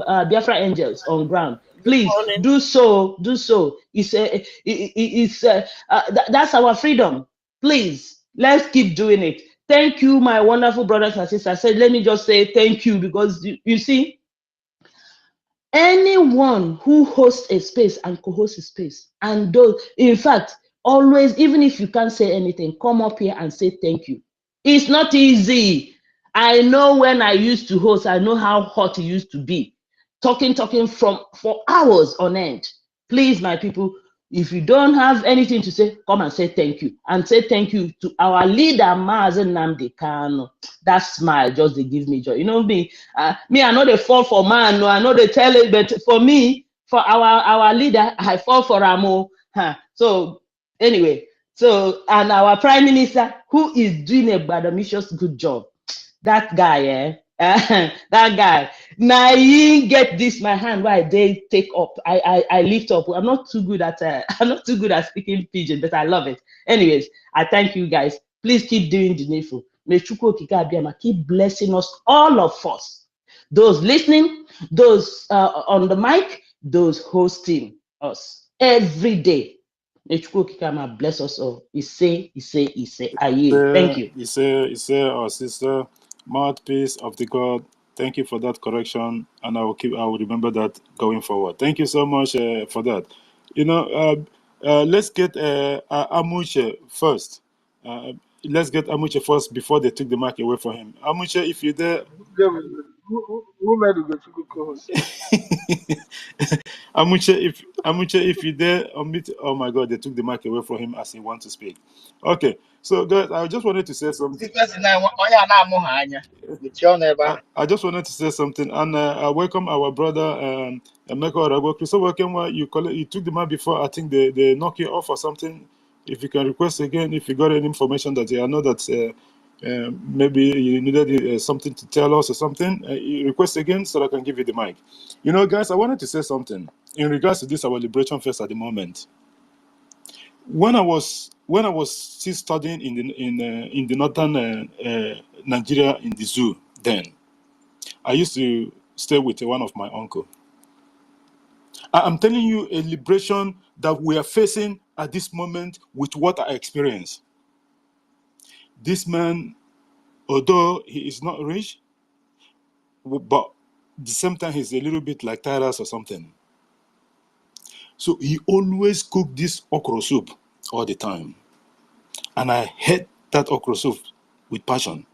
Biafra angels on ground. Good Please morning. do so. Do so. That's our freedom. Please, let's keep doing it. Thank you, my wonderful brothers and sisters. Let me just say thank you, because you see, anyone who hosts a space and co-hosts a space, and those, in fact, always, even if you can't say anything, come up here and say thank you. It's not easy. I know when I used to host, I know how hot it used to be. Talking for hours on end. Please, my people, if you don't have anything to say, come and say thank you. And say thank you to our leader, Mazen Nnamdi Kanu. That smile just they give me joy. You know me, I know they fall for man, no, I know they tell it, but for me, for our leader, I fall for Ramo. So anyway, and our prime minister, who is doing a badammicious good job. That guy, that guy. Now he get this my hand. Why they take up? I lift up. I'm not too good at I'm not too good at speaking pidgin, but I love it. Anyways, I thank you guys. Please keep doing the needful. May Chukwu Okike Abiama keep blessing us, all of us. Those listening, those on the mic, those hosting us every day. May Chukwu Okike Abiama bless us all. He say. Aye. Thank you. He say, our sister, mouthpiece of the God. Thank you for that correction, and I will remember that going forward. Thank you so much for that. You know, let's get Amuche first. Let's get Amuche first before they took the mic away from him. Amuche, if you're there. Who made the co-host? Amuche, if you're there, oh my God, they took the mic away from him as he wants to speak. Okay, so guys, I just wanted to say something. I just wanted to say something, and I welcome our brother Emeka Oragbo. So welcome. You took the mic before. I think they knock you off or something. If you can request again, if you got any information that I know that maybe you needed something to tell us or something, request again so that I can give you the mic. You know, guys, I wanted to say something in regards to this our Liberation Fest at the moment. When I was still studying in the northern Nigeria in the zoo, then I used to stay with one of my uncle. I'm telling you a liberation that we are facing at this moment with what I experienced. This man, although he is not rich, but at the same time he's a little bit like Tyrus or something. So he always cooked this okra soup all the time. And I hate that okra soup with passion.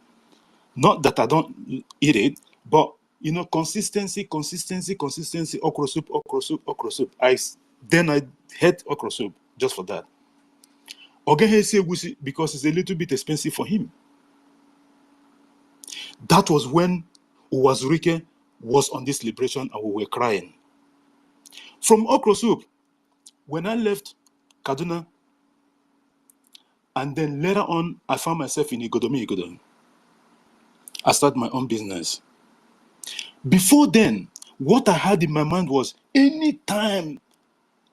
Not that I don't eat it, but you know, consistency, okra soup. Then I hate okra soup just for that. Because it's a little bit expensive for him. That was when Uwazurike was on this liberation and we were crying. From okra soup, when I left Kaduna, and then later on, I found myself in Igodomi. I started my own business. Before then, what I had in my mind was any time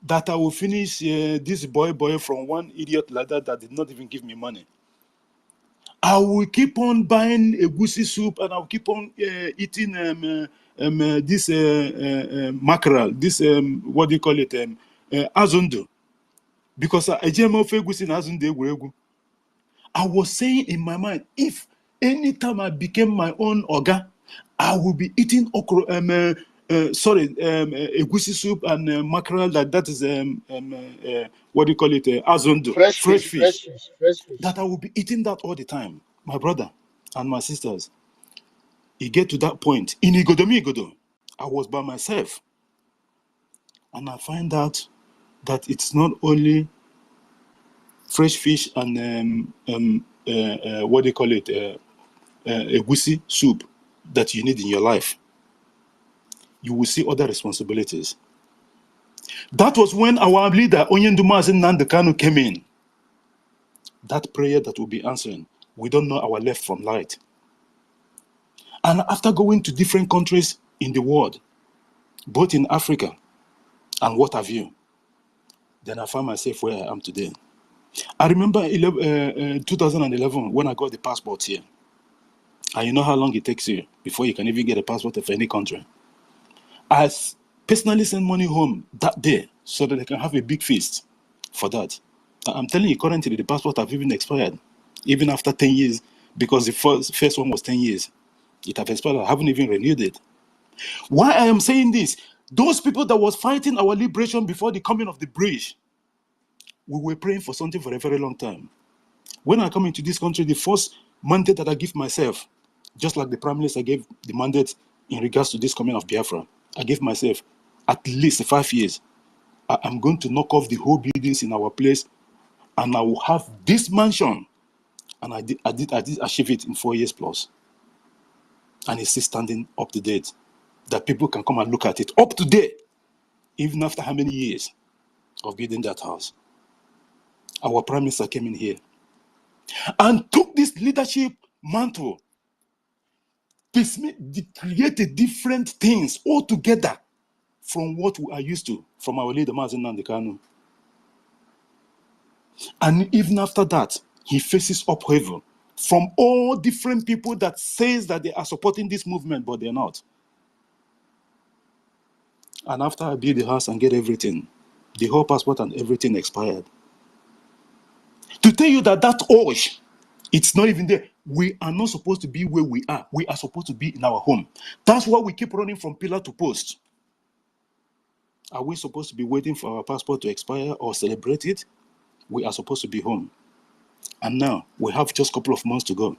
that I will finish this boy from one idiot like that did not even give me money, I will keep on buying egusi soup and I'll keep on eating this mackerel, this what do you call it, azundu, because I was saying in my mind, if anytime I became my own oga, I will be eating egusi soup and mackerel. That is what do you call it? Azundu, fresh fish. That I will be eating that all the time. My brother and my sisters, it get to that point in Igodo. I was by myself, and I find out that it's not only fresh fish and what do you call it? Egusi soup that you need in your life. You will see other responsibilities. That was when our leader, Onyendumazi Nnamdi Kanu, came in. That prayer that will be answering. We don't know our left from right. And after going to different countries in the world, both in Africa and what have you, then I found myself where I am today. I remember 2011 when I got the passport here. And you know how long it takes you before you can even get a passport of any country. I personally sent money home that day so that they can have a big feast for that. I'm telling you, currently the passport have even expired, even after 10 years, because the first one was 10 years. It have expired. I haven't even renewed it. Why I am saying this? Those people that was fighting our liberation before the coming of the British, we were praying for something for a very long time. When I come into this country, the first mandate that I give myself, just like the Prime Minister gave the mandate in regards to this coming of Biafra, I gave myself at least 5 years. I'm going to knock off the whole buildings in our place, and I will have this mansion. And I did achieve it in 4 years plus. And it's still standing up to date. That people can come and look at it up to date, even after how many years of building that house. Our Prime Minister came in here and took this leadership mantle, created different things altogether from what we are used to from our leader, Mazen Nnamdi Kanu. And even after that, he faces upheaval from all different people that says that they are supporting this movement, but they're not. And after I build the house and get everything, the whole passport and everything expired. To tell you that urge, it's not even there. We are not supposed to be where we are. We are supposed to be in our home. That's why we keep running from pillar to post. Are we supposed to be waiting for our passport to expire or celebrate it? We are supposed to be home. And now we have just a couple of months to go.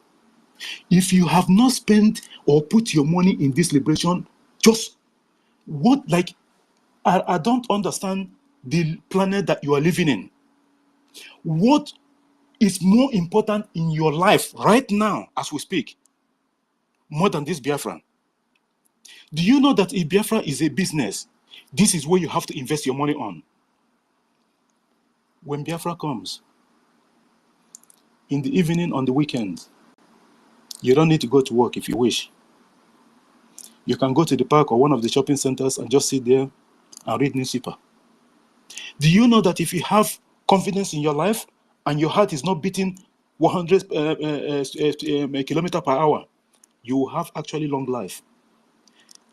If you have not spent or put your money in this liberation, just what, like, I don't understand the planet that you are living in. What is more important in your life right now as we speak, more than this Biafra? Do you know that if Biafra is a business, this is where you have to invest your money on? When Biafra comes, in the evening, on the weekend, you don't need to go to work if you wish. You can go to the park or one of the shopping centers and just sit there and read newspaper. Do you know that if you have confidence in your life and your heart is not beating 100 kilometers per hour, you will have actually long life.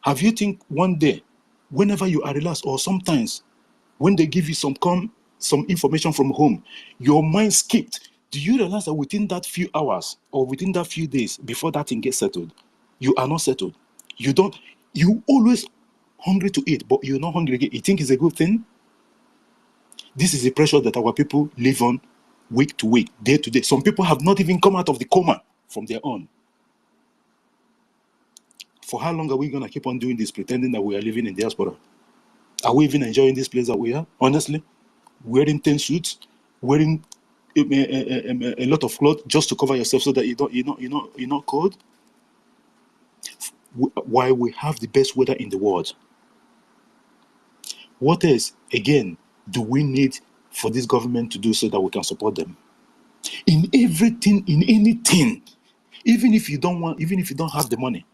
Have you think one day, whenever you are relaxed, or sometimes when they give you some information from home, your mind skipped? Do you realize that within that few hours or within that few days before that thing gets settled, you are not settled? You always hungry to eat, but you're not hungry again. You think it's a good thing? This is the pressure that our people live on week to week, day to day. Some people have not even come out of the coma from their own. For how long are we going to keep on doing this, pretending that we are living in diaspora? Are we even enjoying this place that we are? Honestly, wearing 10 suits, wearing a lot of clothes just to cover yourself so that you're not cold. Why we have the best weather in the world? What else, again, do we need for this government to do so that we can support them? In everything, in anything, even if you don't have the money,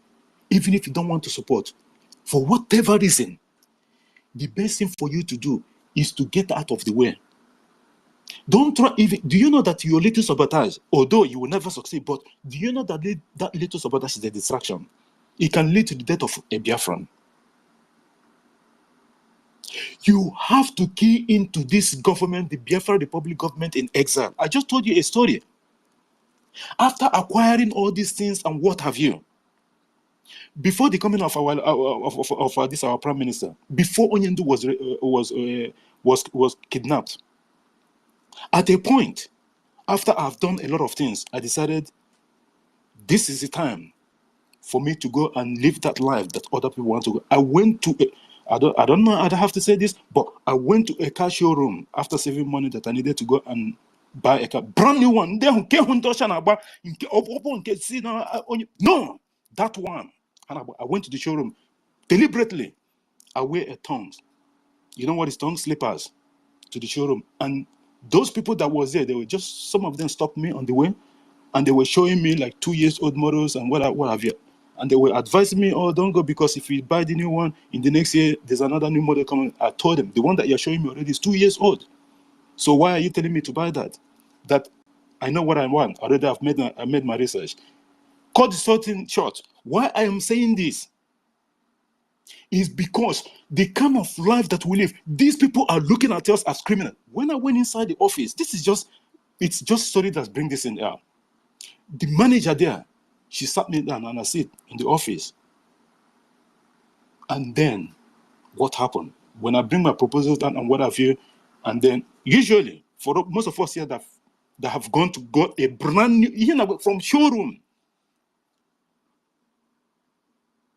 even if you don't want to support, for whatever reason, the best thing for you to do is to get out of the way. Don't try. Do you know that your little sabotage, although you will never succeed, but do you know that that little sabotage is a distraction? It can lead to the death of a Biafran. You have to key into this government, the Biafra Republic government in exile. I just told you a story. After acquiring all these things and what have you, before the coming of our Prime Minister, before Onyendu was kidnapped, at a point, after I've done a lot of things, I decided this is the time for me to go and live that life that other people want to go. I went to I don't know, I don't have to say this, but I went to a car showroom after saving money that I needed to go and buy a car, brand new one. No, that one. And I went to the showroom deliberately. I wear a tongs. You know what is tongue? Slippers to the showroom. And those people that was there, they were just, some of them stopped me on the way and they were showing me like 2 years old models and what have you. And they were advising me, oh, don't go, because if you buy the new one, in the next year, there's another new model coming. I told them, the one that you're showing me already is 2 years old. So why are you telling me to buy that? That I know what I want. Already I made my research. Cut the certain short. Why I am saying this? is because the kind of life that we live, these people are looking at us as criminals. When I went inside the office, it's just story that's bring this in there. The manager there, she sat me down and I sit in the office. And then what happened? When I bring my proposals down and what have you, and then usually for most of us here that have got a brand new, from showroom,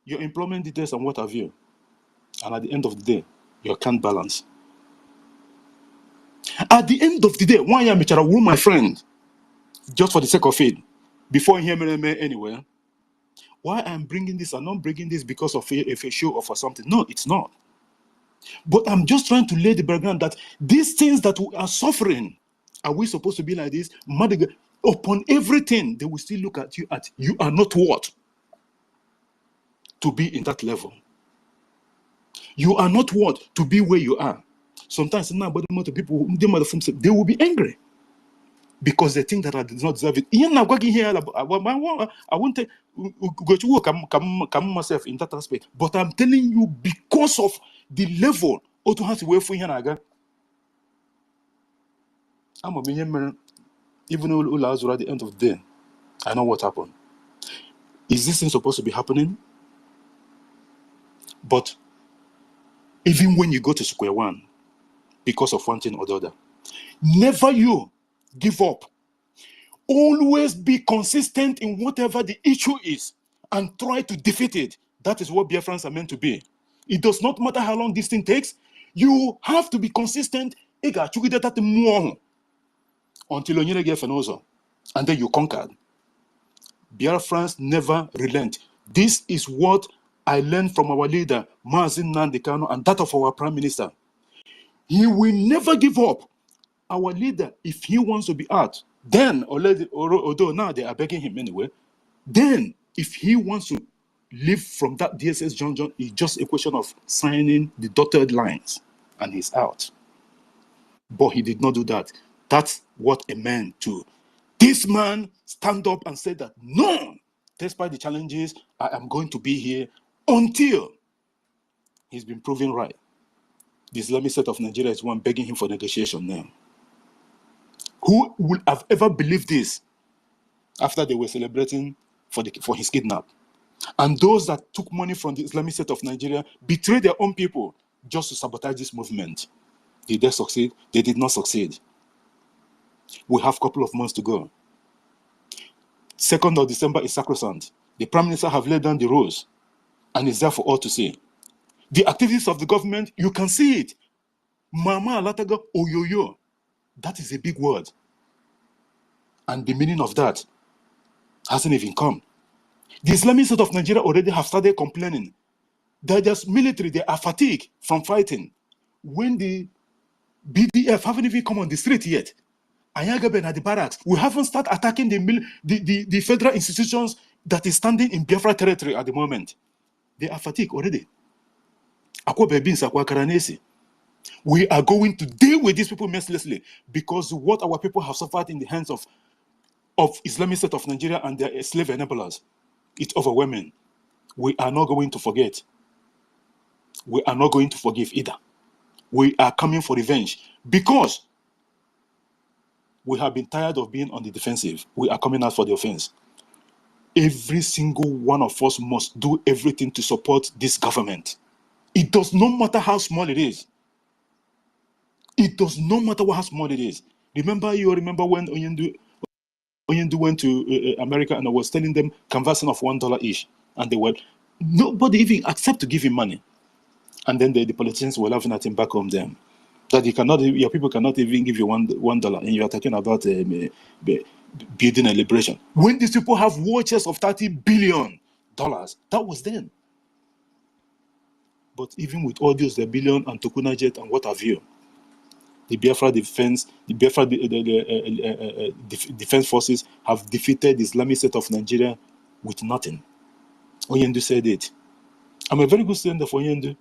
your employment details and what have you, and at the end of the day, you can't balance. At the end of the day, one year, my friend, just for the sake of it, before hear me anywhere, why I'm bringing this, I'm not bringing this because of a show or for something. No, it's not. But I'm just trying to lay the background that these things that we are suffering, are we supposed to be like this? Upon everything, they will still look at you are not what? To be in that level. You are not what? To be where you are. Sometimes people, they will be angry because they think that I did not deserve it. I won't go to work, come myself in that aspect. But I'm telling you, because of the level, I'm a million, even though at the end of the day, I know what happened. Is this thing supposed to be happening? But even when you go to square one, because of one thing or the other, never you give up. Always be consistent in whatever the issue is and try to defeat it. That is what Biafrans are meant to be. It does not matter how long this thing takes. You have to be consistent until you get fenozo, and then you conquered. Biafrans never relent. This is what I learned from our leader, Mazin Nandekano, and that of our Prime Minister. He will never give up. Our leader, if he wants to be out, then, although now they are begging him anyway, then if he wants to leave from that DSS junction, it's just a question of signing the dotted lines and he's out. But he did not do that. That's what a man do. This man stand up and said that, no, despite the challenges, I am going to be here until he's been proven right. The Islamic State of Nigeria is one begging him for negotiation now. Who would have ever believed this after they were celebrating for his kidnap? And those that took money from the Islamic State of Nigeria betrayed their own people just to sabotage this movement. Did they succeed? They did not succeed. We have a couple of months to go. 2nd of December is sacrosanct. The Prime Minister have laid down the rules and it's there for all to see. The activities of the government, you can see it. Mama Alataga Oyoyo. That is a big word. And the meaning of that hasn't even come. The Islamic State of Nigeria already have started complaining. They're just military, they are fatigued from fighting. When the BDF haven't even come on the street yet, Ayagaben at the barracks, we haven't started attacking the federal institutions that is standing in Biafra territory at the moment. They are fatigued already. We are going to deal with these people mercilessly because what our people have suffered in the hands of Islamic State of Nigeria and their slave enablers, it's overwhelming. We are not going to forget. We are not going to forgive either. We are coming for revenge because we have been tired of being on the defensive. We are coming out for the offense. Every single one of us must do everything to support this government. It does not matter how small it is. It does not matter how small it is. Remember when Onyendu went to America and I was telling them conversion of $1 each, and they were nobody even accept to give him money, and then the politicians were laughing at him back home. Then that your people cannot even give you $1, and you are talking about building a liberation. When these people have war chests of $30 billion, that was then. But even with all those, the billion and Tokuna jet and what have you, the Biafra defense, defense forces have defeated the Islamic State of Nigeria with nothing. Onyendu said it. I'm a very good student of Onyendu.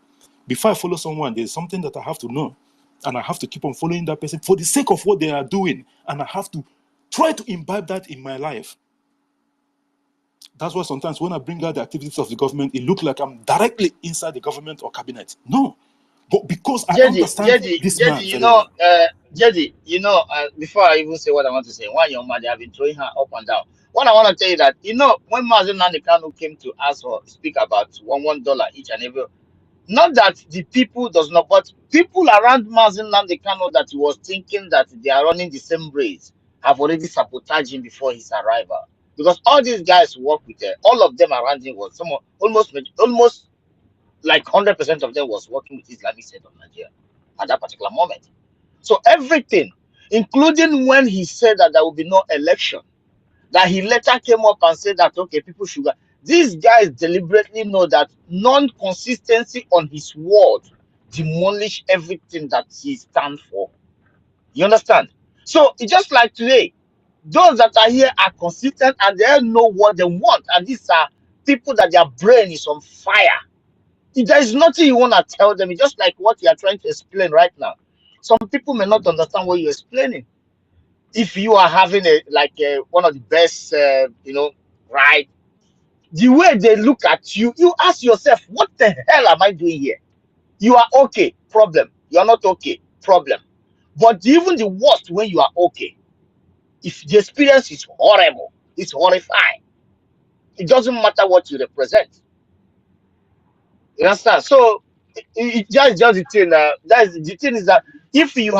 Before I follow someone, there's something that I have to know, and I have to keep on following that person for the sake of what they are doing, and I have to try to imbibe that in my life. That's why sometimes when I bring out the activities of the government, it looks like I'm directly inside the government or cabinet. No. But because I understand this man You very know, well. Jedi, you know, before I even say what I want to say, one young man, they have been throwing her up and down. What I want to tell you that, you know, when Mazen Nandekano came to ask or speak about $1 each and every, not that the people does not, but people around Mazen Nandekano that he was thinking that they are running the same race have already sabotaged him before his arrival. Because all these guys who work with all of them around him was some almost like 100% of them was working with Islamic State of Nigeria at that particular moment. So everything, including when he said that there will be no election, that he later came up and said that okay, people should go. These guys deliberately know that non-consistency on his word demolish everything that he stands for. You understand? So it's just like today, those that are here are consistent and they know what they want, and these are people that their brain is on fire. There is nothing you want to tell them. It's just like what you are trying to explain right now. Some people may not understand what you're explaining. If you are having one of the best, right? The way they look at you, you ask yourself, what the hell am I doing here? You are okay, problem. You are not okay, problem. But even the worst when you are okay, if the experience is horrible, it's horrifying. It doesn't matter what you represent. You understand? So just the thing. That's the thing is that if you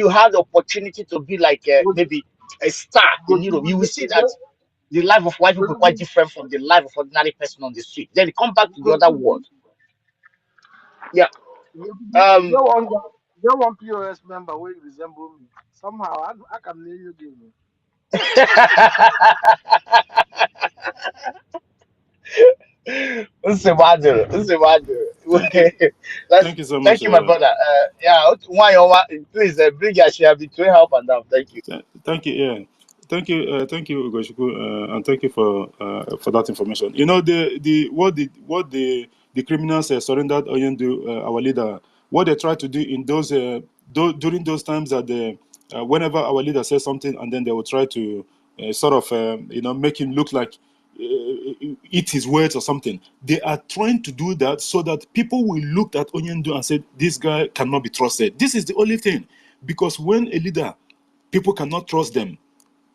had the opportunity to be like maybe a star in Europe, you will see that the life of white people quite different from the life of ordinary person on the street. Then they come back to the other world. Yeah. Get one POS member will resemble me. Somehow I can name you game. Nsebadu. Thank you. That's Thank you so thank much. you, my brother. Please bring your share between help and down. Thank you. Thank you. Yeah. Thank you, Ugoshiku, and thank you for that information. You know, what the criminals surrendered Oyendu, our leader, what they try to do in those during those times that whenever our leader says something, and then they will try to sort of make him look like eat his words or something. They are trying to do that so that people will look at Onyendu and say, this guy cannot be trusted. This is the only thing. Because when a leader, people cannot trust them,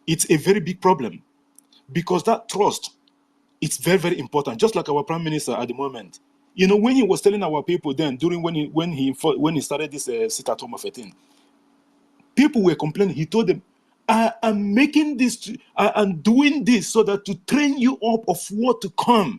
it's a very big problem. Because that trust, it's very, very important. Just like our prime minister at the moment. You know, when he was telling our people then, during when he started this sit-at-home of a thing, people were complaining. He told them, I am making this, I am doing this so that to train you up of what to come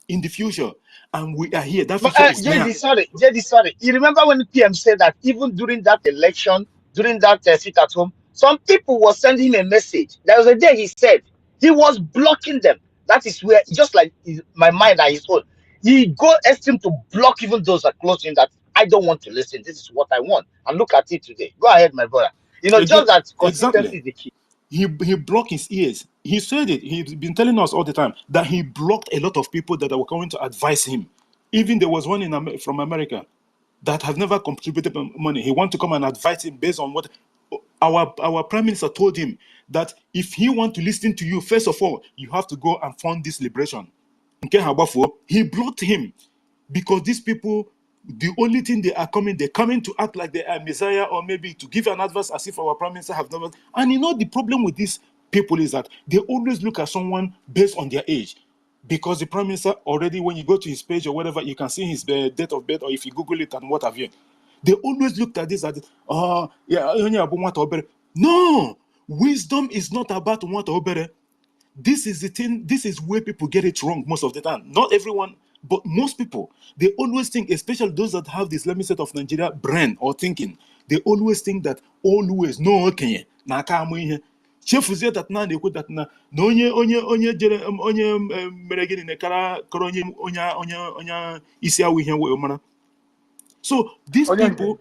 in the future. And we are here. That But future is now. JD, sorry. You remember when the PM said that even during that election, during that sit at home, some people were sending him a message. There was a day he said he was blocking them. That is where, just like my mind and his own, he go asked him to block even those that close to him that I don't want to listen. This is what I want. And look at it today. Go ahead, my brother. You know, just that consistency Exactly. is the key. He blocked his ears. He said it. He's been telling us all the time that he blocked a lot of people that were coming to advise him. Even there was one from America that have never contributed money. He wanted to come and advise him based on what our prime minister told him, that if he want to listen to you, first of all, you have to go and fund this liberation. He blocked him because these people, the only thing they're coming to act like they are Messiah, or maybe to give an advice as if our prime minister have never. And you know, the problem with these people is that they always look at someone based on their age. Because the prime minister already, when you go to his page or whatever, you can see his date of birth, or if you Google it and what have you. They always looked at this as, no, wisdom is not about what obere. This is the thing, this is where people get it wrong most of the time. Not everyone, but most people. They always think, especially those that have this, let me say, of Nigeria brain or thinking, they always think that always, no, okay, na kamu ihe. Chefuzie that na na-ekwu that na onye jere mere gịnị na kara kọrọ onye isi awụ ihe wee mara. So these people,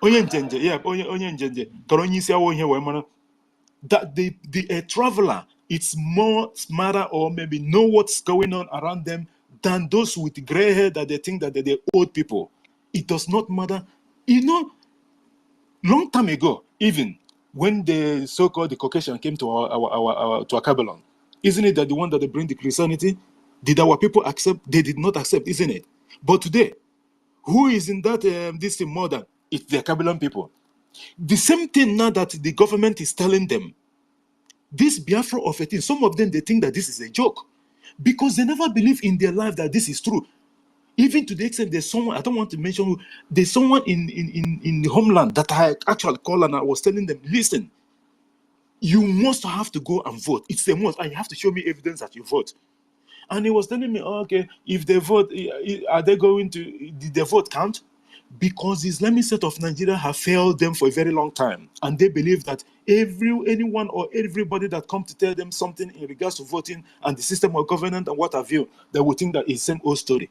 onye njenje, yeah, onye njenje kọrọ onye isi awụ ihe wee mara. That a traveler, it's more smarter or maybe know what's going on around them than those with gray hair that they think that they're old people. It does not matter. You know, long time ago, even when the so-called the Caucasian came to our Kabbalah, Isn't it that the one that they bring the Christianity? Did our people accept? They did not accept, isn't it? But today, who is in that this thing more than? It's the Kabilan people. The same thing now that the government is telling them. This Biafra of a thing, some of them, they think that this is a joke. Because they never believe in their life that this is true. Even to the extent there's someone, I don't want to mention who, there's someone in the homeland that I actually called and I was telling them, listen, you must have to go and vote. It's a must, and you have to show me evidence that you vote. And he was telling me, oh, okay, if they vote, are they going to, did their vote count? Because the Islamic State of Nigeria have failed them for a very long time. And they believe that anyone or everybody that comes to tell them something in regards to voting and the system of governance and what have you, they will think that it's the same old story.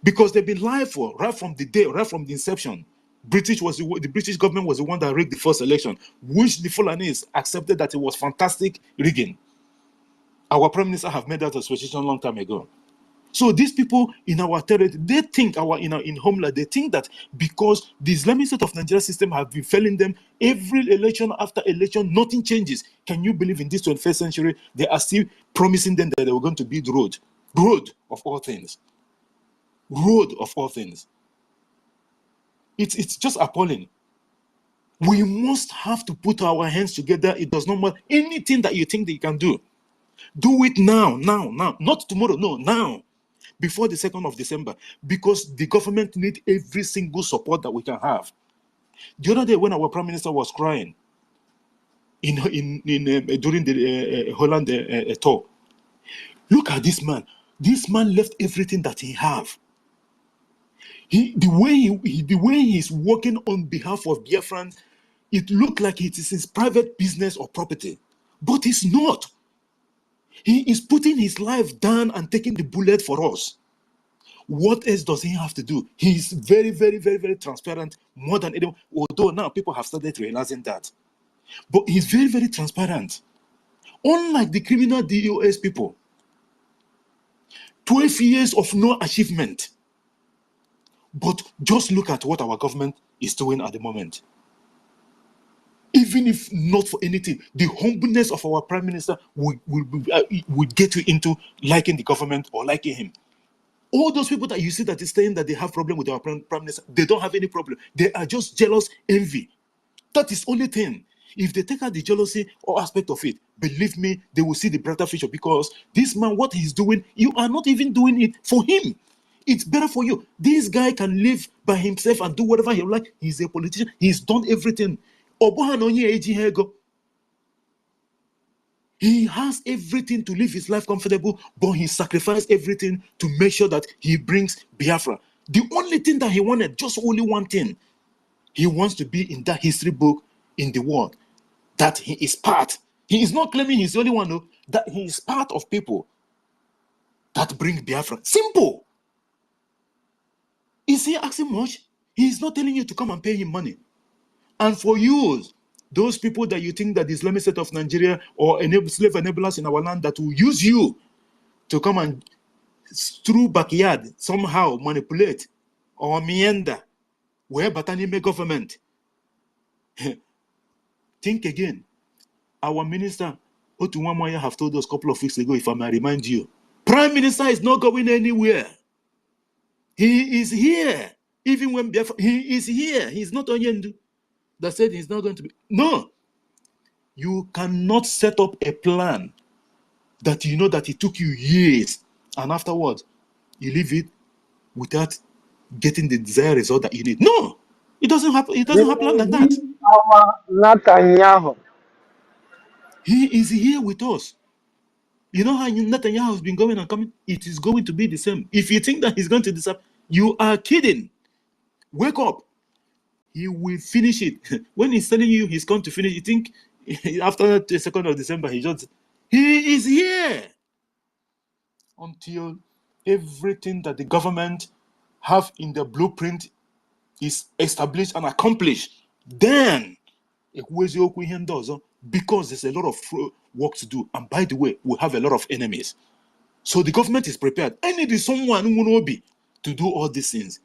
Because they've been lied for right from the day, right from the inception. The British government was the one that rigged the first election, which the Fulanese accepted that it was fantastic rigging. Our prime minister have made that association a long time ago. So these people in our territory, they think in homeland, they think that because the Islamic State of Nigeria system have been failing them every election after election, nothing changes. Can you believe in this 21st century they are still promising them that they were going to build road of all things, road of all things? It's just appalling. We must have to put our hands together. It does not matter anything that you think that you can do. Do it now, not tomorrow, no, now, before the 2nd of December, because the government needs every single support that we can have. The other day when our prime minister was crying during the Holland tour, look at this man. This man left everything that he have. The way he's working on behalf of Biafrans, it looked like it is his private business or property, but it's not. He is putting his life down and taking the bullet for us. What else does he have to do? He's very, very, very, very transparent, more than anyone, although now people have started realizing that. But he's very, very transparent. Unlike the criminal DOS people, 12 years of no achievement. But just look at what our government is doing at the moment. Even if not for anything, the humbleness of our prime minister will get you into liking the government or liking him. All those people that you see that is saying that they have problem with our prime minister, they don't have any problem. They are just jealous, envy. That is only thing. If they take out the jealousy or aspect of it, believe me, they will see the brighter future, because this man, what he's doing, you are not even doing it for him. It's better for you. This guy can live by himself and do whatever he like. He's a politician. He's done everything. He has everything to live his life comfortable, but he sacrificed everything to make sure that he brings Biafra. The only thing that he wanted, just only one thing, he wants to be in that history book in the world, that he is part. He is not claiming he's the only one, no, that he is part of people that bring Biafra. Simple. Is he asking much? He is not telling you to come and pay him money. And for you, those people that you think that the Islamic State of Nigeria or slave enablers in our land that will use you to come and through backyard somehow manipulate or meander where Batanime government. Think again. Our minister Otuwamoya have told us a couple of weeks ago, if I may remind you, Prime Minister is not going anywhere. He is here. Even when Biafra, he is here. He's not Onyendu that said he's not going to be. No. You cannot set up a plan that you know that it took you years, and afterwards you leave it without getting the desired result that you need. No, it doesn't happen. It doesn't happen like that. He is here with us. You know how Netanyahu has been going and coming? It is going to be the same. If you think that he's going to disappear, you are kidding. Wake up. He will finish it. When he's telling you he's going to finish, you think after the 2nd of December, he is here. Until everything that the government have in the blueprint is established and accomplished, then because there's a lot of work to do. And by the way, we have a lot of enemies. So the government is prepared. I need someone who will be to do all these things.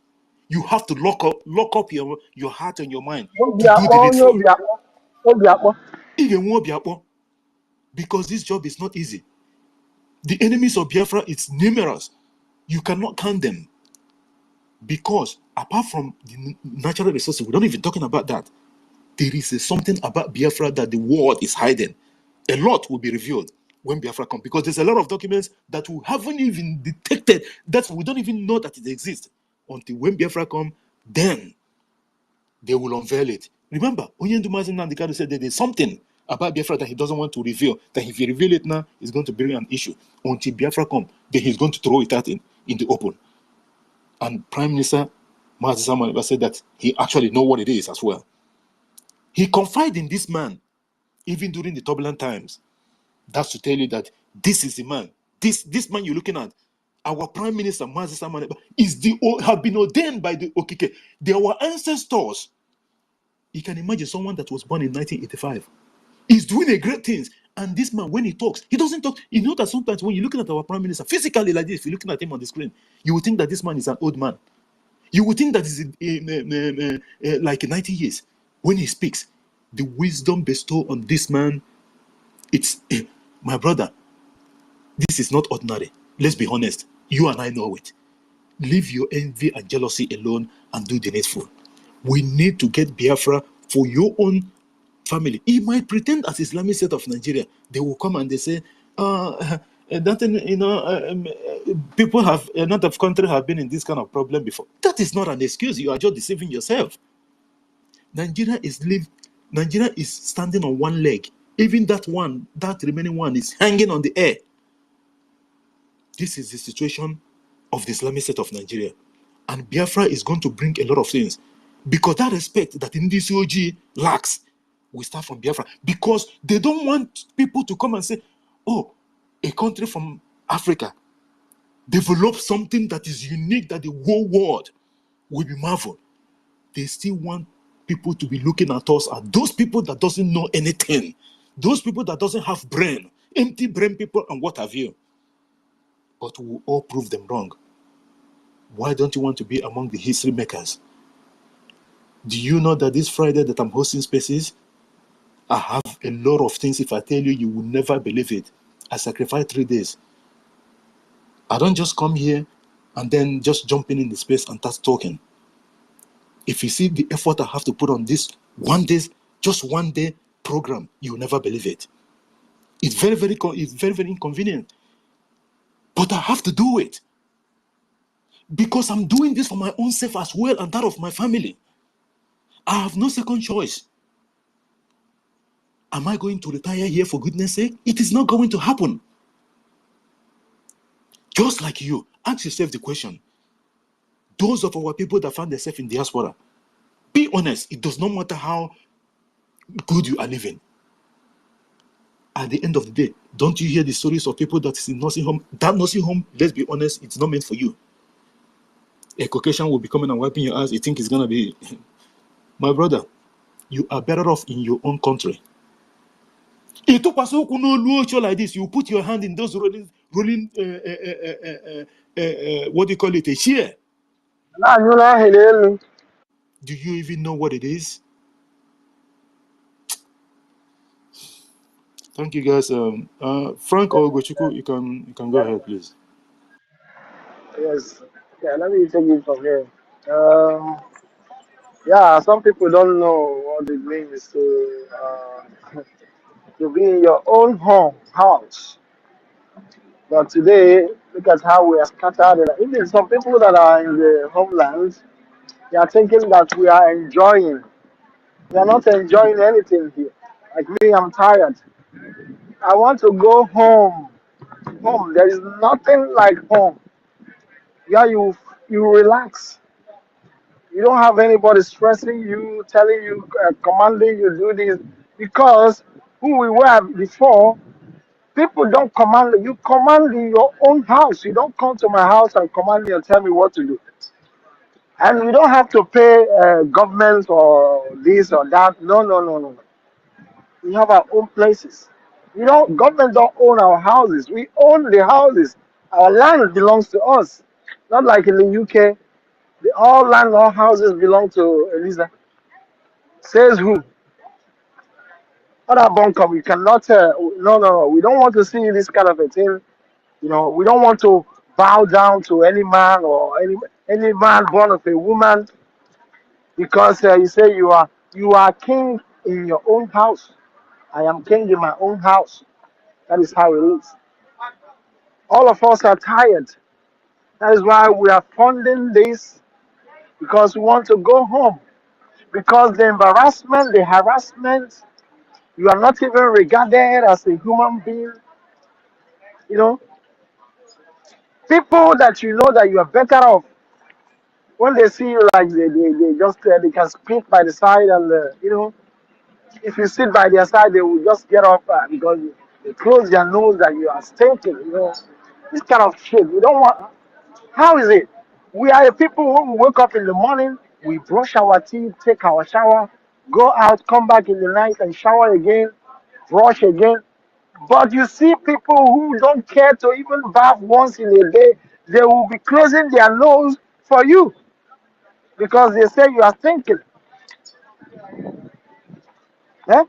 You have to lock up your heart and your mind to do the needful. Because this job is not easy. The enemies of Biafra, it's numerous. You cannot count them. Because apart from the natural resources, we're not even talking about that. There is something about Biafra that the world is hiding. A lot will be revealed when Biafra comes, because there's a lot of documents that we haven't even detected, that we don't even know that it exists. Until when Biafra comes, then they will unveil it. Remember, Onyendu Mazi Nnamdi Kanu said that there's something about Biafra that he doesn't want to reveal, that if he reveal it now, it's going to bring an issue. Until Biafra comes, then he's going to throw it out in the open. And Prime Minister Mazi Samaniba said that he actually knows what it is as well. He confided in this man, even during the turbulent times. That's to tell you that this is the man. This man you're looking at, our Prime Minister Mazi Samaniba, have been ordained by the Okike. They are our ancestors. You can imagine someone that was born in 1985. He's doing a great things. And this man, when he talks, he doesn't talk. You know that sometimes when you're looking at our Prime Minister, physically like this, if you're looking at him on the screen, you would think that this man is an old man. You would think that he's like 90 years. When he speaks, the wisdom bestowed on this man, it's, my brother, this is not ordinary. Let's be honest. You and I know it. Leave your envy and jealousy alone and do the needful. We need to get Biafra for your own family. He might pretend as Islamic State of Nigeria. They will come and they say, people have, another country have been in this kind of problem before. That is not an excuse. You are just deceiving yourself. Nigeria is standing on one leg. Even that remaining one is hanging on the air. This is the situation of the Islamic State of Nigeria. And Biafra is going to bring a lot of things. Because that respect that NDCOG lacks, we start from Biafra. Because they don't want people to come and say, oh, a country from Africa developed something that is unique, that the whole world will be marveled. They still want people to be looking at us as those people that doesn't know anything. Those people that doesn't have brain. Empty brain people and what have you. But we will all prove them wrong. Why don't you want to be among the history makers? Do you know that this Friday that I'm hosting spaces, I have a lot of things. If I tell you, you will never believe it. I sacrifice 3 days. I don't just come here and then just jump in the space and start talking. If you see the effort I have to put on this just one day program, you will never believe it. It's very, very inconvenient. But I have to do it. Because I'm doing this for my own sake as well and that of my family. I have no second choice. Am I going to retire here for goodness sake? It is not going to happen. Just like you, ask yourself the question. Those of our people that find themselves in diaspora, be honest, it does not matter how good you are living. At the end of the day, don't you hear the stories of people that is in nursing home? That nursing home, let's be honest, it's not meant for you. A Caucasian will be coming and wiping your ass. You think it's going to be... My brother, you are better off in your own country. Like this, you put your hand in those rolling what do you call it, a chair. Do you even know what it is? Thank you, guys. Frank or Gochuku, you can go ahead, please. Yes. Yeah, let me take it from here. Yeah, some people don't know what it means to be in your own house. But today, look at how we are scattered. Even some people that are in the homelands, they are thinking that we are enjoying. We are not enjoying anything here. Like me, I'm tired. I want to go home. Home. There is nothing like home. Yeah, you relax. You don't have anybody stressing you, telling you, commanding you do this. Because who we were before, people don't command you. You command in your own house. You don't come to my house and command me and tell me what to do. And you don't have to pay government or this or that. No, no, no, no. We have our own places. You know, government don't own our houses. We own the houses. Our land belongs to us. Not like in the UK. All land, all houses belong to Eliza. Says who? Other bunker, we cannot. No, no, no. We don't want to see this kind of a thing. You know, we don't want to bow down to any man or any man born of a woman because you say you are king in your own house. I am king in my own house. That is how it is. All of us are tired. That is why we are funding this because we want to go home. Because the embarrassment, the harassment, you are not even regarded as a human being. You know, people that you know that you are better off when they see you like they just they can spit by the side and you know if you sit by their side they will just get up because they close their nose that you are stinking. You know, this kind of shit. We don't want. How is it? We are a people who wake up in the morning, we brush our teeth, take our shower, go out, come back in the night and shower again, brush again. But you see people who don't care to even bath once in a day, they will be closing their nose for you because they say you are thinking. Eh?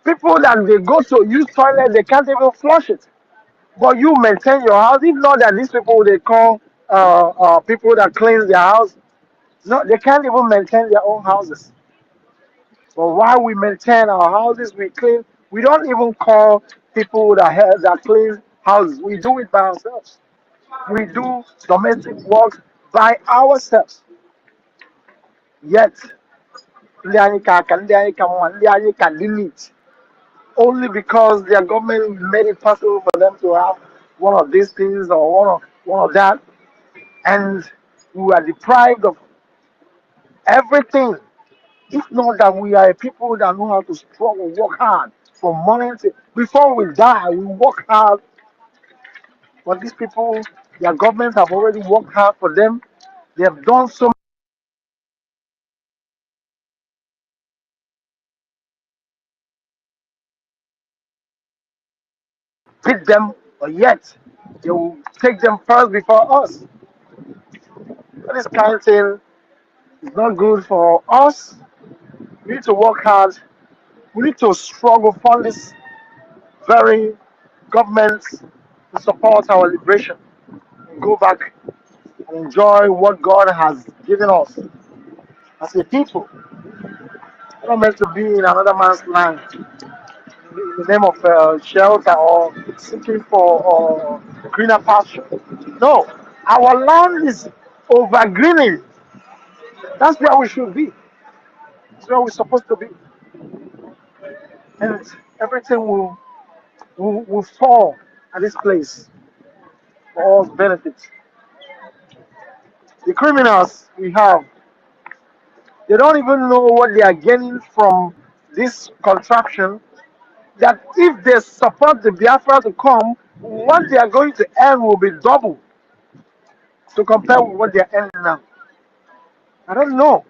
People that they go to use toilet, they can't even flush it. But you maintain your house. If not that these people they call people that cleanse their house, no, they can't even maintain their own houses. But while we maintain our houses, we clean. We don't even call people that clean houses. We do it by ourselves. We do domestic work by ourselves. Yet, ndị anyị ka ndị anyị ka mma, ndị anyị ka limit only because their government made it possible for them to have one of these things or one of that, and we are deprived of everything. If not that we are a people that know how to struggle, work hard from morning to before we die, we work hard. But these people, their governments have already worked hard for them. They have done so beat them, but yet they will take them first before us. But this kind of thing is not good for us. We need to work hard. We need to struggle for this very government to support our liberation and go back and enjoy what God has given us as a people. We're not meant to be in another man's land in the name of shelter or seeking for greener pasture. No, our land is over greening. That's where we should be. That's where we're supposed to be. And everything will fall at this place for all benefits. The criminals we have, they don't even know what they are gaining from this contraption. That if they support the Biafra to come, what they are going to earn will be double to compare with what they are earning now. I don't know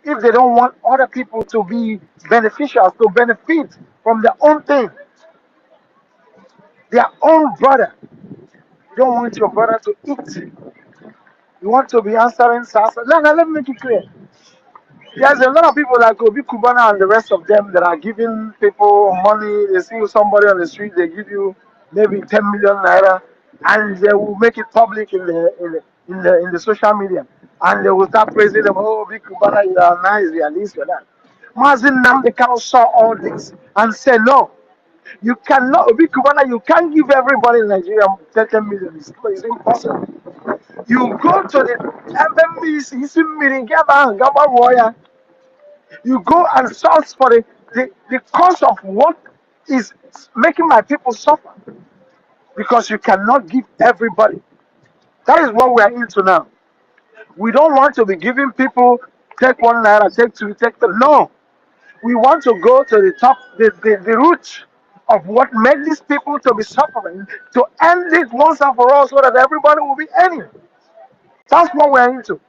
if they don't want other people to be beneficial, to benefit from their own thing, their own brother. You don't want your brother to eat. You want to be answering Sasa. No, no, let me make it clear. There's a lot of people like Obi Kubana and the rest of them that are giving people money. They see somebody on the street, they give you maybe 10 million naira, and they will make it public in the social media, and they will start praising them. Oh, Obi Kubana, you are nice, you are this, you are that. Mazin Namdekano saw all this and said, no, you cannot, Obi Kubana, you can't give everybody in Nigeria 10 million. It's impossible. You go to the FMBC, you go and search for the cause of what is making my people suffer because you cannot give everybody. That is what we are into now. We don't want to be giving people take 1 naira, take two, take three. No, we want to go to the top, the root of what made these people to be suffering, to end it once and for all so that everybody will be earning. That's what we're into.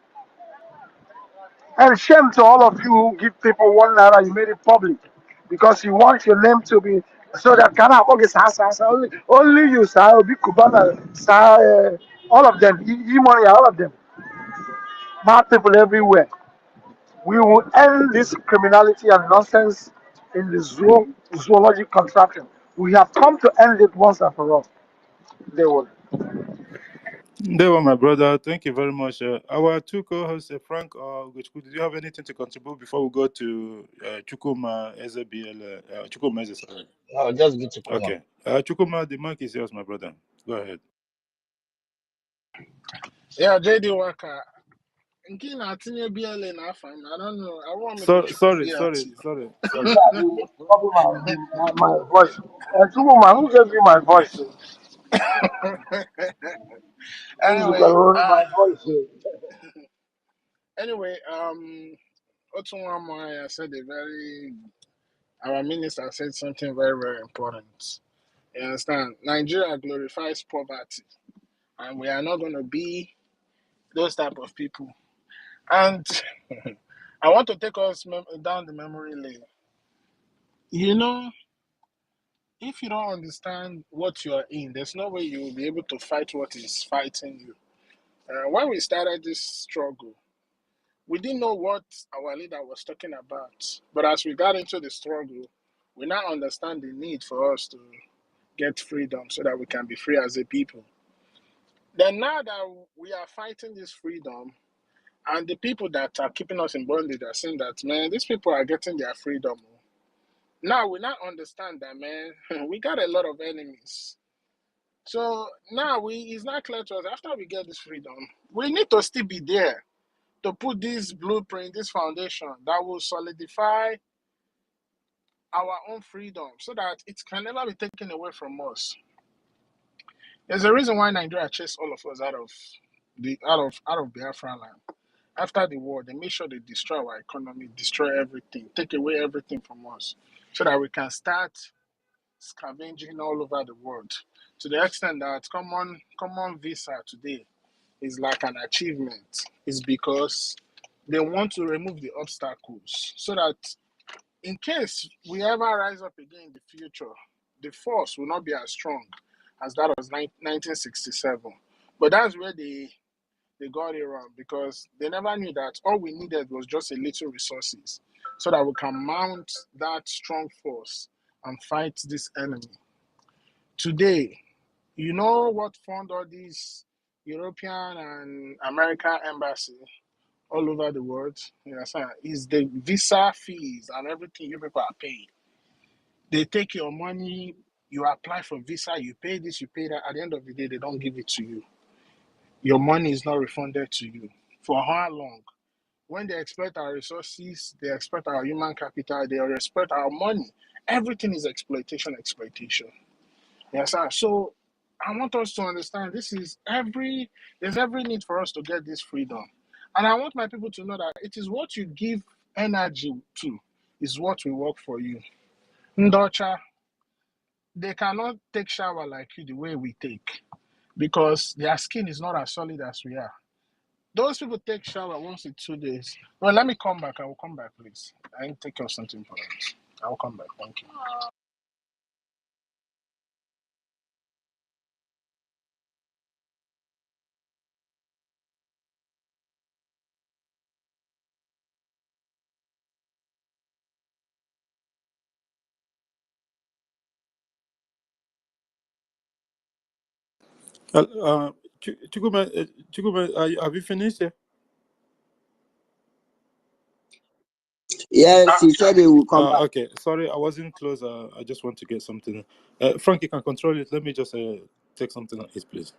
And shame to all of you who give people 1 naira, you made it public. Because you want your name to be so that can have okay, only you, sir, big Kubana, sir, all of them, money, all of them. Mad people everywhere. We will end this criminality and nonsense in the zoology contraption. We have come to end it once and for all. They will. There were my brother. Thank you very much. Our two co-hosts, Frank or Gochku, did you have anything to contribute before we go to Chukuma Ezebiel? Chukuma Eze, sorry. No, just get to come on. Okay. Chukuma, the mic is yours, my brother. Go ahead. Yeah, JD Waka. Nkina tinye BLA na afam. I don't know. I want me to Sorry. Copy my voice. Chukuma, who gave you my voice? Who's Anyway, my voice? anyway, Otunwamaya said our minister said something very, very important. You understand? Nigeria glorifies poverty, and we are not going to be those type of people. And I want to take us down the memory lane. You know, if you don't understand what you are in, there's no way you will be able to fight what is fighting you. When we started this struggle, we didn't know what our leader was talking about. But as we got into the struggle, we now understand the need for us to get freedom so that we can be free as a people. Then now that we are fighting this freedom, and the people that are keeping us in bondage are saying that, man, these people are getting their freedom. Now we now understand that, man, we got a lot of enemies. So now it's not clear to us, after we get this freedom, we need to still be there to put this blueprint, this foundation that will solidify our own freedom so that it can never be taken away from us. There's a reason why Nigeria chased all of us out of Biafra land. After the war, they made sure they destroy our economy, destroy everything, take away everything from us, so that we can start scavenging all over the world. To the extent that common visa today is like an achievement. Is because they want to remove the obstacles so that in case we ever rise up again in the future, the force will not be as strong as that was 1967. But that's where they got it wrong, because they never knew that all we needed was just a little resources so that we can mount that strong force and fight this enemy. Today, you know what fund all these European and American embassy all over the world, you understand, is the visa fees and everything you people are paying. They take your money, you apply for visa, you pay this, you pay that. At the end of the day, they don't give it to you. Your money is not refunded to you. For how long? When they expect our resources, they expect our human capital, they expect our money. Everything is exploitation. Yes, sir. So I want us to understand there's every need for us to get this freedom. And I want my people to know that it is what you give energy to is what will work for you. Ndocha, they cannot take shower like you the way we take, because their skin is not as solid as we are. Those people take shower once in 2 days. Well, let me come back. I will come back, please. I need to take care of something for us. I will come back. Thank you. Chukuma, have you finished? Yes, he said he will come back. Okay, sorry, I wasn't close. I just want to get something. Frank, you can control it. Let me just take something on it, please.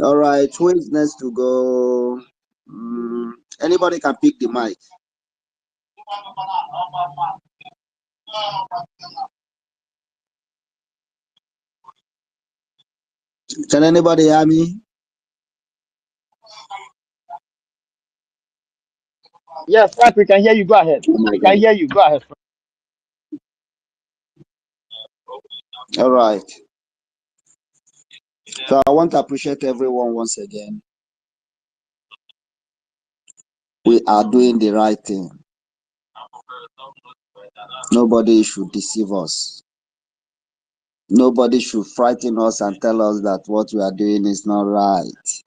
All right, who is next to go? Anybody can pick the mic. Can anybody hear me? Yes, Frank, we can hear you. Go ahead. We can hear you. Go ahead. All right. So I want to appreciate everyone once again. We are doing the right thing. Nobody should deceive us. Nobody should frighten us and tell us that what we are doing is not right.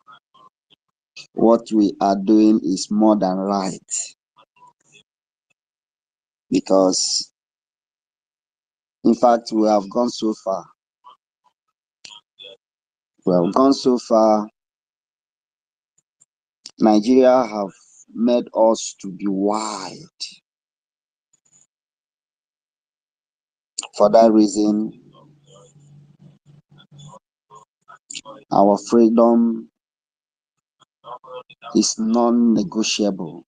What we are doing is more than right. Because In fact, we have gone so far. We have gone so far. Nigeria have made us to be wild. For that reason, our freedom is non-negotiable.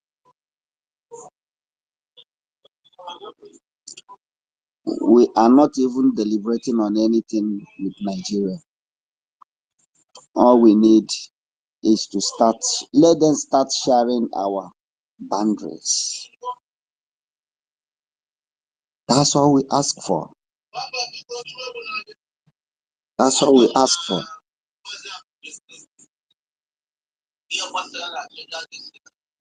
We are not even deliberating on anything with Nigeria. All we need is to let them start sharing our boundaries. That's all we ask for. That's all we ask for.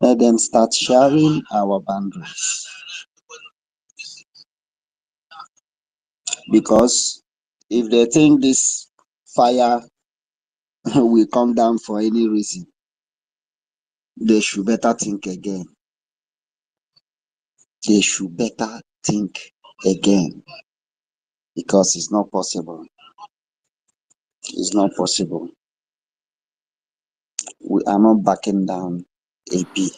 Let them start sharing our boundaries. Because if they think this fire will come down for any reason, they should better think again. They should better think again. Because it's not possible. It's not possible. We are not backing down a bit.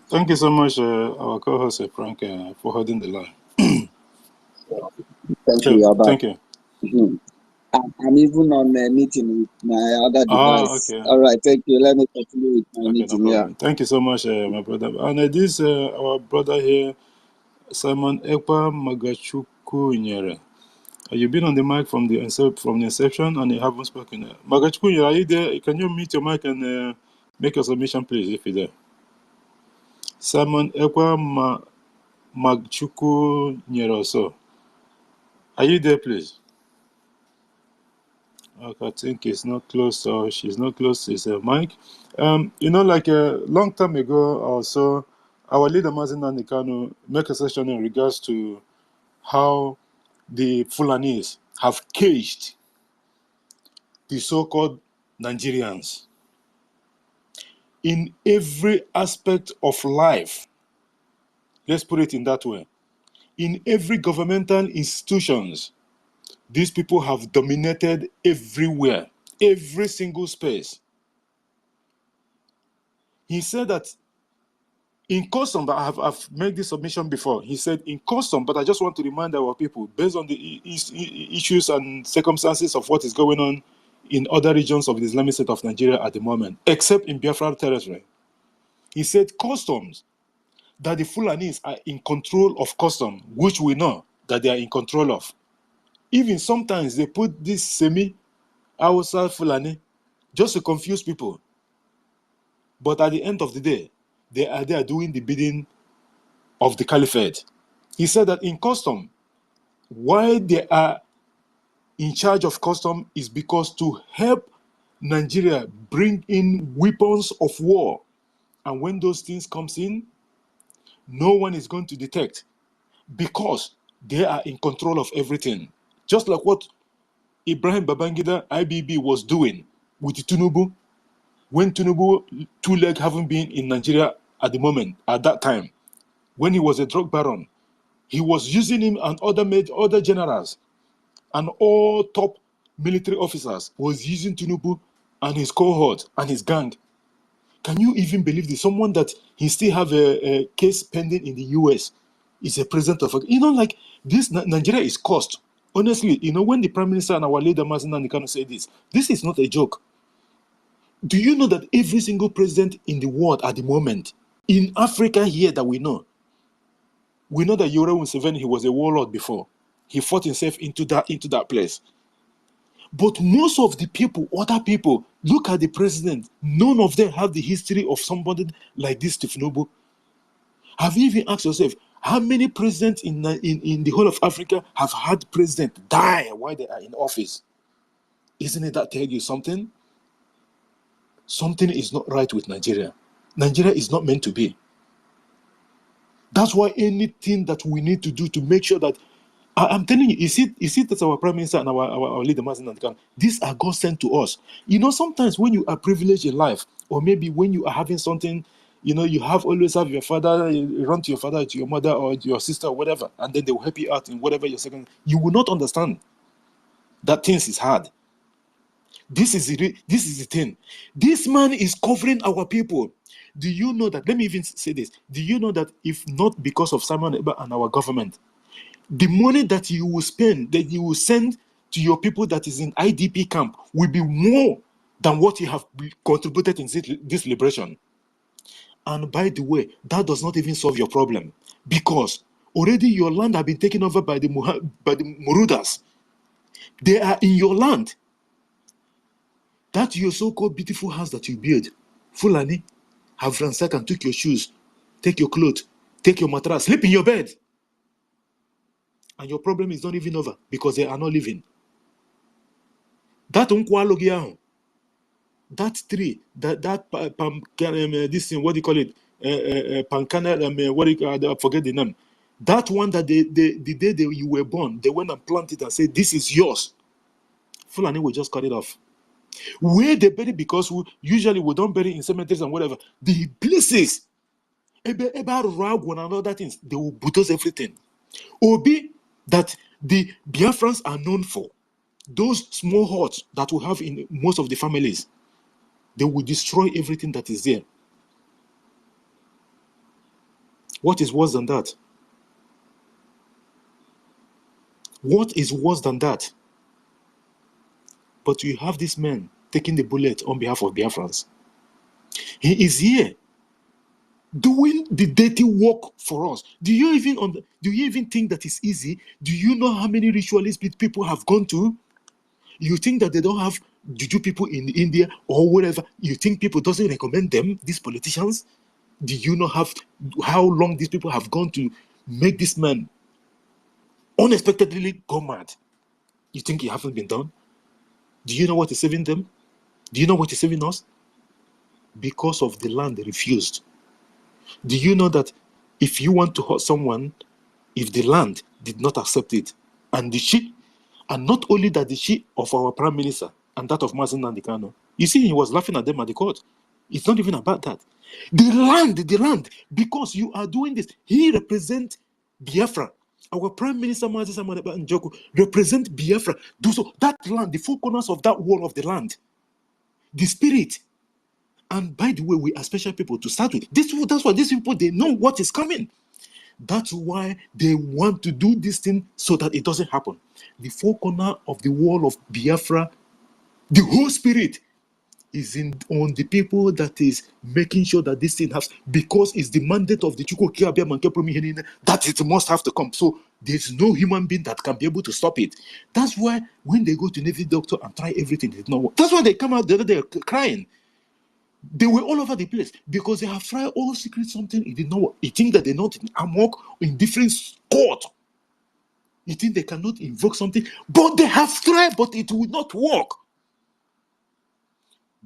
Thank you so much, our co-host Frank, for holding the line. Thank you, Abba. Thank you. Mm-hmm. I'm even on a meeting with my other device. Okay. All right, thank you. Let me continue with my meeting. No problem. Thank you so much, my brother. And this our brother here, Simon Ekpa Magachuku Nyere. You've been on the mic from the inception and you haven't spoken. Magachuku Nyere, are you there? Can you mute your mic and make your submission, please, if you're there? Simon Ekpa Magachuku Nyere also. Are you there, please? Okay, I think it's not close, so she's not close to his mic. Like a long time ago or so, our leader Mazin Nanikano make a session in regards to how the Fulanis have caged the so-called Nigerians in every aspect of life. Let's put it in that way. In every governmental institutions, these people have dominated everywhere, every single space. He said that in custom, but I've made this submission before. He said in custom, but I just want to remind our people, based on the issues and circumstances of what is going on in other regions of the Islamic State of Nigeria at the moment, except in Biafra territory. He said customs, that the Fulanis are in control of custom, which we know that they are in control of. Even sometimes they put this semi-Hausa Fulani just to confuse people. But at the end of the day, they are there doing the bidding of the caliphate. He said that in custom, why they are in charge of custom is because to help Nigeria bring in weapons of war. And when those things comes in, no one is going to detect because they are in control of everything. Just like what Ibrahim Babangida IBB was doing with Tinubu when Tinubu two leg haven't been in Nigeria at the moment, at that time, when he was a drug baron. He was using him and other generals and all top military officers was using Tinubu and his cohort and his gang. Can you even believe this? Someone that he still have a case pending in the US is a president of, like this. Nigeria is cursed. Honestly, when the Prime Minister and our leader Mazin Nanikano say this is not a joke. Do you know that every single president in the world at the moment, in Africa here that we know that Yoweri Museveni, he was a warlord before. He fought himself into that place. But most of the people, other people, look at the president. None of them have the history of somebody like this, Tinubu. Have you even asked yourself, how many presidents in the whole of Africa have had presidents die while they are in office? Isn't it that tell you something? Something is not right with Nigeria. Nigeria is not meant to be. That's why anything that we need to do to make sure that I'm telling you, you see that our Prime Minister and our leader, Mazin Nandikan, these are God sent to us. Sometimes when you are privileged in life, or maybe when you are having something, You know, you always have your father, you run to your father, to your mother, or to your sister, or whatever, and then they will help you out in whatever your second. You will not understand that things is hard. This is the thing. This man is covering our people. Do you know that? Let me even say this. Do you know that if not because of Simon Ekpa and our government, the money that you will spend, that you will send to your people that is in IDP camp will be more than what you have contributed in this liberation. And by the way, that does not even solve your problem, because already your land have been taken over by the Murudas. They are in your land. That your so-called beautiful house that you build, Fulani have ransacked and took your shoes, take your clothes, take your mattress, sleep in your bed. And your problem is not even over because they are not living. That unkwalogi, that tree, this thing, what do you call it? Pancana, what do you, I forget the name. That one that the day you were born, they went and planted and said, this is yours. Fulani will just cut it off. Where they bury, because usually we don't bury in cemeteries and whatever. The places, about and other things, they will bulldoze everything. Obi, that the Biafrans are known for, those small huts that we have in most of the families, they will destroy everything that is there. What is worse than that? What is worse than that? But you have this man taking the bullet on behalf of Biafrans. He is here doing the dirty work for us. Do you even think that it's easy? Do you know how many ritualistic people have gone to? You think that they don't have juju people in India or whatever? You think people doesn't recommend them, these politicians? Do you know how long these people have gone to make this man unexpectedly go mad? You think it hasn't been done? Do you know what is saving them? Do you know what is saving us? Because of the land they refused. Do you know that if you want to hurt someone, if the land did not accept it, and not only that, the she of our prime minister and that of Mazen Nandikano, you see, he was laughing at them at the court. It's not even about that. The land, because you are doing this, he represents Biafra. Our prime minister Mazen Samaneba Njoku represent Biafra. So that land, the four corners of that wall of the land, the spirit. And by the way, we are special people to start with. That's why these people, they know what is coming. That's why they want to do this thing so that it doesn't happen. The four corner of the wall of Biafra, the whole spirit is on the people that is making sure that this thing happens, because it's the mandate of the that it must have to come. So there's no human being that can be able to stop it. That's why when they go to Navy doctor and try everything, it did not work. That's why they come out the other day crying. They were all over the place because they have tried all secret something. It did not work. You think that they're not in amok in different court. You think they cannot invoke something, but they have tried, but it will not work.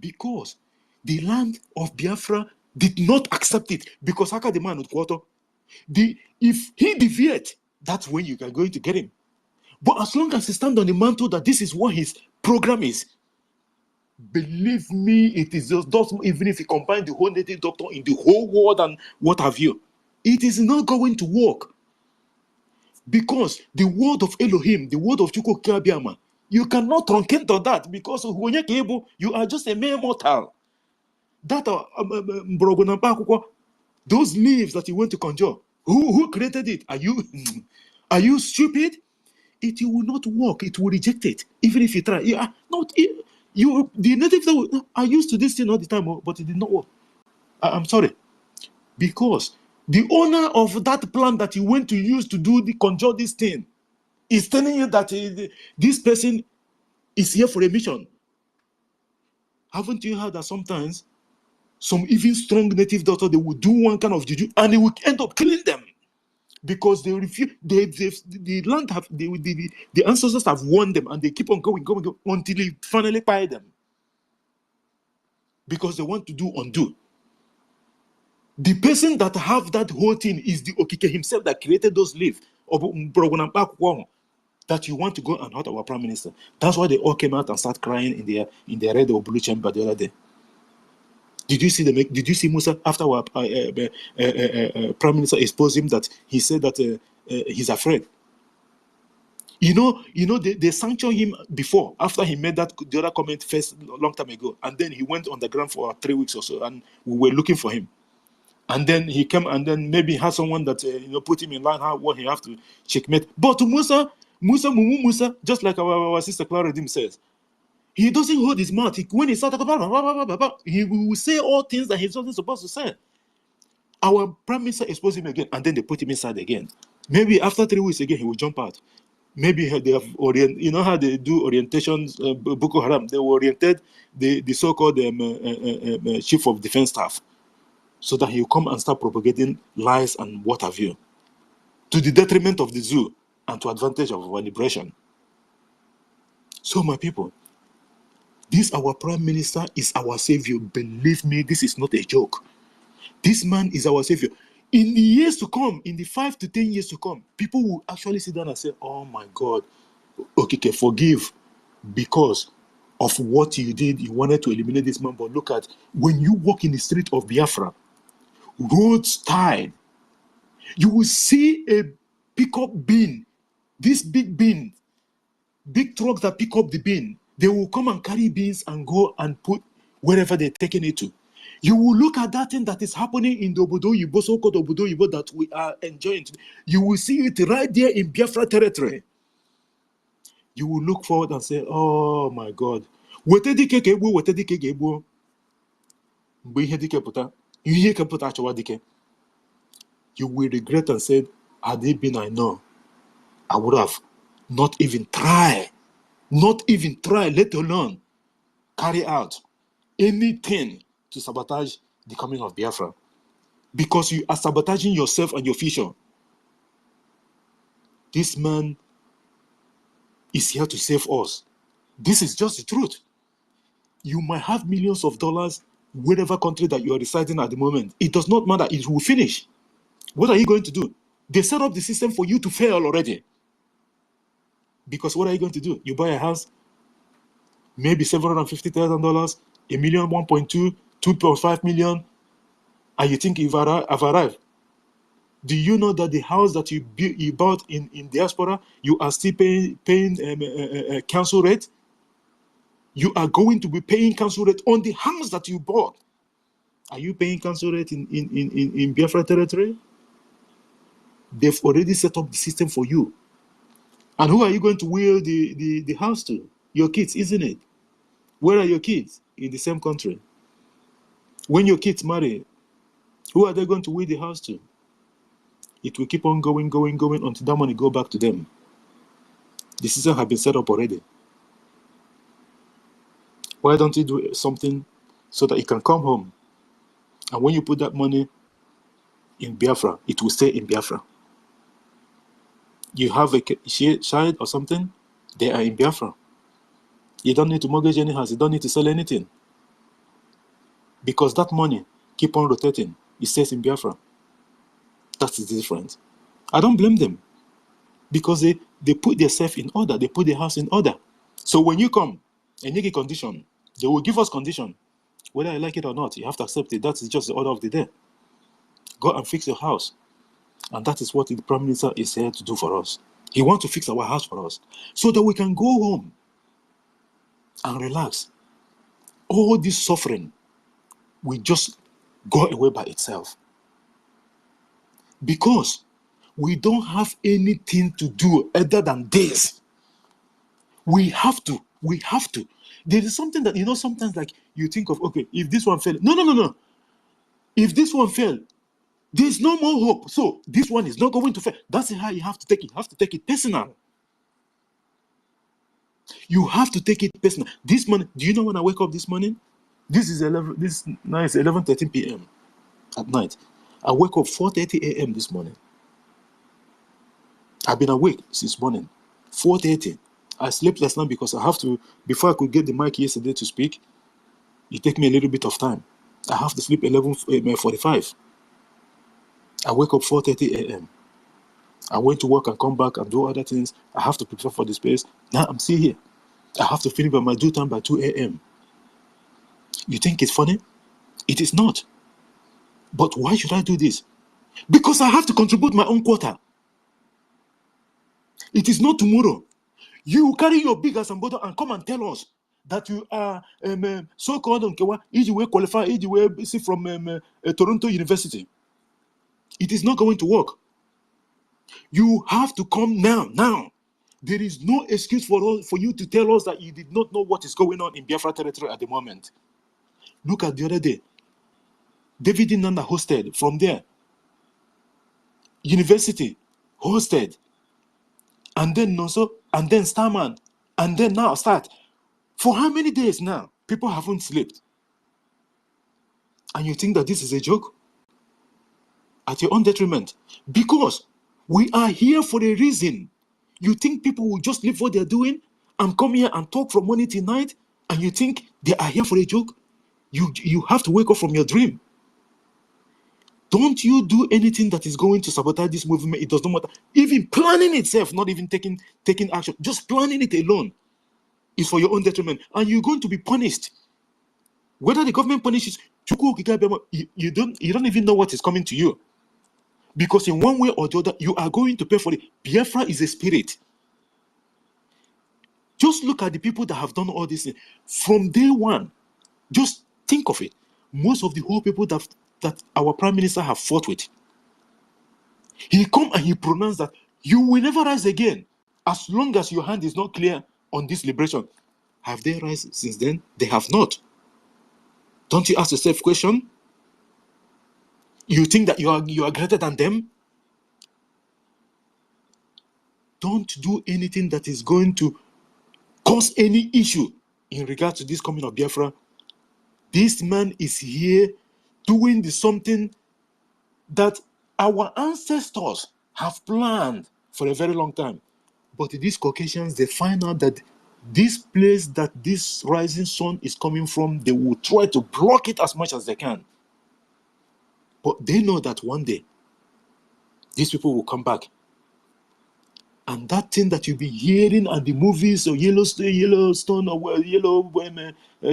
Because the land of Biafra did not accept it. Because Haka the man with quarter, if he deviates, that's when you are going to get him. But as long as he stands on the mantle that this is what his program is, believe me, it is just even if you combine the whole native doctor in the whole world and what have you, it is not going to work. Because the word of Elohim, the word of Chukwu Kabiama, you cannot truncate on that, because when you're able, you are just a mere mortal. That those leaves that you went to conjure, who created it? Are you stupid? It will not work. It will reject it, even if you try. You are not. The natives are used to this thing all the time, but it did not work. I'm sorry, because the owner of that plant that you went to use to conjure this thing is telling you that this person is here for a mission. Haven't you heard that sometimes some even strong native doctor, they will do one kind of juju and they will end up killing them because they refuse. The land have the ancestors have warned them, and they keep on going until they finally buy them because they want to do undo. The person that have that whole thing is the Okike himself that created those leaves that you want to go and hurt our prime minister. That's why they all came out and start crying in their red or blue chamber the other day. Did you see Did you see Musa after our prime minister exposed him that he said that he's afraid? They sanctioned him before, after he made the other comment first long time ago, and then he went on the ground for 3 weeks or so, and we were looking for him. And then he came, and then maybe he had someone that put him in line what he have to checkmate. But to Musa, just like our sister Clara Redeem says, he doesn't hold his mouth. When he starts talking, he will say all things that he's not supposed to say. Our prime minister exposed him again, and then they put him inside again. Maybe after 3 weeks again, he will jump out. Maybe they have how they do orientations, Boko Haram, they oriented the so-called chief of defense staff, so that he will come and start propagating lies and what have you, to the detriment of the zoo and to advantage of our liberation. So my people, this our prime minister is our savior. Believe me, this is not a joke. This man is our savior. In the years to come, in the 5 to 10 years to come, people will actually sit down and say, oh my God, okay, forgive because of what you did. You wanted to eliminate this man, but look at, when you walk in the street of Biafra, roads tied, you will see a pickup bin, this big bin, big trucks that pick up the bin. They will come and carry beans and go and put wherever they're taking it to. You will look at that thing that is happening in the Obodo Yibo, so-called Obodo Yibo that we are enjoying today. You will see it right there in Biafra territory. You will look forward and say, oh my God. You will regret and say, had it been I know, I would have not even tried, let alone carry out anything to sabotage the coming of Biafra. Because you are sabotaging yourself and your future. This man is here to save us. This is just the truth. You might have millions of dollars whatever country that you are residing at the moment. It does not matter. It will finish. What are you going to do? They set up the system for you to fail already. Because what are you going to do? You buy a house, maybe $750,000, $1 million, 1.2, 2.5 million, and you think you've arrived. Do you know that the house that you bought in diaspora, you are still paying council rate? You are going to be paying council rate on the house that you bought. Are you paying council rate in Biafra territory? They've already set up the system for you. And who are you going to will the house to? Your kids, isn't it? Where are your kids? In the same country. When your kids marry, who are they going to will the house to? It will keep on going until that money go back to them. The system has been set up already. Why don't you do something so that it can come home? And when you put that money in Biafra, it will stay in Biafra. You have a child or something, they are in Biafra. You don't need to mortgage any house. You don't need to sell anything. Because that money keep on rotating. It stays in Biafra. That's the difference. I don't blame them. Because they put themselves in order. They put their house in order. So when you come and you get condition, they will give us condition. Whether I like it or not, you have to accept it. That is just the order of the day. Go and fix your house. And that is what the Prime Minister is here to do for us. He wants to fix our house for us so that we can go home and relax. All this suffering will just go away by itself. Because we don't have anything to do other than this. We have to. There is something that, sometimes like you think of, okay, if this one failed. No. If this one failed, there's no more hope. So this one is not going to fail. That's how you have to take it. You have to take it personal. You have to take it personal. This morning, do you know when I wake up this morning? Now it's 11:13 p.m. at night. I wake up 4:30 a.m. this morning. I've been awake since morning. 4:30. I slept last night because I have to, before I could get the mic yesterday to speak, it took me a little bit of time. I have to sleep 11:45. I wake up 4:30 a.m. I went to work and come back and do other things. I have to prepare for the space. Now I'm still here. I have to finish by my due time by 2 a.m. You think it's funny? It is not. But why should I do this? Because I have to contribute my own quota. It is not tomorrow. You carry your big ass and bottle and come and tell us that you are so-called EGW qualified, EGW from Toronto University. It is not going to work. You have to come now. There is no excuse for you to tell us that you did not know what is going on in Biafra territory at the moment. Look at the other day. David Nanda hosted from there. University hosted. And then Nonso, and then Starman, and then now start. For how many days now? People haven't slept. And you think that this is a joke? At your own detriment. Because we are here for a reason. You think people will just leave what they're doing and come here and talk from morning till night? And you think they are here for a joke? You have to wake up from your dream. Don't you do anything that is going to sabotage this movement. It does not matter. Even planning itself, not even taking action. Just planning it alone is for your own detriment. And you're going to be punished. Whether the government punishes, you don't even know what is coming to you. Because in one way or the other, you are going to pay for it. Biafra is a spirit. Just look at the people that have done all this thing. From day one, just think of it. Most of the whole people that our prime minister have fought with, he come and he pronounced that you will never rise again as long as your hand is not clear on this liberation. Have they risen since then? They have not. Don't you ask yourself question? You think that you are greater than them? Don't do anything that is going to cause any issue in regard to this coming of Biafra. This man is here doing something that our ancestors have planned for a very long time. But these Caucasians, they find out that this place that this rising sun is coming from, they will try to block it as much as they can. But they know that one day, these people will come back. And that thing that you've been hearing at the movies, or Yellowstone, or Yellow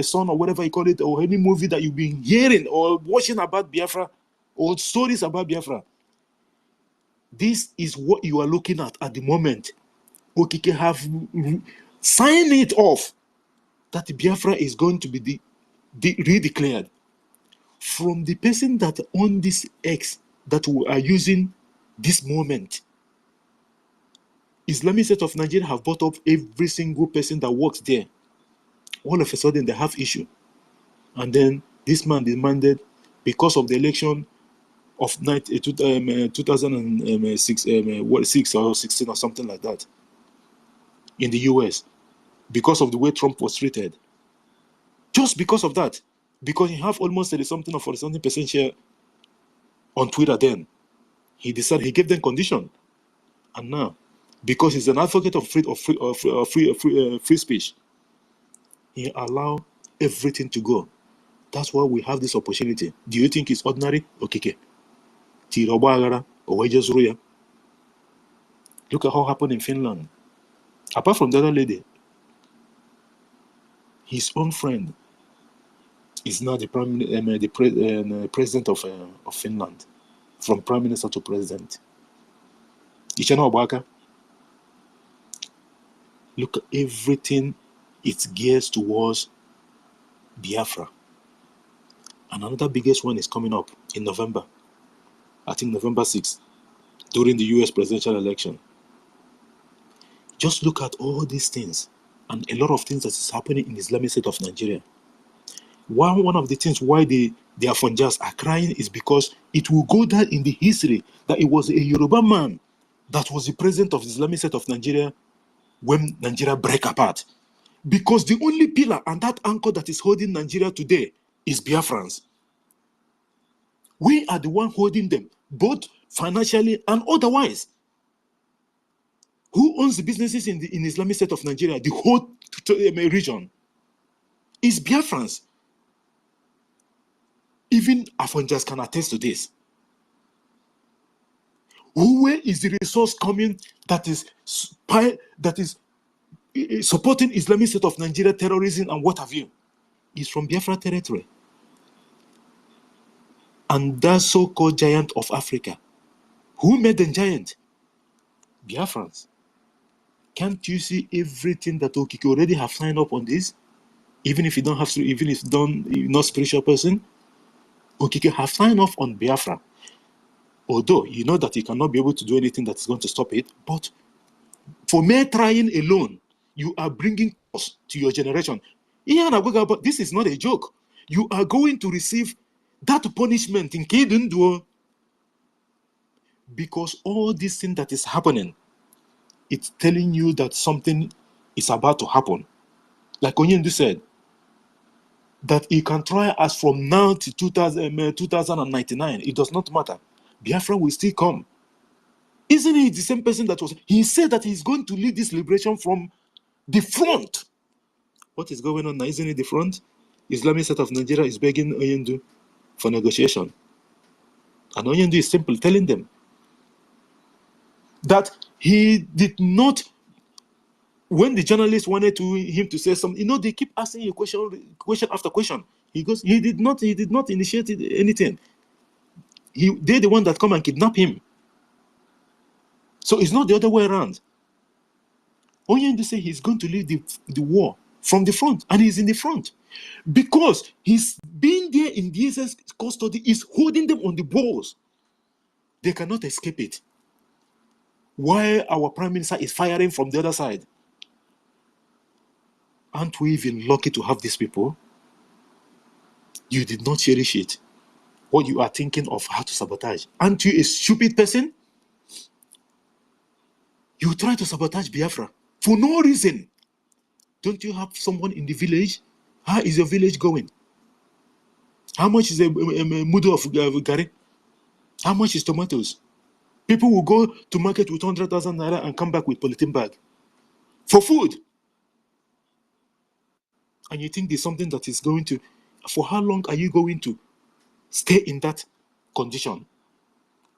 Sun, or whatever you call it, or any movie that you've been hearing or watching about Biafra, or stories about Biafra, this is what you are looking at the moment. Okike have signed it off that Biafra is going to be redeclared. From the person that on this X that we are using this moment, Islamic State of Nigeria have bought up every single person that works there. All of a sudden they have issue. And then this man demanded, because of the election of 2006 or 16 or something like that in the US, because of the way Trump was treated. Just because of that. Because he have almost 30-something or 40-something% share on Twitter then. He decided, he gave them condition. And now, because he's an advocate of free speech, he allowed everything to go. That's why we have this opportunity. Do you think it's ordinary? Okay. Look at how happened in Finland. Apart from the other lady, his own friend is now the president of Finland, from prime minister to president. Look at everything, it gears towards Biafra. And another biggest one is coming up in November. I think November 6th, during the US presidential election. Just look at all these things and a lot of things that is happening in the Islamic State of Nigeria. One of the things why the Biafrans are crying is because it will go down in the history that it was a Yoruba man that was the president of the Islamic State of Nigeria when Nigeria break apart. Because the only pillar and that anchor that is holding Nigeria today is Biafrans. We are the one holding them, both financially and otherwise. Who owns the businesses in the Islamic State of Nigeria, the whole region? Is Biafrans. Even Afonjas can attest to this. Where is the resource coming that is supporting Islamic State of Nigeria terrorism and what have you? It's from Biafra territory. And that so-called giant of Africa, who made them giant? Biafrans. Can't you see everything that Okike already have signed up on this? Even if you don't have to, even if you're not spiritual person, Okike have signed off on Biafra. Although you know that you cannot be able to do anything that is going to stop it, but for mere trying alone, you are bringing cost to your generation. But this is not a joke. You are going to receive that punishment in Kedenduo, because all this thing that is happening, it's telling you that something is about to happen. Like Onyendu said, that he can try us from now to 2099. It does not matter. Biafra will still come. Isn't he the same person that was... He said that he's going to lead this liberation from the front. What is going on now? Isn't it the front? Islamic State of Nigeria is begging Onyendu for negotiation. And Onyendu is simply telling them that he did not... When the journalists wanted him to say something, they keep asking you question after question. He goes, he did not initiate anything. They're the one that come and kidnap him. So it's not the other way around. Onyendu say he's going to lead the war from the front, and he's in the front because he's been there in DSS custody, is holding them on the balls. They cannot escape it. While our prime minister is firing from the other side. Aren't we even lucky to have these people? You did not cherish it. What you are thinking of how to sabotage. Aren't you a stupid person? You try to sabotage Biafra for no reason. Don't you have someone in the village? How is your village going? How much is a mudu of gari? How much is tomatoes? People will go to market with 100,000 naira and come back with polythene bag for food. And you think there's something that is going to... For how long are you going to stay in that condition?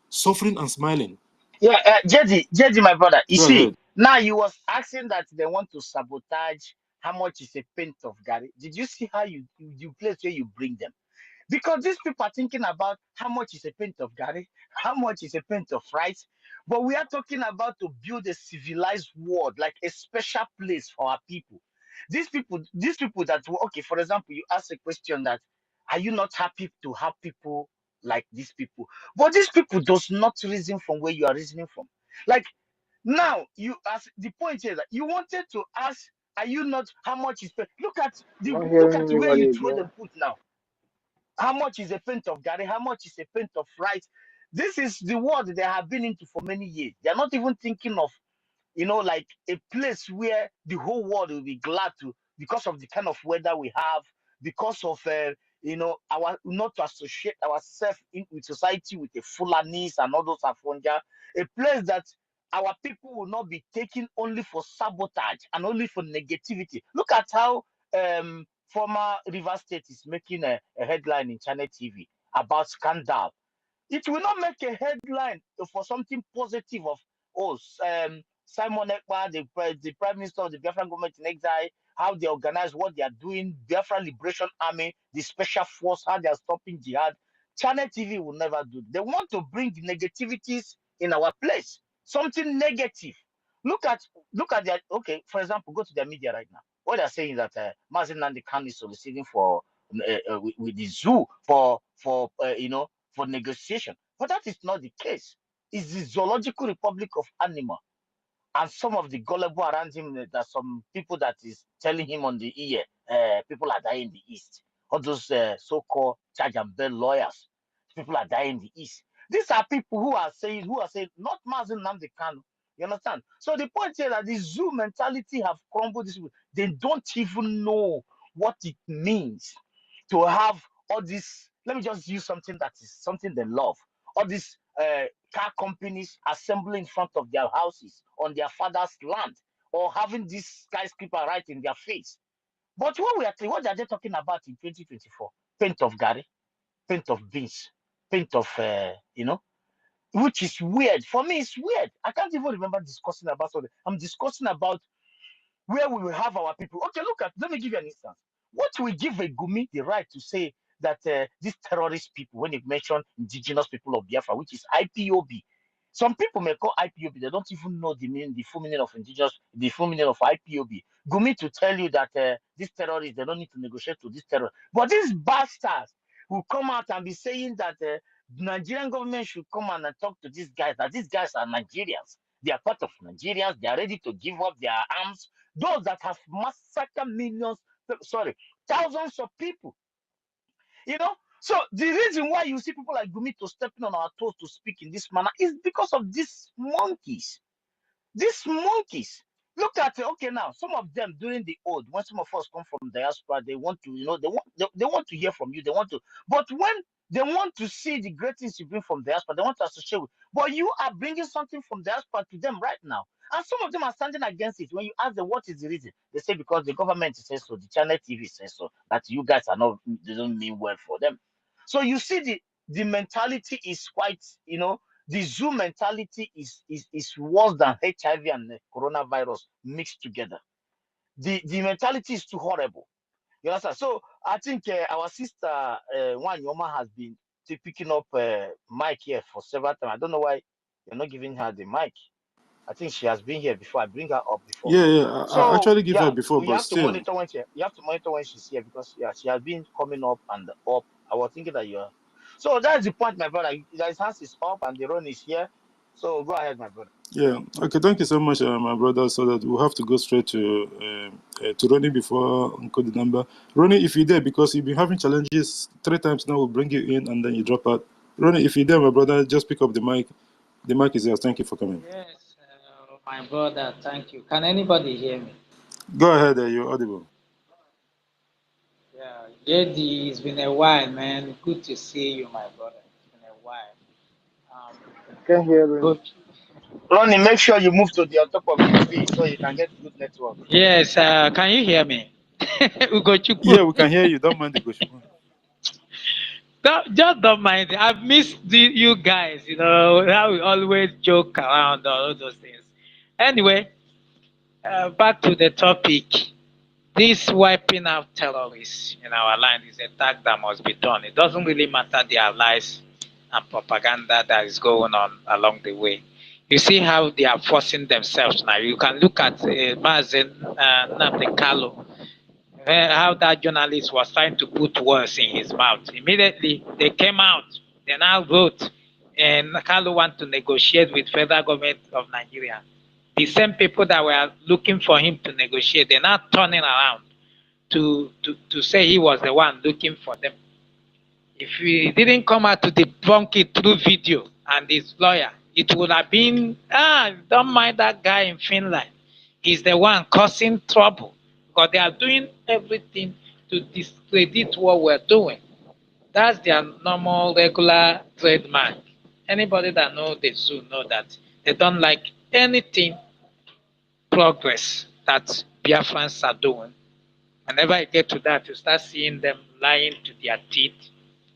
Suffering and smiling. Yeah, JD, my brother. You Go see, ahead. now you was asking that they want to sabotage how much is a pint of Gary. Did you see how you place where you bring them? Because these people are thinking about how much is a pint of Gary, how much is a pint of rice. But we are talking about to build a civilized world, like a special place for our people. These people that were okay, for example, you ask a question that are you not happy to have people like these people? But these people does not reason from where you are reasoning from. Like now, you ask the point here that you wanted to ask, are you not how much is look at the Not look hearing at where you anybody throw again. them put now. How much is a pint of Gary? How much is a pint of rice? This is the world they have been into for many years. They're not even thinking of, like a place where the whole world will be glad to because of the kind of weather we have, because of, our not to associate ourselves with society with the Fulanis and all those Afonja, a place that our people will not be taken only for sabotage and only for negativity. Look at how former River State is making a headline in Channel TV about scandal. It will not make a headline for something positive of, Simon Ekpa, the Prime Minister of the Biafran government in exile, how they organize what they are doing, Biafran Liberation Army, the Special Force, how they are stopping jihad. Channel TV will never do. They want to bring negativities in our place, something negative. Look at their, okay, for example, go to their media right now. What they're saying is that Mazen Nandi Khan is soliciting for with the zoo for negotiation. But that is not the case. It's the zoological republic of animal. And some of the gullible around him, there's some people that is telling him on the ear, people are dying in the east. All those so-called charge and bail lawyers, people are dying in the east. These are people who are saying, not Mazen Namdi Kanu. You understand? So the point here that the zoo mentality have crumbled. They don't even know what it means to have all this. Let me just use something that is something they love. All these car companies assembling in front of their houses on their father's land, or having this skyscraper right in their face. But what are they talking about in 2024? Paint of Gary, paint of beans, paint of which is weird. For me, it's weird. I can't even remember discussing about something. I'm discussing about where we will have our people. Okay, let me give you an instance. What will give a Gumi the right to say that these terrorist people, when you mention indigenous people of Biafra, which is IPOB, some people may call IPOB, they don't even know the full meaning of indigenous, the full meaning of IPOB. Gumi to tell you that these terrorists, they don't need to negotiate with these terrorists. But these bastards will come out and be saying that Nigerian government should come and talk to these guys, that these guys are Nigerians. They are part of Nigerians. They are ready to give up their arms. Those that have massacred millions, sorry, thousands of people. You know, so the reason why you see people like Gumi to stepping on our toes to speak in this manner is because of these monkeys. These monkeys. Look at it. Okay, now some of them during the old, when some of us come from diaspora, they want to, you know, they want to hear from you. They want to, but when they want to see the great things you bring from diaspora, they want to associate with. But you are bringing something from diaspora to them right now, and some of them are standing against it. When you ask them what is the reason, they say because the government says so, the channel TV says so, that you guys are not, they don't mean well for them. So you see the mentality is quite, you know, the zoo mentality is worse than HIV and the coronavirus mixed together. The mentality is too horrible. You understand? So I think our sister Wanyoma has been picking up mic here for several times. I don't know why you're not giving her the mic. I think she has been here before. I bring her up before. Yeah, yeah. I So actually give her yeah, before, we but have to still. monitor when she's here, because yeah, she has been coming up and up. I was thinking that you're. So that's the point, my brother. His hands is up and the run is here. So go ahead, my brother. Yeah. Okay. Thank you so much, my brother. So that we'll have to go straight to Ronnie before Uncle the number. Ronnie, if you're there, because you've been having challenges 3 times now, we'll bring you in and then you drop out. Ronnie, if you're there, my brother, just pick up the mic. The mic is yours. Thank you for coming. Yes, my brother, thank you. Can anybody hear me? Go ahead. You're audible. Yeah, JD, it's been a while, man. Good to see you, my brother. It's been a while. Um, Can hear me. good. Ronnie, make sure you move to the on top of the tree so you can get good network. Yes, can you hear me? Yeah, Ugochukwu. we can hear you. Don't mind the question. Just don't mind it. I've missed you guys, you know, how we always joke around all those things. Anyway, back to the topic. This wiping out terrorists in our land is a task that must be done. It doesn't really matter their lies and propaganda that is going on along the way. You see how they are forcing themselves now. You can look at Mazen Nnamdi Kanu, how that journalist was trying to put words in his mouth. Immediately, they came out. They now wrote, and Kalu want to negotiate with federal government of Nigeria. The same people that were looking for him to negotiate, they're now turning around to say he was the one looking for them. If he didn't come out to debunk it through video and his lawyer, it would have been, don't mind that guy in Finland. He's the one causing trouble, because they are doing everything to discredit what we're doing. That's their normal, regular trademark. Anybody that knows the zoo know that they don't like anything progress that Biafrans are doing. Whenever I get to that, you start seeing them lying to their teeth.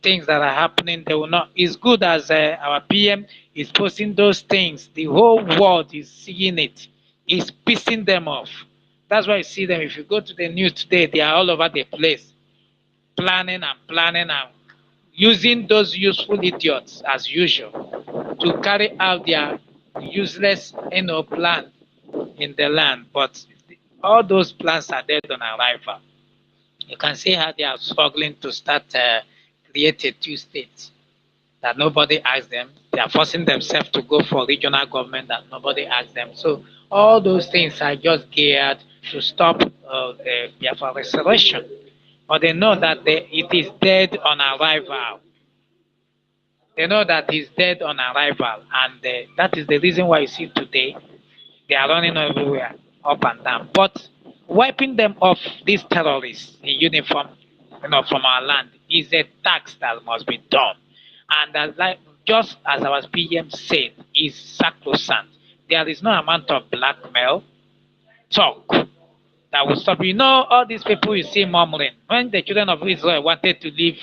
Things that are happening, they will not. It's good as our PM is posting those things. The whole world is seeing it. It's pissing them off. That's why you see them. If you go to the news today, they are all over the place, planning and using those useful idiots as usual to carry out their useless, plan in the land. But all those plans are dead on arrival. You can see how they are struggling to start creating two states that nobody asked them. They are forcing themselves to go for regional government that nobody asked them. So all those things are just geared to stop the Biafra restoration. But they know that it is dead on arrival. They know that it's dead on arrival, and that is the reason why you see today they are running everywhere, up and down. But wiping them off, these terrorists in uniform, from our land, is a tax that must be done. And just as our PM said, is sacrosanct. There is no amount of blackmail, talk that will stop. You know, all these people you see murmuring when the children of Israel wanted to leave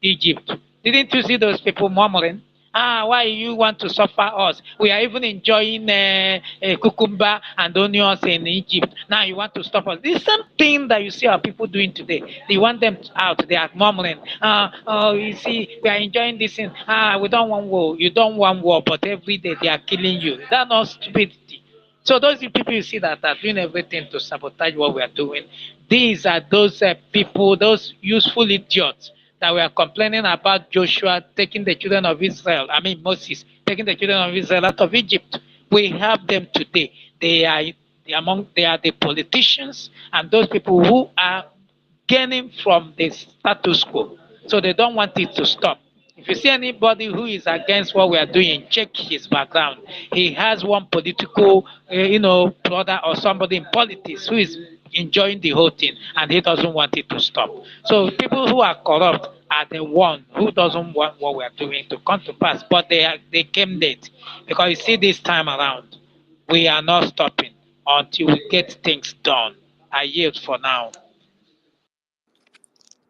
Egypt. Didn't you see those people murmuring? Why you want to suffer us? We are even enjoying cucumber and onions in Egypt. Now you want to stop us. This is something that you see our people doing today. They want them out. They are murmuring. You see, we are enjoying this thing. We don't want war. You don't want war, but every day they are killing you. That's not stupidity. So those people you see that are doing everything to sabotage what we are doing, these are those people, those useful idiots that were complaining about Joshua taking the children of Israel, Moses, taking the children of Israel out of Egypt. We have them today. They are the politicians and those people who are gaining from the status quo. So they don't want it to stop. If you see anybody who is against what we are doing, check his background. He has one political, brother or somebody in politics who is enjoying the whole thing, and he doesn't want it to stop. So people who are corrupt are the one who doesn't want what we are doing to come to pass, but they came late because you see this time around, we are not stopping until we get things done. I yield for now.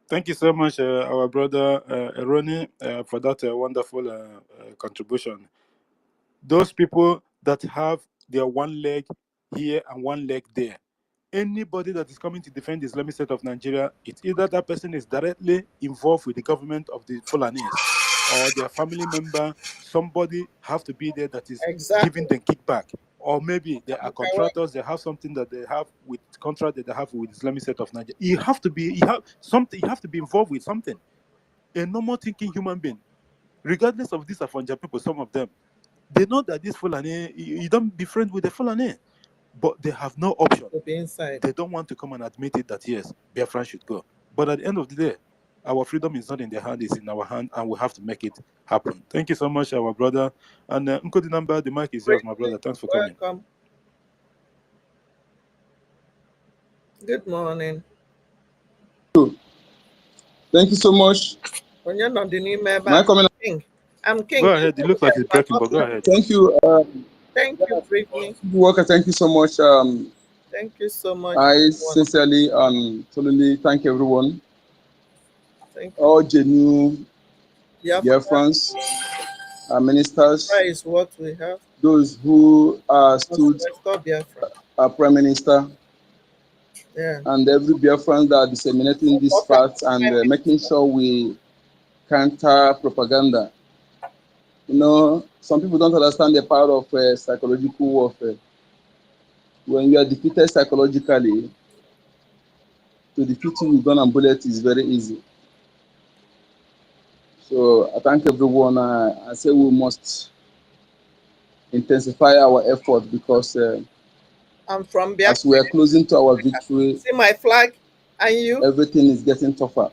Thank you so much, our brother Eroni, for that wonderful contribution. Those people that have their one leg here and one leg there, anybody that is coming to defend the Islamic State of Nigeria, it's either that person is directly involved with the government of the Fulanese or their family member, somebody have to be there that is giving them kickback. Or maybe they are contractors, they have something that they have with contract that they have with Islamic State of Nigeria. You have to be involved with something. A normal thinking human being, regardless of these Afanja people, some of them, they know that this Fulani, you don't be friends with the Fulani, but they have no option. They don't want to come and admit it that yes, Biafra should go. But at the end of the day, our freedom is not in their hand, it's in our hand, and we have to make it happen. Thank you so much, our brother. And Nkodi Number, the mic is yours, my brother. Thanks for coming. Welcome. Good morning. Thank you so much. When you're not the new member, Am I coming? King. I'm King. Go ahead. It looks like it's breaking, but go ahead. Thank you. Thank you, Brittany. Walker, thank you so much. Thank you so much. I sincerely and totally thank everyone. Thank you. All genuine Biafrans, our ministers, That is what we have. those who stood our Prime Minister, and every Biafran that are disseminating these facts and making sure we counter propaganda. You know, some people don't understand the power of psychological warfare. When you are defeated psychologically, to defeat you with gun and bullet is very easy. So I thank everyone. I say we must intensify our effort because I'm from Biafra. As we are closing to our victory, see my flag, and you? Everything is getting tougher.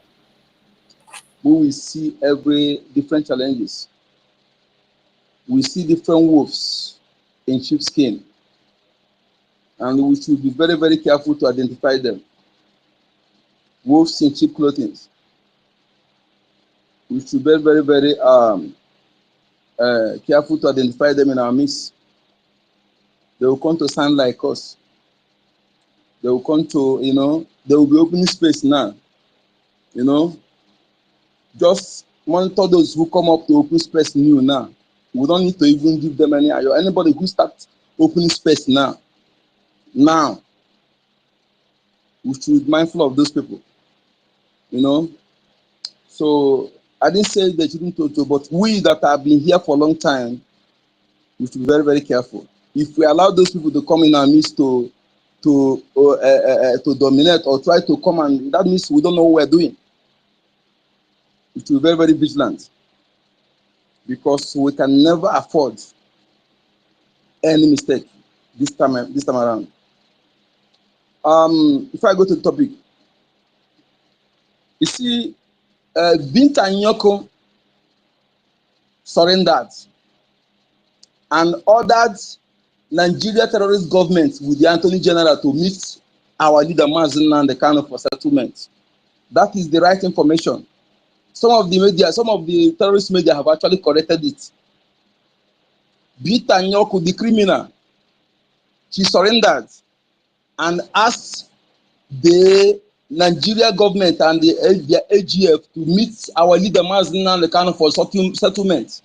We will see every different challenges. We see different wolves in sheepskin, and we should be very, very careful to identify them. Wolves in cheap clothing. We should be very, very careful to identify them in our midst. They will come to sound like us. They will come to, they will be opening space now. Just monitor those who come up to open space new now. We don't need to even give them any. Anybody who starts opening space now, we should be mindful of those people. So I didn't say they shouldn't to, but we that have been here for a long time, we should be very, very careful. If we allow those people to come in our midst to dominate or try to come, and that means we don't know what we're doing. We should be very, very vigilant, because we can never afford any mistake this time around. If I go to the topic, you see, Binta Nyoko surrendered and ordered Nigeria terrorist government with the Attorney General to meet our leader Mazen Nnamdi Kanu for settlement. That is the right information. Some of the terrorist media have actually corrected it. Binta Nyoko, the criminal, she surrendered and asked the Nigeria government and the AGF to meet our leader Mazen Nnamdi Kanu for settlement.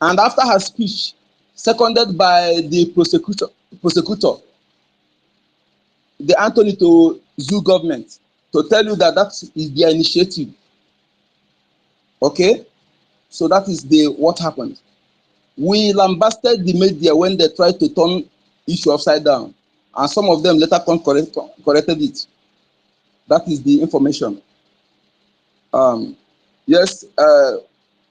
And after her speech, seconded by the prosecutor, the Anthony to Zoo government, to tell you that that is their initiative. Okay? So that is what happened. We lambasted the media when they tried to turn issue upside down. And some of them later corrected it. That is the information. Yes,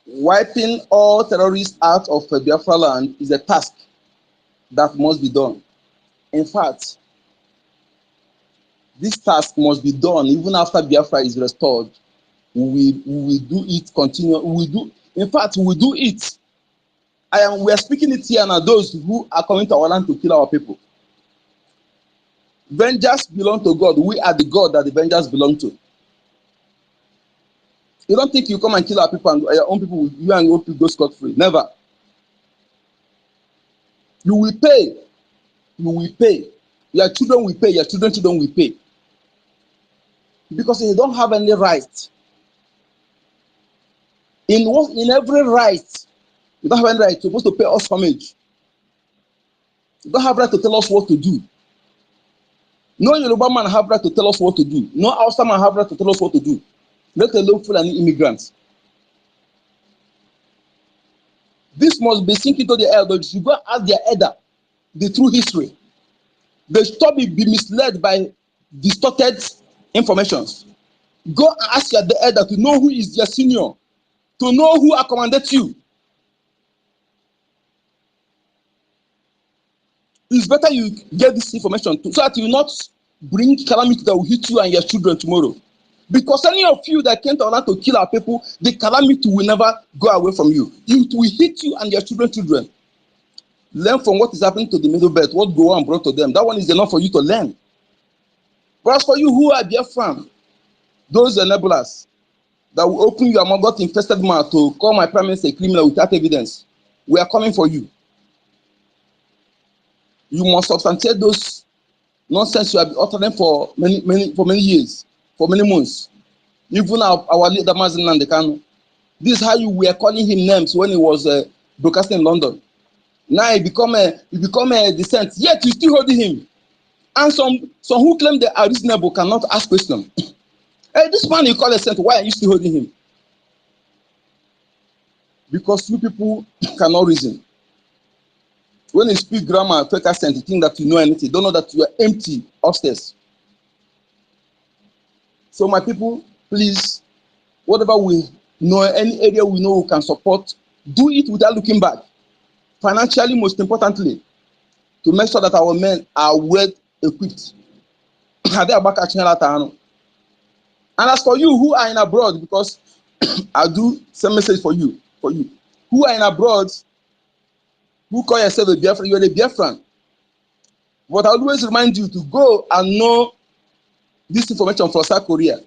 wiping all terrorists out of Biafra land is a task that must be done. In fact, this task must be done even after Biafra is restored. We will do it continue. In fact, we will do it. We are speaking it here now, those who are coming to our land to kill our people. Vengeance belong to God. We are the God that the vengeance belong to. You don't think you come and kill our people and your own people, you and your own people go scot-free. Never. You will pay. You will pay. Your children will pay. Your children will pay. Because you don't have any right. In every right, you don't have any right. You're supposed to pay us homage. You don't have right to tell us what to do. No Yoruba man have right to tell us what to do. No Hausa man have right to tell us what to do. Let alone Fulani immigrants. This must be sink into the air. They should go ask their elder the true history. They should not be misled by distorted informations. Go and ask your elder to know who is your senior, to know who accommodates you. It's better you get this information so that you will not bring calamity that will hit you and your children tomorrow. Because any of you that came to allow to kill our people, the calamity will never go away from you. It will hit you and your children. Learn from what is happening to the Middle Belt, what Gowan brought to them. That one is enough for you to learn. But as for you who are Biafran, those enablers that will open your mouth, got infested mouth to call my prime minister a criminal without evidence, we are coming for you. You must substantiate those nonsense you have been uttering for many years, for many months. Even our leader Mazen Nandekano. This is how you were calling him names when he was broadcasting in London. Now he become a dissent. Yet you still holding him. And some who claim they are reasonable cannot ask questions. Hey, this man you call a saint, why are you still holding him? Because you people cannot reason. When you speak grammar, fake accent, you think that you know anything. Don't know that you are empty upstairs. So my people, please, whatever we know, any area we know we can support, do it without looking back. Financially, most importantly, to make sure that our men are well equipped. And as for you who are in abroad, because I do send message for you, who are in abroad, who call yourself a Biafran, you are a Biafran. But I always remind you to go and know this information from South Korea.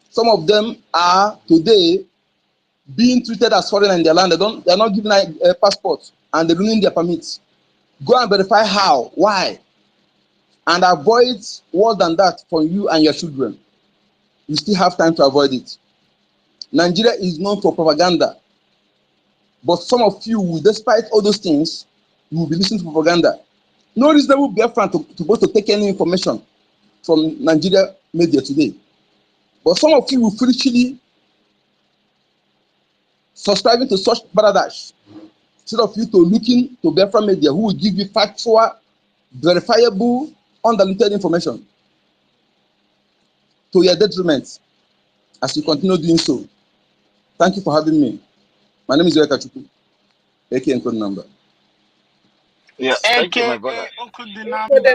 Some of them are today being treated as foreign in their land. They are not given a passport and they're ruining their permits. Go and verify how, why, and avoid worse than that for you and your children. You still have time to avoid it. Nigeria is known for propaganda, but some of you, despite all those things, you will be listening to propaganda. No reasonable Biafran to take any information from Nigeria media today. But some of you will foolishly subscribing to such paradise instead of you to looking to Biafra media who will give you factual, verifiable, undiluted information to your detriment as you continue doing so. Thank you for having me. My name is Yoeka Chukwu, aka Encode Number. Yeah, thank you, my brother. The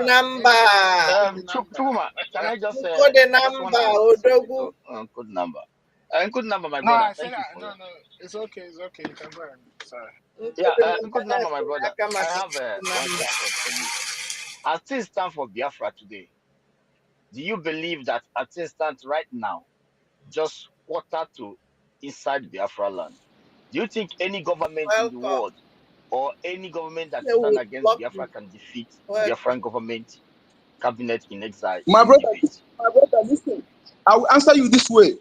number. Chuma, can I just the number, good number. Good number, my No, brother. I said Thank you that. for No, that. no, it's okay. You can go ahead. Sorry. Yeah, good number, my brother. I have one question for you. As things stand for Biafra today, do you believe that as things stand right now, just quarter to inside Biafra land, do you think any government in the world or any government that stand against Biafra can defeat Biafran government cabinet in exile in My any brother, debate? listen. I will answer you this way.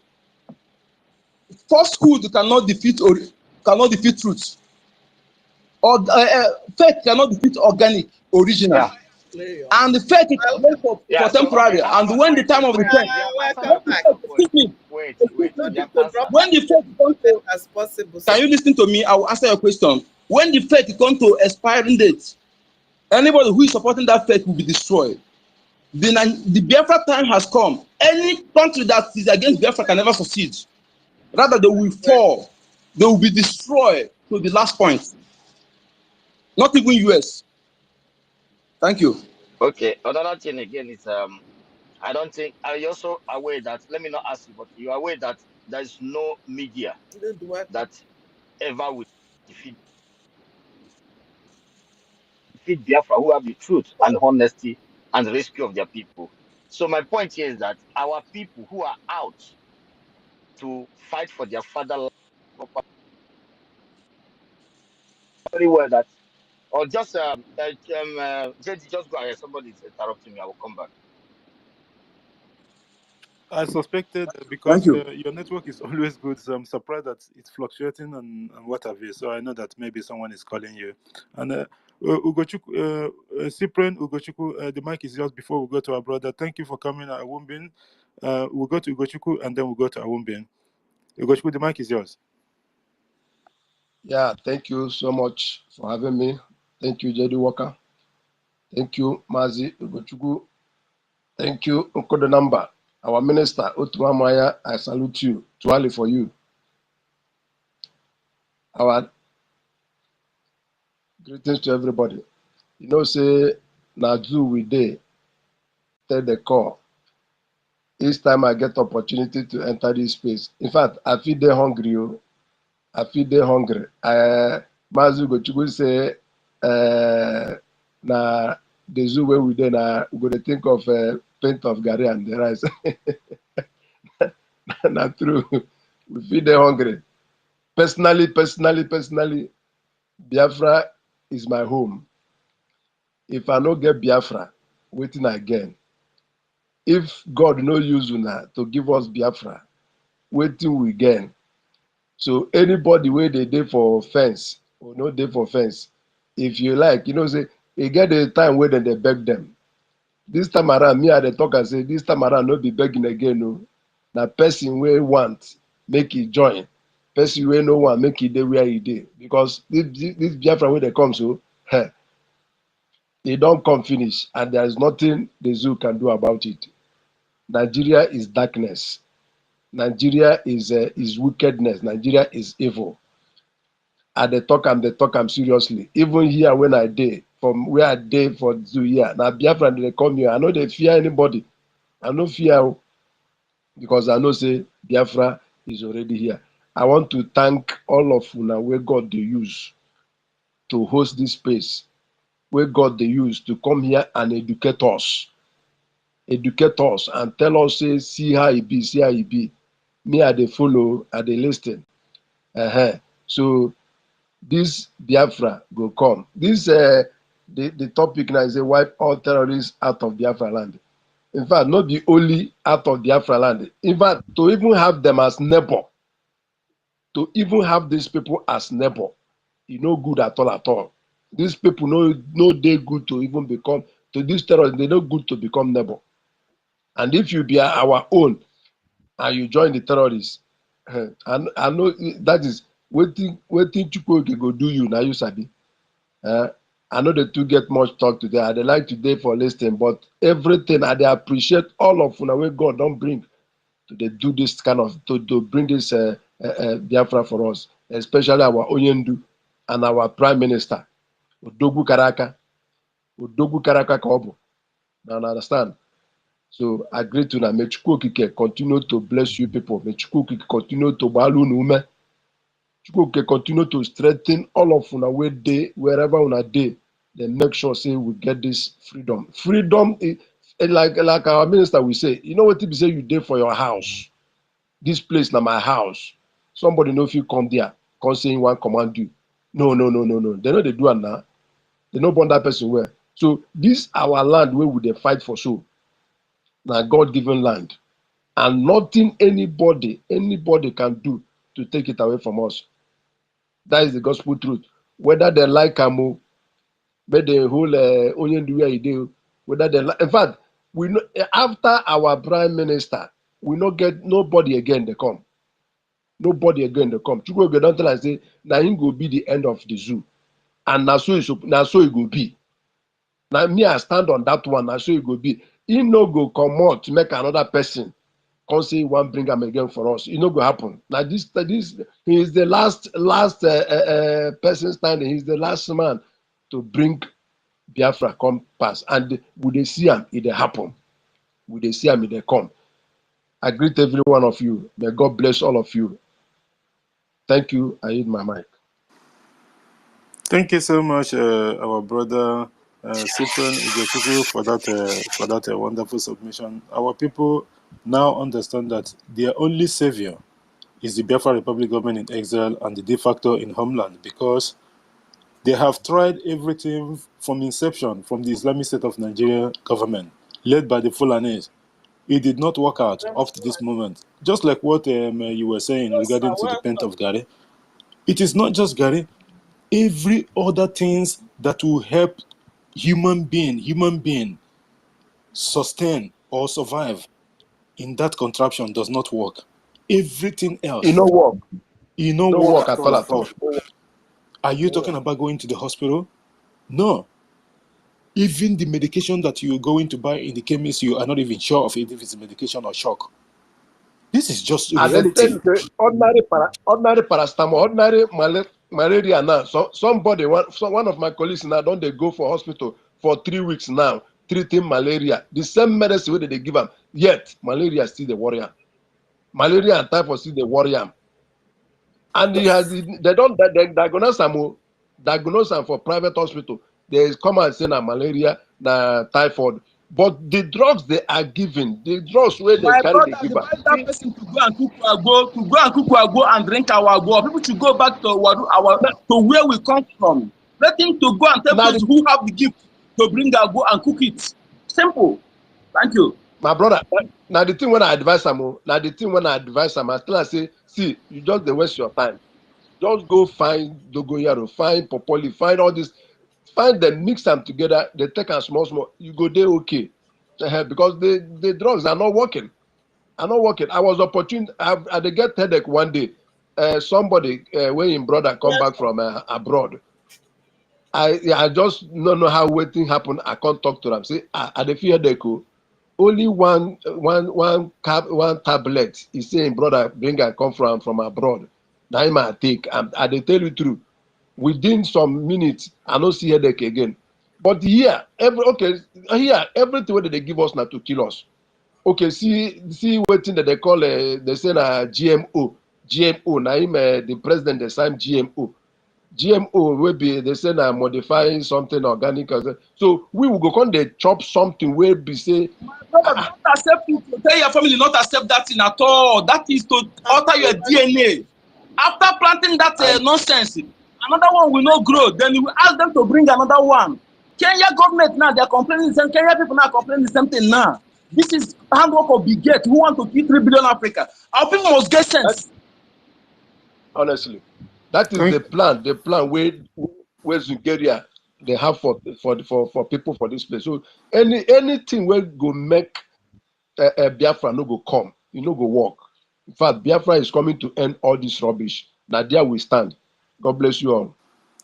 Falsehood cannot defeat truth. Or faith cannot defeat organic, original. Yeah. And the faith is meant for Yeah. So temporary. okay, And when the time of the faith, Welcome back. excuse me, wait. No need Yeah, to drop when the faith comes as to, as possible. can you listen to me? I will answer your question. When the faith comes to expiring date, anybody who is supporting that faith will be destroyed. The Biafra time has come. Any country that is against Biafra can never succeed. Rather, they will fall. They will be destroyed to the last point. Not even US. Thank you. Okay. Another thing again is I don't think are you also aware that let me not ask you, but you are aware that there is no media that ever will defeat Biafra who have the truth and honesty and rescue of their people. So my point here is that our people who are out to fight for their fatherland very well that or just JD, just go ahead. Somebody's interrupting me. I will come back. I suspected Thank because you. your network is always good, so I'm surprised that it's fluctuating and what have you. So I know that maybe someone is calling you. And Ugochukwu, Cyprian Ugochukwu, the mic is yours before we go to our brother. Thank you for coming, Awumbin. We'll go to Ugochukwu and then we'll go to Awumbin. Ugochukwu, the mic is yours. Yeah, thank you so much for having me. Thank you, JD Walker. Thank you, Mazi Ugochukwu. Thank you, Nkodo Namba. Our minister, Otuamaya, I salute you. Tuali for you. Our greetings to everybody. You know, say, Nadu we day, tell the call. Each time I get opportunity to enter this space. In fact, I feel they hungry. I feel they hungry. Mazi Ugochukwu say, na the zoo where we then we're going to think of paint of Gary and the rice. Not true. We feel they hungry. Personally, Biafra is my home. If I no get Biafra, waiting again. If God no use una to give us Biafra, waiting we gain. So anybody where they dey for fence or no dey for fence, if you like, you know, say, you get the time where they beg them. This time around, me I dey talk and say, this time around, no be begging again. No. Na person wey want, make e join. Person wey no want, make e dey where e dey. Because this Biafra wey dey come so, e don come finish and there is nothing the zoo can do about it. Nigeria is darkness. Nigeria is wickedness. Nigeria is evil. I dey talk am seriously. Even here when I dey, from where I dey for zoo here, na Biafra dey come here. I no dey fear anybody. I no fear because I know say Biafra is already here. I want to thank all of una wey God dey use to host this space, wey God dey use to come here and educate us and tell us say see how e be, see how e be. Me I dey follow, I dey lis ten. So this Biafra go come. This the topic now is a wipe all terrorists out of Biafra land. In fact, not be only out of Biafra land. In fact, to even have them as neighbor, to even have these people as neighbor, e no good at all. These people no dey good to even become, to these terrorists, they no good to become neighbor. And if you be our own and you join the terrorists, I know that is wetin Chukwuoke go do you, now you sabi. I know the two get much talk today. I dey like today for listening, but everything I dey appreciate all of una wey God don bring to dey do this kind of to bring this Biafra for us, especially our Onyendu and our Prime Minister. Odogwu Karaka ka ọ bụ. Now understand. So I agree to that. May Chukwuokike continue to bless you people. May Chukwuokike continue to balu unu ume. Chukwuokike continue to strengthen all of una wey dey wherever una dey. Then make sure say we get this freedom. Freedom is like our minister will say, you know what he say, you dey for your house. This place na my house. Somebody no fit come there, come say one command you. No. They know they do it now. They no born that person well. So this our land where we dey fight for so. Now God-given land. And nothing anybody can do to take it away from us. That is the gospel truth. whether they like Amu, but the whole onion do you do, whether they like. In fact, we know, after our prime minister, we not get nobody again. They come, nobody again. They come. Chukwu go don't tell us say now him go be the end of the zoo, and now so it go be. Now me I stand on that one. Now so it go be. He no go come out to make another person come say one bring am again for us. It no go happen. Now this he is the last person standing. He's the last man to bring Biafra come pass, and we dey see am, it dey happen. We dey see am, it dey come. I greet every one of you. May God bless all of you. Thank you. I hit my mic. Thank you so much, our brother Cyprian Ugochukwu, for that wonderful submission. Our people now understand that their only savior is the Biafra Republic government in exile and the de facto in homeland, because they have tried everything from inception, from the Islamic State of Nigeria government, led by the Fulanis. It did not work out up to this moment. Just like what you were saying regarding to the tent of Gary. It is not just Gary. Every other things that will help human being sustain or survive in that contraption does not work. Everything else, It no work. it no No work work at at all all at at all. all. Are you talking about going to the hospital? No. Even the medication that you're going to buy in the chemist, you are not even sure of it if it's medication or shock. This is just And then tell reality. you say ordinary paracetamol, ordinary malaria now. So one of my colleagues now don't they go for hospital for 3 weeks now treating malaria. The same medicine wey they give them, yet malaria still the warrior. Malaria and typhoid still the warrior. And they don't diagnose am for private hospital. They come and say na malaria, na typhoid. But the drugs they are giving, the drugs where they My carry brother, the give am. advise that person to go and cook agbo and drink our agbo. People should go back to to where we come from. Let him to go and tell Now those who have the gift to bring agbo and cook it. Simple. Thank you. my brother, now the thing when I advise am, now the thing when I advise am, I tell am say, see, you just dey waste your time. Just go find dogoyaro, find popoli, find all this, find them, mix them together. They take am small small. You go there okay, because the drugs are not working. Are not working. I was opportune. I dey get headache one day. Somebody when him brother come back from abroad. I just no know how wetin happen. I can't talk to them. Say I dey feel headache. Oh. Only one tablet. He say him brother bring am come from abroad. Na him I take. I dey tell you true. Within some minutes, I no see headache again. But here, everything wey they give us na to kill us. Okay, see wetin that they call they say na GMO na him the president dey sign GMO wey be they say na modifying something organic. So we will go come dey chop something wey be say Brother, don't accept it. Tell your family not accept that thing at all. That is to alter your DNA. After planting that nonsense, another one will not grow. Then you will ask them to bring another one. Kenya government now, they are complaining the same. Kenya people now are complaining the same thing now. This is handwork of Bill Gates who want to kill 3 billion Africa. Our people must get sense. honestly, that is Thank, the plan where Nigeria they have for people for this place. So anything wey go make Biafra no go come, e no go work. In fact, Biafra is coming to end all this rubbish. Now there we stand. God bless you all.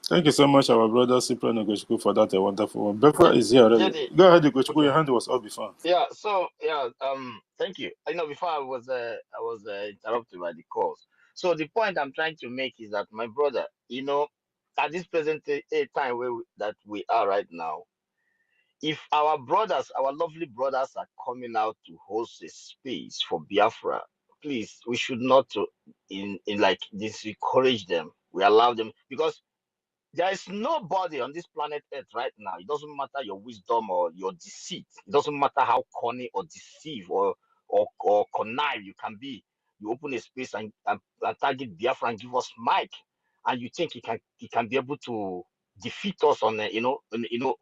thank you so much, our brother Cyprian Ugochukwu, for that wonderful one. Biafra is here already. JD, Go ahead, Ugochukwu. okay. Your hand was up before. Yeah, so yeah, thank you. I know before I was interrupted by the calls. So the point I'm trying to make is that my brother, at this present time that we are right now, if our brothers, our lovely brothers, are coming out to host a space for Biafra, please, we should not to in like discourage them. We allow them, because there is nobody on this planet Earth right now. It doesn't matter your wisdom or your deceit. It doesn't matter how corny or deceive or connive you can be. You open a space and target Biafra and give us mic, and you think he can be able to defeat us on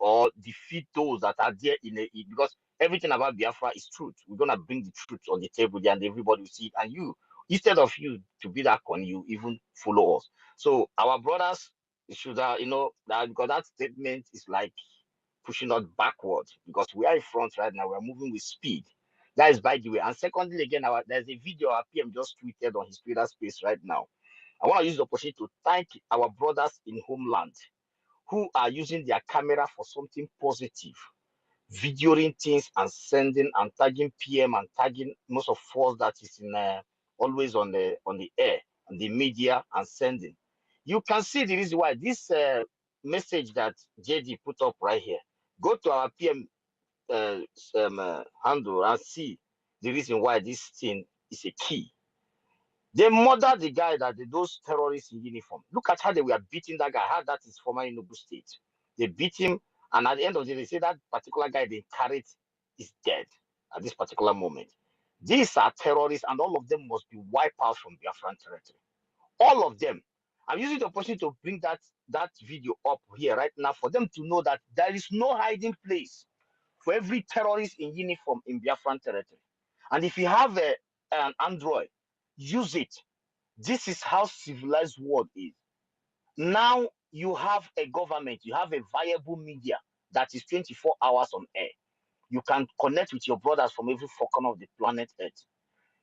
or defeat those that are there because everything about Biafra is truth. We're gonna bring the truth on the table there, and everybody will see it. And you, instead of you to be that corny, you even follow us. So our brothers, It should, that because that statement is like pushing us backward because we are in front right now. We're moving with speed. That is by the way. And secondly, again, there's a video our PM just tweeted on his Twitter space right now. I want to use the opportunity to thank our brothers in homeland who are using their camera for something positive, videoing things and sending and tagging PM and tagging most of us that is in always on the air and the media and sending. You can see the reason why this message that JD put up right here. Go to our PM handle and see the reason why this thing is a key. They murdered the guy those terrorists in uniform. Look at how they were beating that guy. How that is former Enugu State. They beat him, and at the end of the day, they say that particular guy they carried is dead at this particular moment. These are terrorists, and all of them must be wiped out from Biafran territory. All of them. I'm using the opportunity to bring that video up here right now for them to know that there is no hiding place for every terrorist in uniform in Biafran territory. And if you have an Android, use it. This is how civilized world is. Now you have a government, you have a viable media that is 24 hours on air. You can connect with your brothers from every corner of the planet Earth.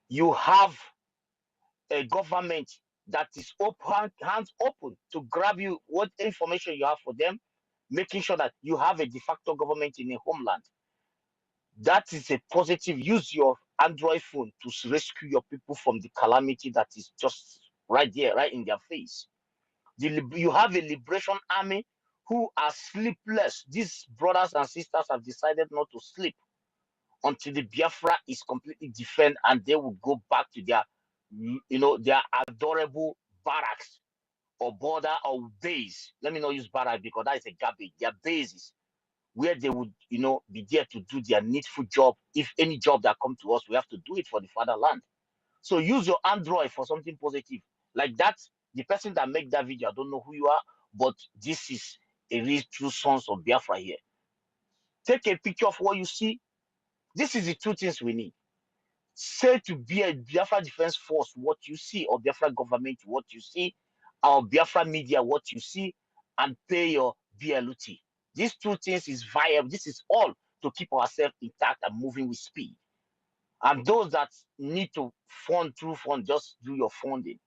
You have a government that is open, hands open to grab you what information you have for them, making sure that you have a de facto government in a homeland. That is a positive. Use your Android phone to rescue your people from the calamity that is just right there, right in their face. You have a liberation army who are sleepless. These brothers and sisters have decided not to sleep until the Biafra is completely defended, and they will go back to their, their adorable barracks or border or base. Let me not use barrack because that is a garbage. Their bases where they would, be there to do their needful job. If any job that come to us, we have to do it for the fatherland. So use your Android for something positive. Like that, the person that make that video, I don't know who you are, but this is a real true sons of Biafra here. Take a picture of what you see. This is the two things we need. Say to be a Biafra Defense Force what you see, or Biafra government what you see, or Biafra media what you see, and pay your BLUT. These two things is viable. This is all to keep ourselves intact and moving with speed. And those that need to fund through fund, just do your funding.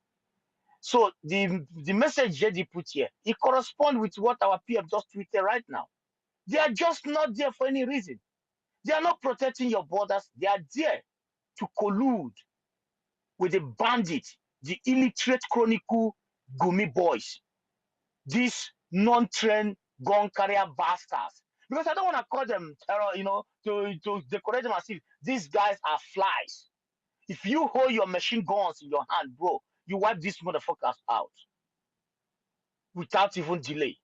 So the message JD put here, it corresponds with what our PM just tweeted right now. They are just not there for any reason. They are not protecting your borders. They are there to collude with the bandits, the illiterate chronicle Gumi boys, these non-trained gun carrier bastards. Because I don't want to call them terror, to decorate them as if these guys are flies. If you hold your machine guns in your hand, bro, you wipe these motherfuckers out without even delay.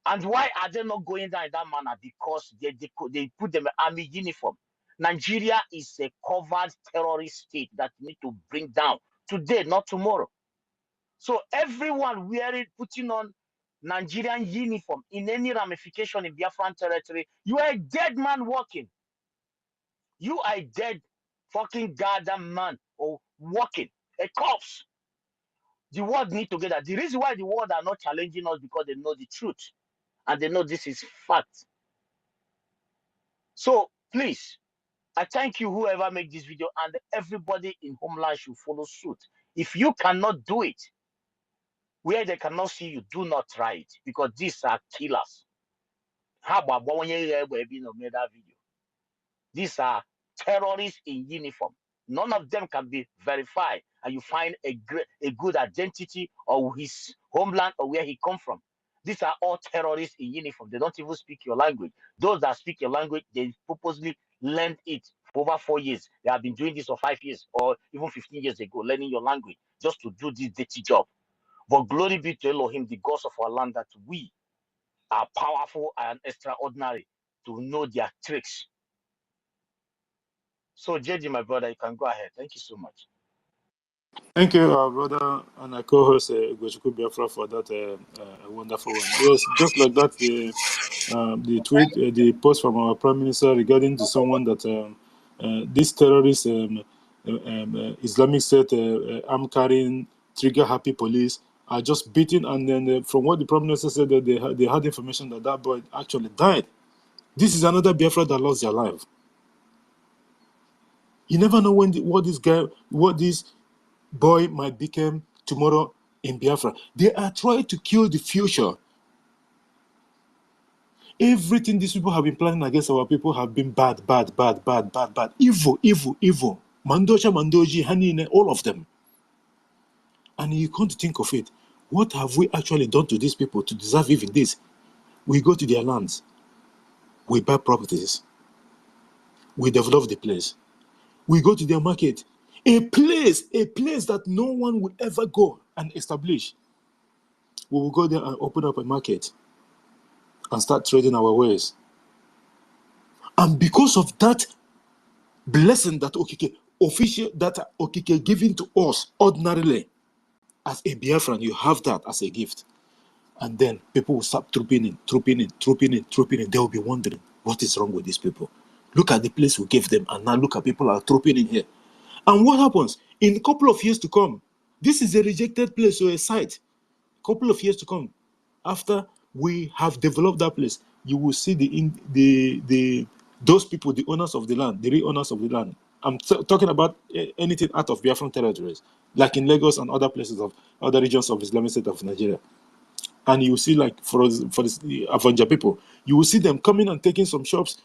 And why are they not going down in that manner? Because they put them in army uniform. Nigeria is a covered terrorist state that you need to bring down today, not tomorrow. So everyone putting on Nigerian uniform in any ramification in Biafran territory, you are a dead man walking. You are a dead fucking goddamn man or walking, a corpse. The world need to get that. The reason why the world are not challenging us because they know the truth and they know this is fact. So please, I thank you whoever made this video, and everybody in homeland should follow suit. If you cannot do it where they cannot see you, do not try it, because these are killers. How about when you made that video? These are terrorists in uniform. None of them can be verified, and you find a good identity or his homeland or where he come from. These are all terrorists in uniform. They don't even speak your language. Those that speak your language, they purposely learned it for over 4 years. They have been doing this for 5 years or even 15 years ago, learning your language just to do this dirty job. But glory be to Elohim, the gods of our land, that we are powerful and extraordinary to know their tricks. So, JD, my brother, you can go ahead. Thank you so much. Thank you, our brother and our co-host, Gochuku Biafra, for that wonderful one. Yes, just like that, the tweet, the post from our Prime Minister regarding to someone that this terrorist Islamic State arm carrying trigger happy police are just beaten, and then from what the Prime Minister said, that they had information that that boy actually died. This is another Biafra that lost their life. You never know what this boy might become tomorrow in Biafra. They are trying to kill the future. Everything these people have been planning against our people have been bad. Evil. Mandoja, Mandoji, Hanine, all of them. And you come to think of it, what have we actually done to these people to deserve even this? We go to their lands, we buy properties, we develop the place, we go to their market, a place that no one will ever go and establish. We will go there and open up a market and start trading our wares. And because of that blessing that Okike giving to us ordinarily, as a Biafran, you have that as a gift. And then people will start trooping in. They will be wondering, what is wrong with these people? Look at the place we gave them, and now look at people are trooping in here. And what happens? In a couple of years to come, this is a rejected place or a site. Couple of years to come, after we have developed that place, you will see those people, the owners of the land, the real owners of the land. I'm talking about anything out of Biafran territories, like in Lagos and other places of other regions of Islamic State of Nigeria. And you will see, like for the Avanja people, you will see them coming and taking some shops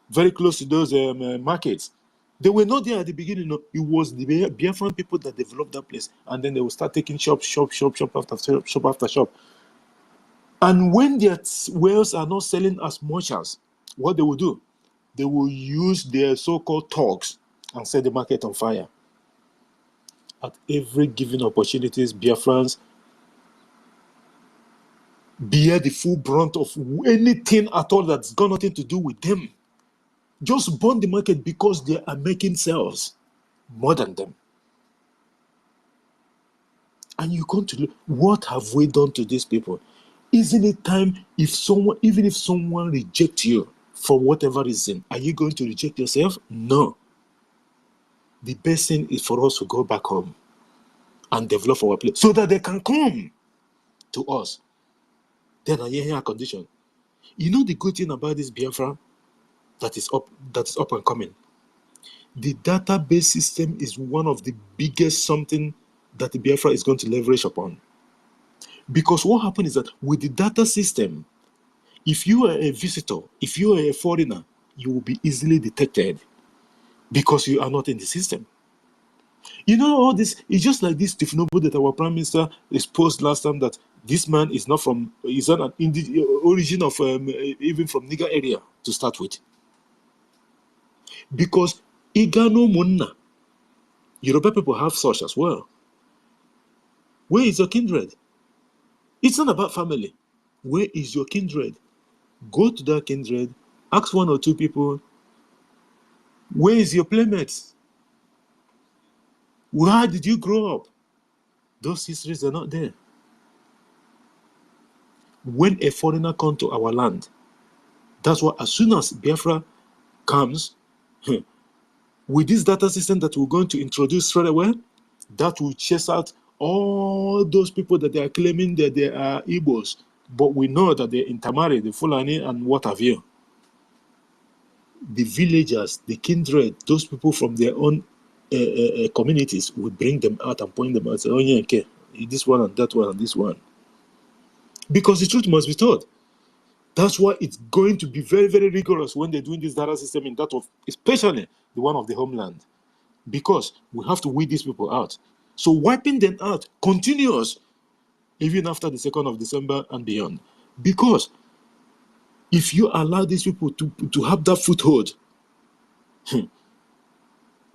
very close to those markets. They were not there at the beginning. No. It was the Biafran people that developed that place, and then they will start taking shop after shop. And when their wares are not selling as much as, what they will do, they will use their so-called thugs and set the market on fire. At every given opportunities, Biafrans bear the full brunt of anything at all that's got nothing to do with them. Just burn the market because they are making sales more than them. And you come to look, what have we done to these people? Isn't it time, even if someone rejects you for whatever reason, are you going to reject yourself? No. The best thing is for us to go back home and develop our place so that they can come to us. Then I hear a condition. You know the good thing about this Biafra that is up and coming? The database system is one of the biggest something that the Biafra is going to leverage upon. Because what happens is that with the data system, if you are a visitor, if you are a foreigner, you will be easily detected because you are not in the system. You know, all this is just like this Steve Noble that our Prime Minister exposed last time, that this man is not from, is not an origin of even from Niger area to start with. Because Igano Munna, Yoruba people have such as well. Where is your kindred? It's not about family. Where is your kindred? Go to that kindred, ask one or two people, where is your playmates? Where did you grow up? Those histories are not there. When a foreigner comes to our land, that's why as soon as Biafra comes, with this data system that we're going to introduce straight away, that will chase out all those people that they are claiming that they are Igbos, but we know that they're intermarried, the Fulani and what have you. The villagers, the kindred, those people from their own communities, we bring them out and point them out and say, oh yeah, okay, this one and that one and this one. Because the truth must be told. That's why it's going to be very, very rigorous when they're doing this data system in that of, especially the one of the homeland. Because we have to weed these people out. So wiping them out continues even after the 2nd of December and beyond. Because if you allow these people to have that foothold,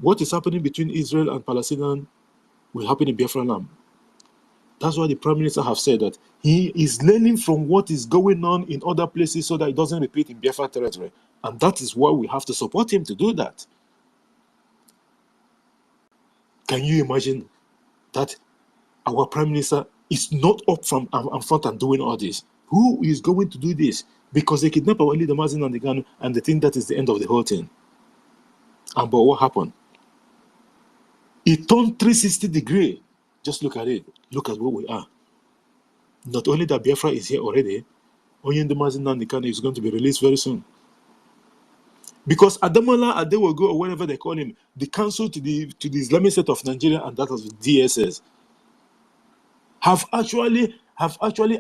what is happening between Israel and Palestine will happen in Biafra land. That's why the Prime Minister have said that he is learning from what is going on in other places so that it doesn't repeat in Biafra territory. And that is why we have to support him to do that. Can you imagine that our Prime Minister is not up from front and doing all this? Who is going to do this? Because they kidnap our leader, Mazin and the Ghana, and they think that is the end of the whole thing. And but what happened? It turned 360 degrees. Just look at it. Look at where we are. Not only that Biafra is here already, Oyindu Mazi Nnamdi Kanu is going to be released very soon. Because Adamola Adewogo, or whatever they call him, the council to the Islamic State of Nigeria, and that was DSS, have actually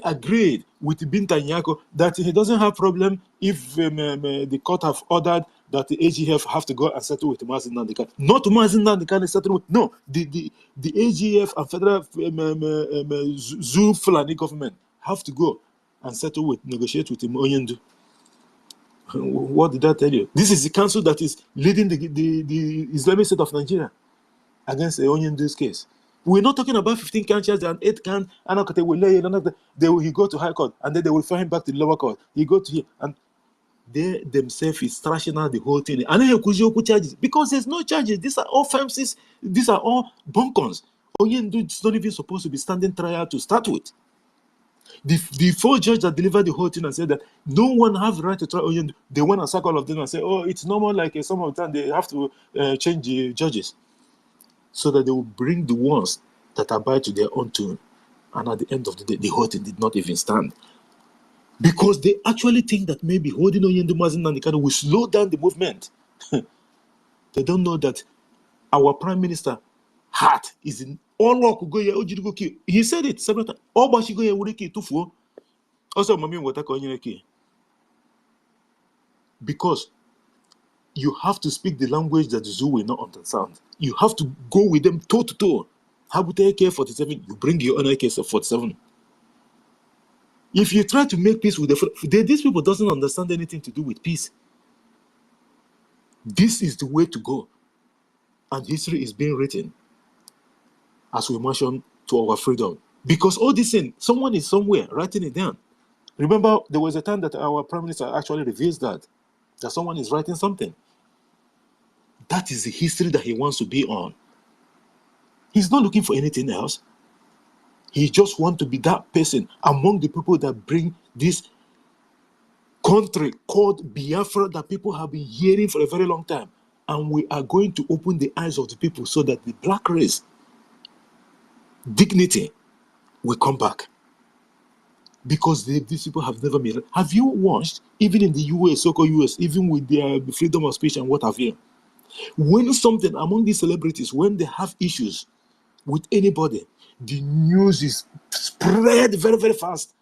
agreed with Binta Nyako that he doesn't have problem if the court have ordered that the AGF have to go and settle with Mazi Nnamdi Kanu. Not Mazi Nnamdi Kanu settle with, no, the AGF and federal Zoo Fulani government have to go and settle with, negotiate with Oyindu. What did I tell you? This is the council that is leading the Islamic State of Nigeria against the Oyindu's case. We're not talking about 15 count charges and 8 count. They will he go to high court and then they will fire him back to the lower court. He go to here and they themselves is trashing out the whole thing. And then charges because there's no charges. These are all offenses. These are all bunkers. Oyindu is not even supposed to be standing trial to start with. The 4 judges that delivered the whole thing and said that no one has the right to try Oyindu. They went and sack all of them and say, oh, it's normal, like some of the time they have to change the judges so that they will bring the ones that abide to their own tune. And at the end of the day, the whole thing did not even stand. Because they actually think that maybe holding Oyindu Mazi Nnamdi Kanu will slow down the movement. They don't know that our Prime Minister heart is in all work. He said it several times. Also, because you have to speak the language that the Zoo will not understand. You have to go with them toe to toe. How about AK-47? You bring your own AK-47. If you try to make peace with these people doesn't understand anything to do with peace. This is the way to go. And history is being written as we mentioned to our freedom. Because all this thing, someone is somewhere writing it down. Remember, there was a time that our Prime Minister actually reveals that someone is writing something. That is the history that he wants to be on. He's not looking for anything else. He just wants to be that person among the people that bring this country called Biafra that people have been hearing for a very long time. And we are going to open the eyes of the people so that the black race dignity will come back. Because these people have never been. Have you watched, even in the US, so-called US, even with their freedom of speech and what have you, when something among these celebrities, when they have issues with anybody, the news is spread very, very fast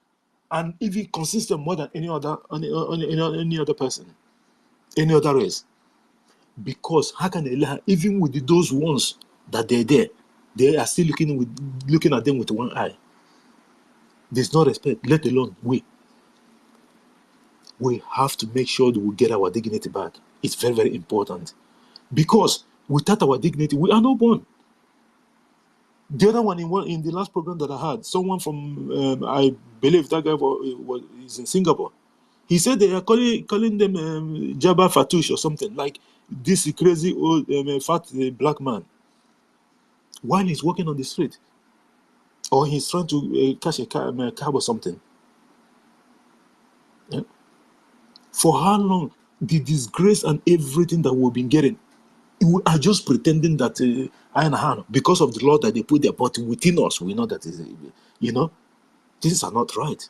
and even consistent more than any other person, any other race. Because how can they, even with those ones that they're there, they are still looking at them with one eye. There's no respect, let alone we. We have to make sure that we get our dignity back. It's very, very important. Because without our dignity, we are not born. The other one in the last program that I had, someone from, I believe that guy is in Singapore. He said they are calling them Jabba Fatouche or something, like this crazy old fat black man, while he's walking on the street. Or he's trying to catch a cab or something. Yeah? For how long? The disgrace and everything that we've been getting, we are just pretending that because of the law that they put there, but within us, we know that things are not right.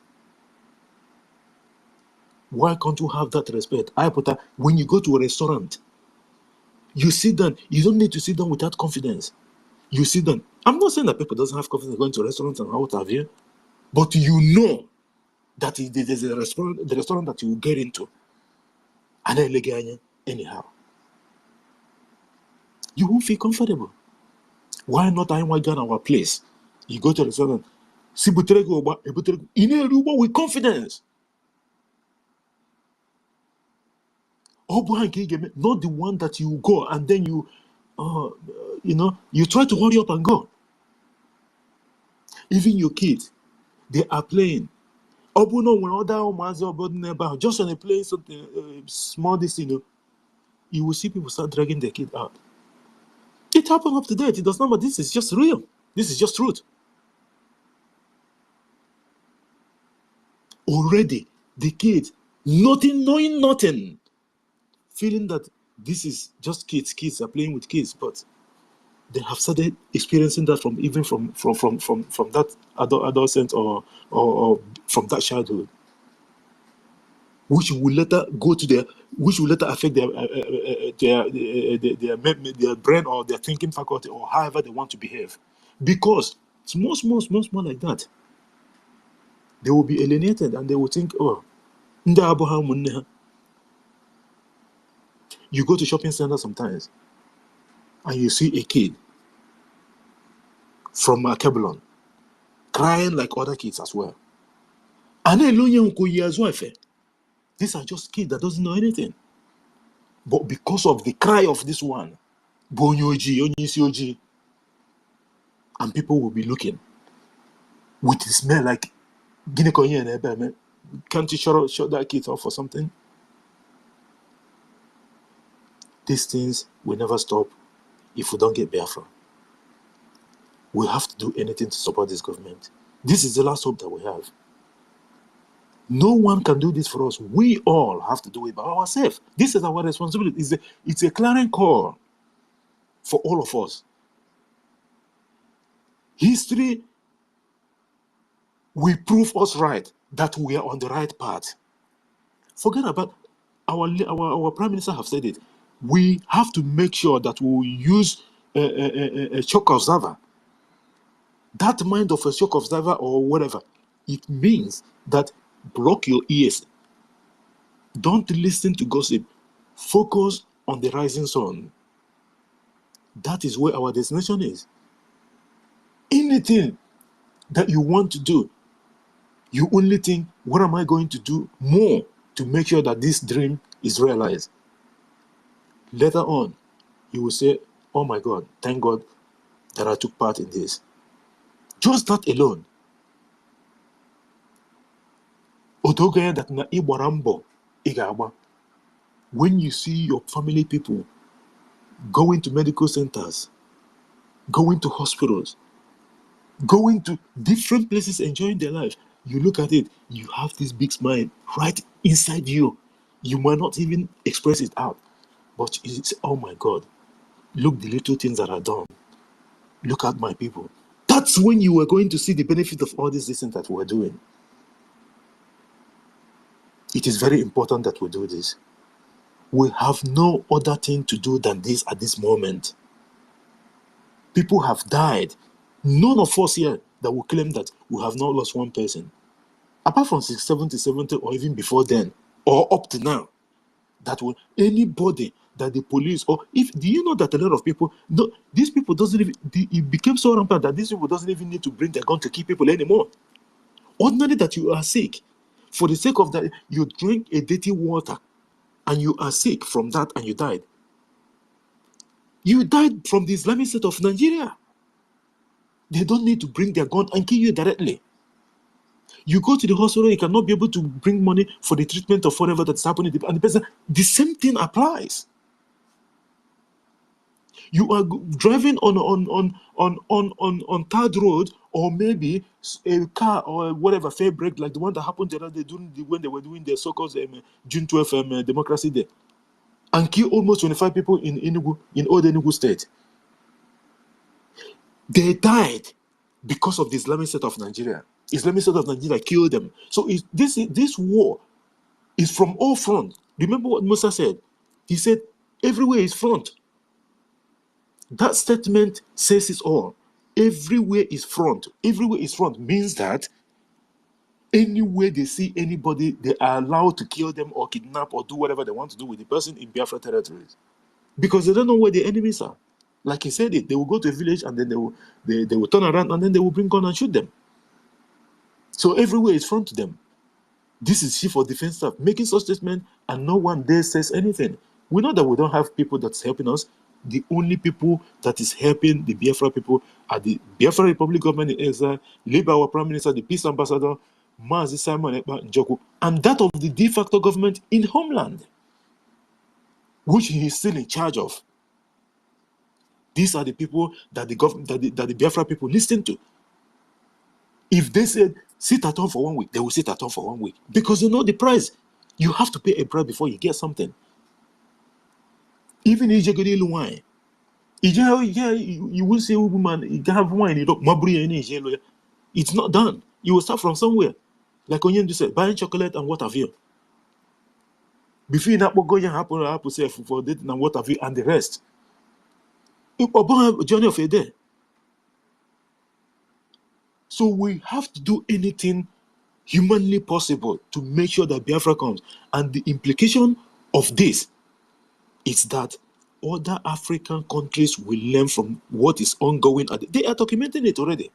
Why can't you have that respect? When you go to a restaurant, you sit down. You don't need to sit down without confidence. You sit down. I'm not saying that people doesn't have confidence going to restaurants and what have you, but you know that there's a restaurant, the restaurant that you will get into, and then anyhow, you won't feel comfortable. Why not I want to our place? You go to the restaurant, with confidence. Not the one that you go and then you try to hurry up and go. Even your kids, they are playing. Just on a plane, something small, you will see people start dragging their kid out. It happened up to date. It does not matter. This is just real. This is just truth. Already, the kids, knowing nothing, feeling that this is just kids. Kids are playing with kids, but They have started experiencing that from that adolescent or from that childhood, which will later go to which will later affect their brain or their thinking faculty or however they want to behave. Because small like that, they will be alienated and they will think, oh, you go to shopping center sometimes and you see a kid from Kebulon crying like other kids as well. And these are just kids that doesn't know anything. But because of the cry of this one, and people will be looking with the smell like, can't you shut that kid off or something? These things will never stop if we don't get Biafra. We have to do anything to support this government. This is the last hope that we have. No one can do this for us. We all have to do it by ourselves. This is our responsibility. It's a clarion call for all of us. History will prove us right that we are on the right path. Forget about our prime minister have said it. We have to make sure that we will use a shock observer. That mind of a shock observer or whatever, it means that block your ears. Don't listen to gossip. Focus on the rising sun. That is where our destination is. Anything that you want to do, you only think, what am I going to do more to make sure that this dream is realized? Later on, you will say, oh my God, thank God that I took part in this. Just that alone. When you see your family people going to medical centers, going to hospitals, going to different places, enjoying their life, you look at it, you have this big smile right inside you. You might not even express it out, but it's, oh my God, look the little things that are done. Look at my people. That's when you are going to see the benefit of all these things that we're doing. It is very important that we do this. We have no other thing to do than this at this moment. People have died. None of us here that will claim that we have not lost one person. Apart from 70, or even before then, or up to now, that will anybody that the police or if do you know that a lot of people no these people doesn't even it became so rampant that these people doesn't even need to bring their gun to kill people anymore. Ordinarily that you are sick, for the sake of that, you drink a dirty water and you are sick from that and you died. You died from the Islamic State of Nigeria. They don't need to bring their gun and kill you directly. You go to the hospital, you cannot be able to bring money for the treatment of whatever that's happening, and the person, the same thing applies. You are driving on third road, or maybe a car or whatever fair break like the one that happened the other day when they were doing their so-called June 12th Democracy Day, and kill almost 25 people in Old Enugu State. They died because of the Islamic State of Nigeria. Islamic State of Nigeria killed them. So this war is from all fronts. Remember what Musa said? He said, everywhere is front. That statement says it all. Everywhere is front. Everywhere is front means that anywhere they see anybody, they are allowed to kill them or kidnap or do whatever they want to do with the person in Biafra territories. Because they don't know where the enemies are. Like he said, they will go to a village and then they will turn around and then they will bring gun and shoot them. So everywhere is front to them. This is Chief of Defense Staff making such statement, and no one there says anything. We know that we don't have people that's helping us. The only people that is helping the Biafra people are the Biafra Republic government in exile, led by our Prime Minister, the Peace Ambassador, Mazi Simon Ekpa Njoku, and that of the de facto government in Homeland, which he is still in charge of. These are the people that the Biafra people listen to. If they said, sit at home for 1 week, they will sit at home for 1 week. Because they know the price. You have to pay a price before you get something. Even Ijegodi Luwai, You will see a woman, you can have wine, you don't mabri any yellow. It's not done. You will start from somewhere. Like Onyen just said, buying chocolate and what have you. Before that going happen say for dating and what have you and the rest. It's a journey of a day. So we have to do anything humanly possible to make sure that Biafra comes. And the implication of this is that other African countries will learn from what is ongoing. They are documenting it already.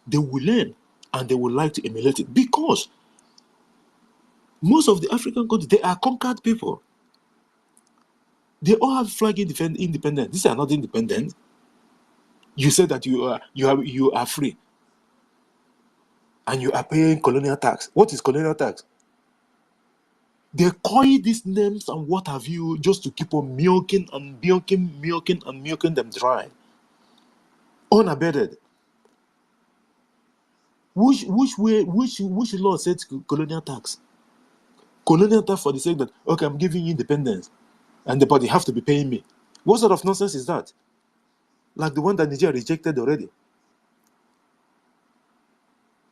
They will learn and they would like to emulate it because most of the African countries, they are conquered people. They all have flag independent. These are not independent. You said that you are free and you are paying colonial tax. What is colonial tax? They coin these names and what have you just to keep on milking them dry. Unabated. Which law sets colonial tax? Colonial tax for the sake that, okay, I'm giving you independence and the body have to be paying me. What sort of nonsense is that? Like the one that Nigeria rejected already.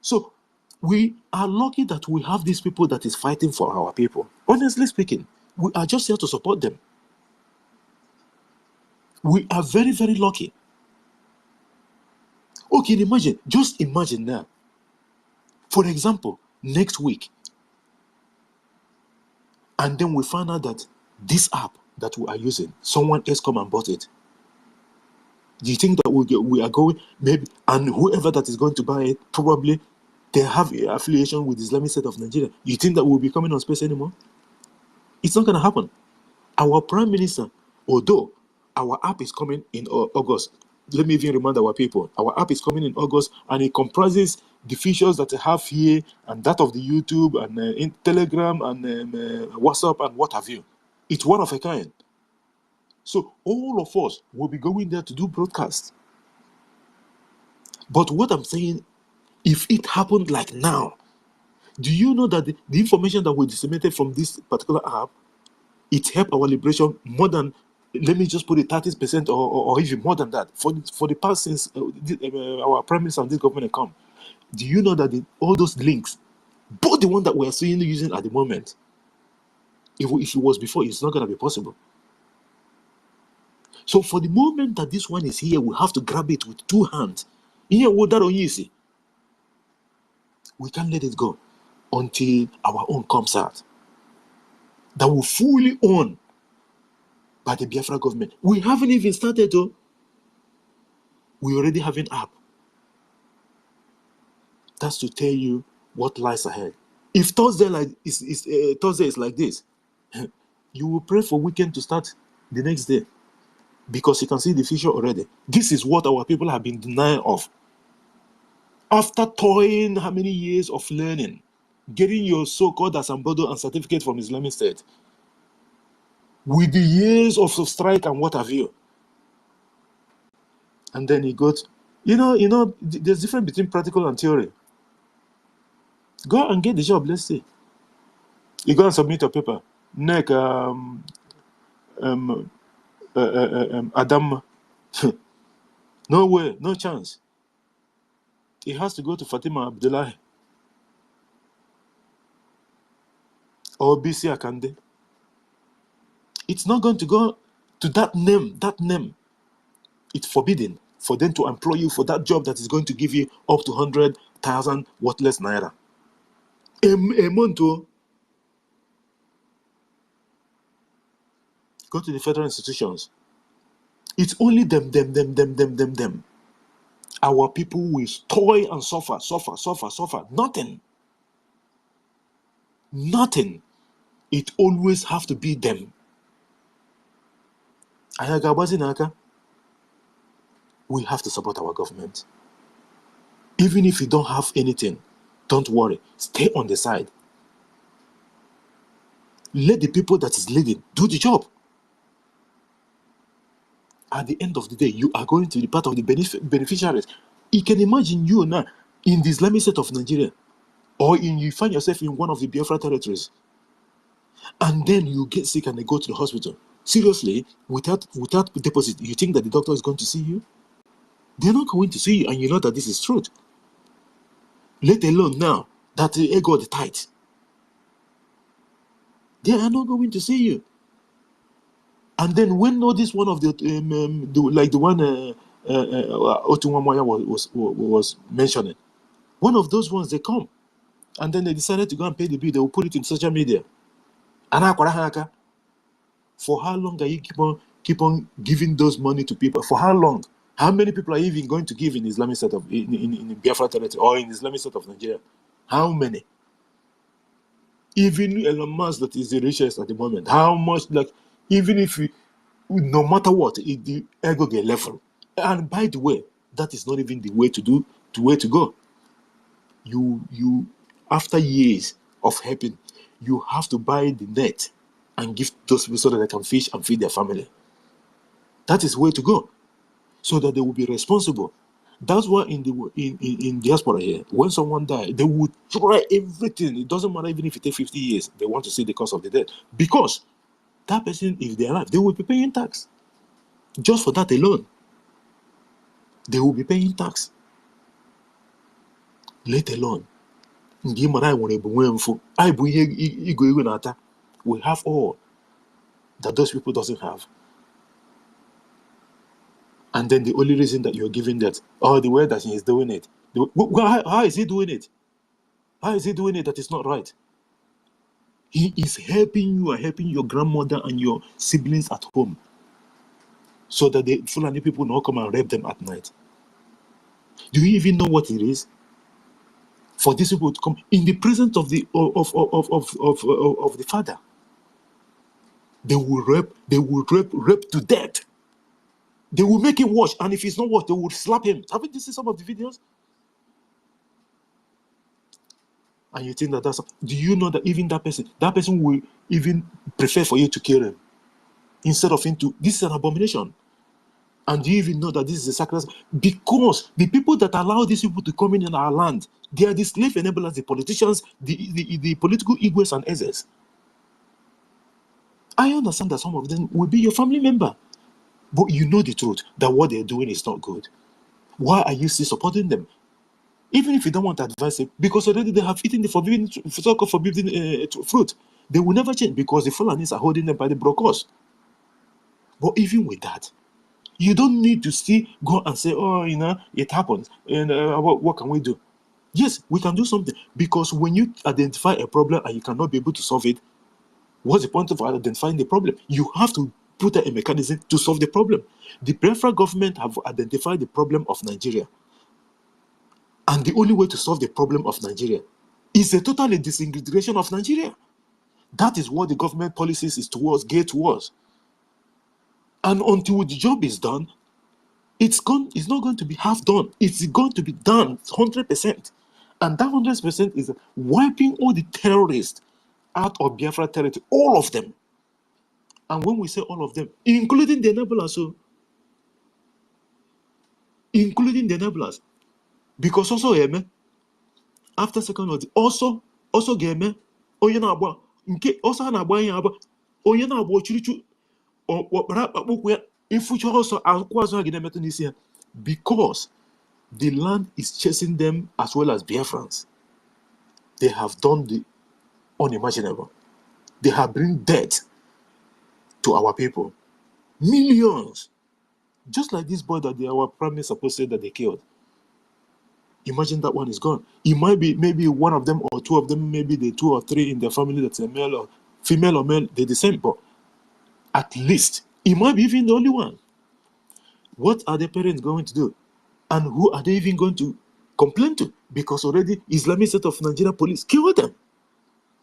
So we are lucky that we have these people that is fighting for our people. Honestly speaking, we are just here to support them. We are very, very lucky. Okay, just imagine now. For example, next week, and then we find out that this app that we are using, someone else come and bought it. Do you think that we are going, maybe, and whoever that is going to buy it, probably they have an affiliation with the Islamic State of Nigeria. You think that we'll be coming on space anymore? It's not going to happen. Our Prime Minister, although our app is coming in August, let me even remind our people, our app is coming in August and it comprises the features that I have here and that of the YouTube and in Telegram and WhatsApp and what have you. It's one of a kind. So all of us will be going there to do broadcasts. But what I'm saying, if it happened like now, do you know that the information that we disseminated from this particular app, it helped our liberation more than, let me just put it 30% or even more than that. For the past since our Prime Minister and this government come, do you know that all those links, both the one that we are seeing using at the moment, if it was before, it's not going to be possible. So for the moment that this one is here, we have to grab it with two hands. We can't let it go until our own comes out. That will fully own by the Biafra government. We haven't even started though. We already have an app. That's to tell you what lies ahead. If Thursday is like this, you will pray for weekend to start the next day because you can see the future already. This is what our people have been denying of. After toiling how many years of learning, getting your so-called Asambodo and certificate from Islamic State, with the years of strike and what have you, and then he got, there's difference between practical and theory. Go and get the job, let's see. You go and submit your paper. Adam, no way, no chance. It has to go to Fatima Abdullahi or BC Akande. It's not going to go to that name. It's forbidden for them to employ you for that job that is going to give you up to 100,000 worthless naira. A month. Go to the federal institutions. It's only them. Our people will toil and suffer. Nothing. It always have to be them. We have to support our government. Even if you don't have anything, don't worry. Stay on the side. Let the people that is leading do the job. At the end of the day, you are going to be part of the beneficiaries. You can imagine you now in the Islamic State of Nigeria, or you find yourself in one of the Biafra territories, and then you get sick and they go to the hospital. Seriously, without deposit, you think that the doctor is going to see you? They're not going to see you, and you know that this is truth. Let alone now that the ego the tight. They are not going to see you. And then when this one of the like the one Otunwamoya was mentioning, one of those ones they come, and then they decided to go and pay the bill. They will put it in social media. And for how long are you keep on giving those money to people? For how long? How many people are even going to give in Islamic State of in Biafra territory or in Islamic State of Nigeria? How many? Even Elon Musk, that is the richest at the moment. How much? Like, even if you, no matter what, the ego get level. And by the way, that is not even the way to do. The way to go. You after years of helping, you have to buy the net and give those people so that they can fish and feed their family. That is the way to go, so that they will be responsible. That's why in diaspora here, when someone dies, they will try everything. It doesn't matter even if it takes 50 years. They want to see the cause of the death, because that person, if they're alive, they will be paying tax. Just for that alone, they will be paying tax. Let alone, we have all that those people doesn't have. And then the only reason that you're giving that, the way that he is doing it, how is he doing it? How is he doing it that is not right? He is helping you and helping your grandmother and your siblings at home, so that the Fulani people don't come and rape them at night. Do you even know what it is for these people to come in the presence of the the father? They will rape to death. They will make him watch, and if he's not watch, they will slap him. Haven't you seen some of the videos? And you think that that's... Do you know that even that person will even prefer for you to kill him instead of him to... This is an abomination. And do you even know that this is a sacrifice? Because the people that allow these people to come in our land, they are the slave enablers, the politicians, the political egos and asses. I understand that some of them will be your family member, but you know the truth, that what they're doing is not good. Why are you still supporting them? Even if you don't want to advise it, because already they have eaten the forbidden fruit. They will never change, because the Fulanis are holding them by the brocos. But even with that, you don't need to still go and say, oh, it happens, and what can we do? Yes, we can do something, because when you identify a problem and you cannot be able to solve it, what's the point of identifying the problem? You have to put a mechanism to solve the problem. The Biafra government have identified the problem of Nigeria. And the only way to solve the problem of Nigeria is a total disintegration of Nigeria. That is what the government policies is geared towards. And until the job is done, it's not going to be half done. It's going to be done 100%. And that 100% is wiping all the terrorists out of Biafra territory, all of them. And when we say all of them, including the enablers, so including the enablers, because also after second world, also game onye na-agba nke also na-agba ihe agba onye na-agba ochirichu okpara akpụkpụ ya ifucha also akwụ azụ ha ga-emetụ n'isi ya, because the land is chasing them as well as Biafrans. They have done the unimaginable. They have bring death to our people, millions, just like this boy that our prime minister supposed to say that they killed. Imagine that one is gone. It might be maybe one of them or two of them, maybe the two or three in their family that's a male or female or male, they're the same, but at least it might be even the only one. What are the parents going to do? And who are they even going to complain to? Because already Islamic State of Nigeria police killed them.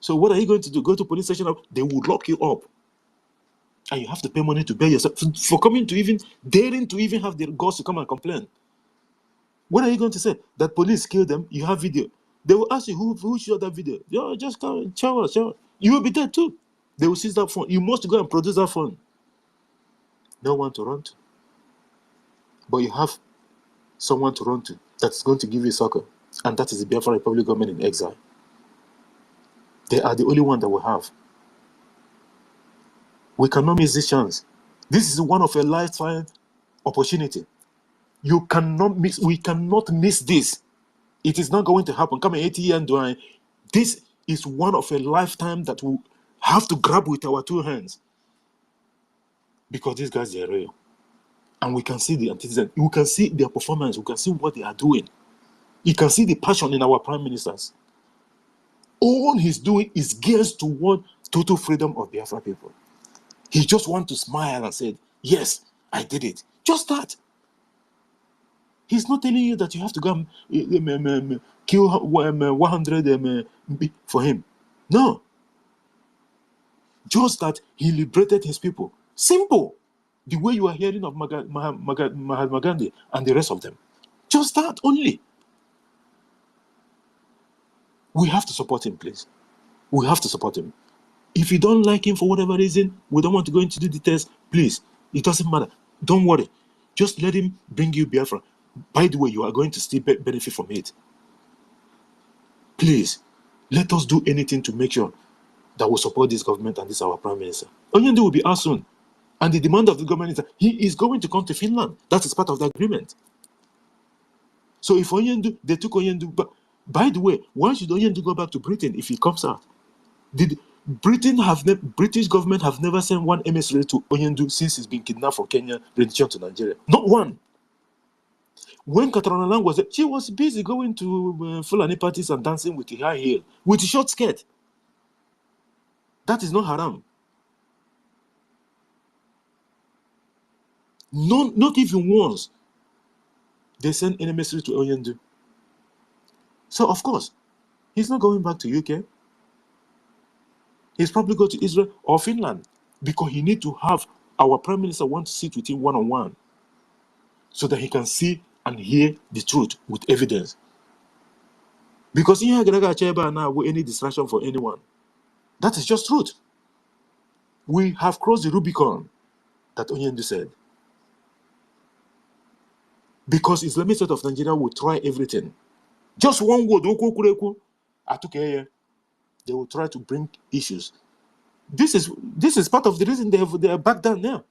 So what are you going to do? Go to police station? They will lock you up. And you have to pay money to bail yourself for coming to even, daring to even have the guts to come and complain. What are you going to say? That police killed them, you have video. They will ask you, who shot that video? Yo, just come, show us. You will be dead too. They will seize that phone. You must go and produce that phone. No one to run to. But you have someone to run to that's going to give you succor. And that is the Biafra Republic government in exile. They are the only one that we have. We cannot miss this chance. This is one of a lifetime opportunity. You cannot miss. We cannot miss this. It is not going to happen. Come 80 years and doing. This is one of a lifetime that we have to grab with our two hands, because these guys are real, and we can see the antecedent. We can see their performance. We can see what they are doing. You can see the passion in our prime ministers. All he's doing is geared toward total freedom of Biafra people. He just wants to smile and say, yes, I did it. Just that. He's not telling you that you have to go and kill 100 for him. No. Just that he liberated his people. Simple. The way you are hearing of Mahatma Gandhi and the rest of them. Just that only. We have to support him, please. We have to support him. If you don't like him for whatever reason, we don't want to go into the details, please. It doesn't matter. Don't worry. Just let him bring you Biafra. By the way, you are going to still benefit from it. Please, let us do anything to make sure that we support this government and this our prime minister. Oyende will be out soon. And the demand of the government is that he is going to come to Finland. That is part of the agreement. So if Oyende, they took Oyende, but by the way, why should Oyende go back to Britain if he comes out? Did British government have never sent one emissary to Oyende since he's been kidnapped from Kenya, returned to Nigeria? Not one. When Katarina Lang was there, she was busy going to Fulani parties and dancing with a high heel, with a short skirt. That is not haram. No, not even once they sent an emissary to Oyende. So of course, he's not going back to UK. He's probably going to Israel or Finland, because he needs to have our prime minister want to sit with him one-on-one so that he can see and hear the truth with evidence. Because in here now with any distraction for anyone. That is just truth. We have crossed the Rubicon that Oyende said. Because Islamic State of Nigeria will try everything. Just one word, they will try to bring issues. This is part of the reason they are back down now.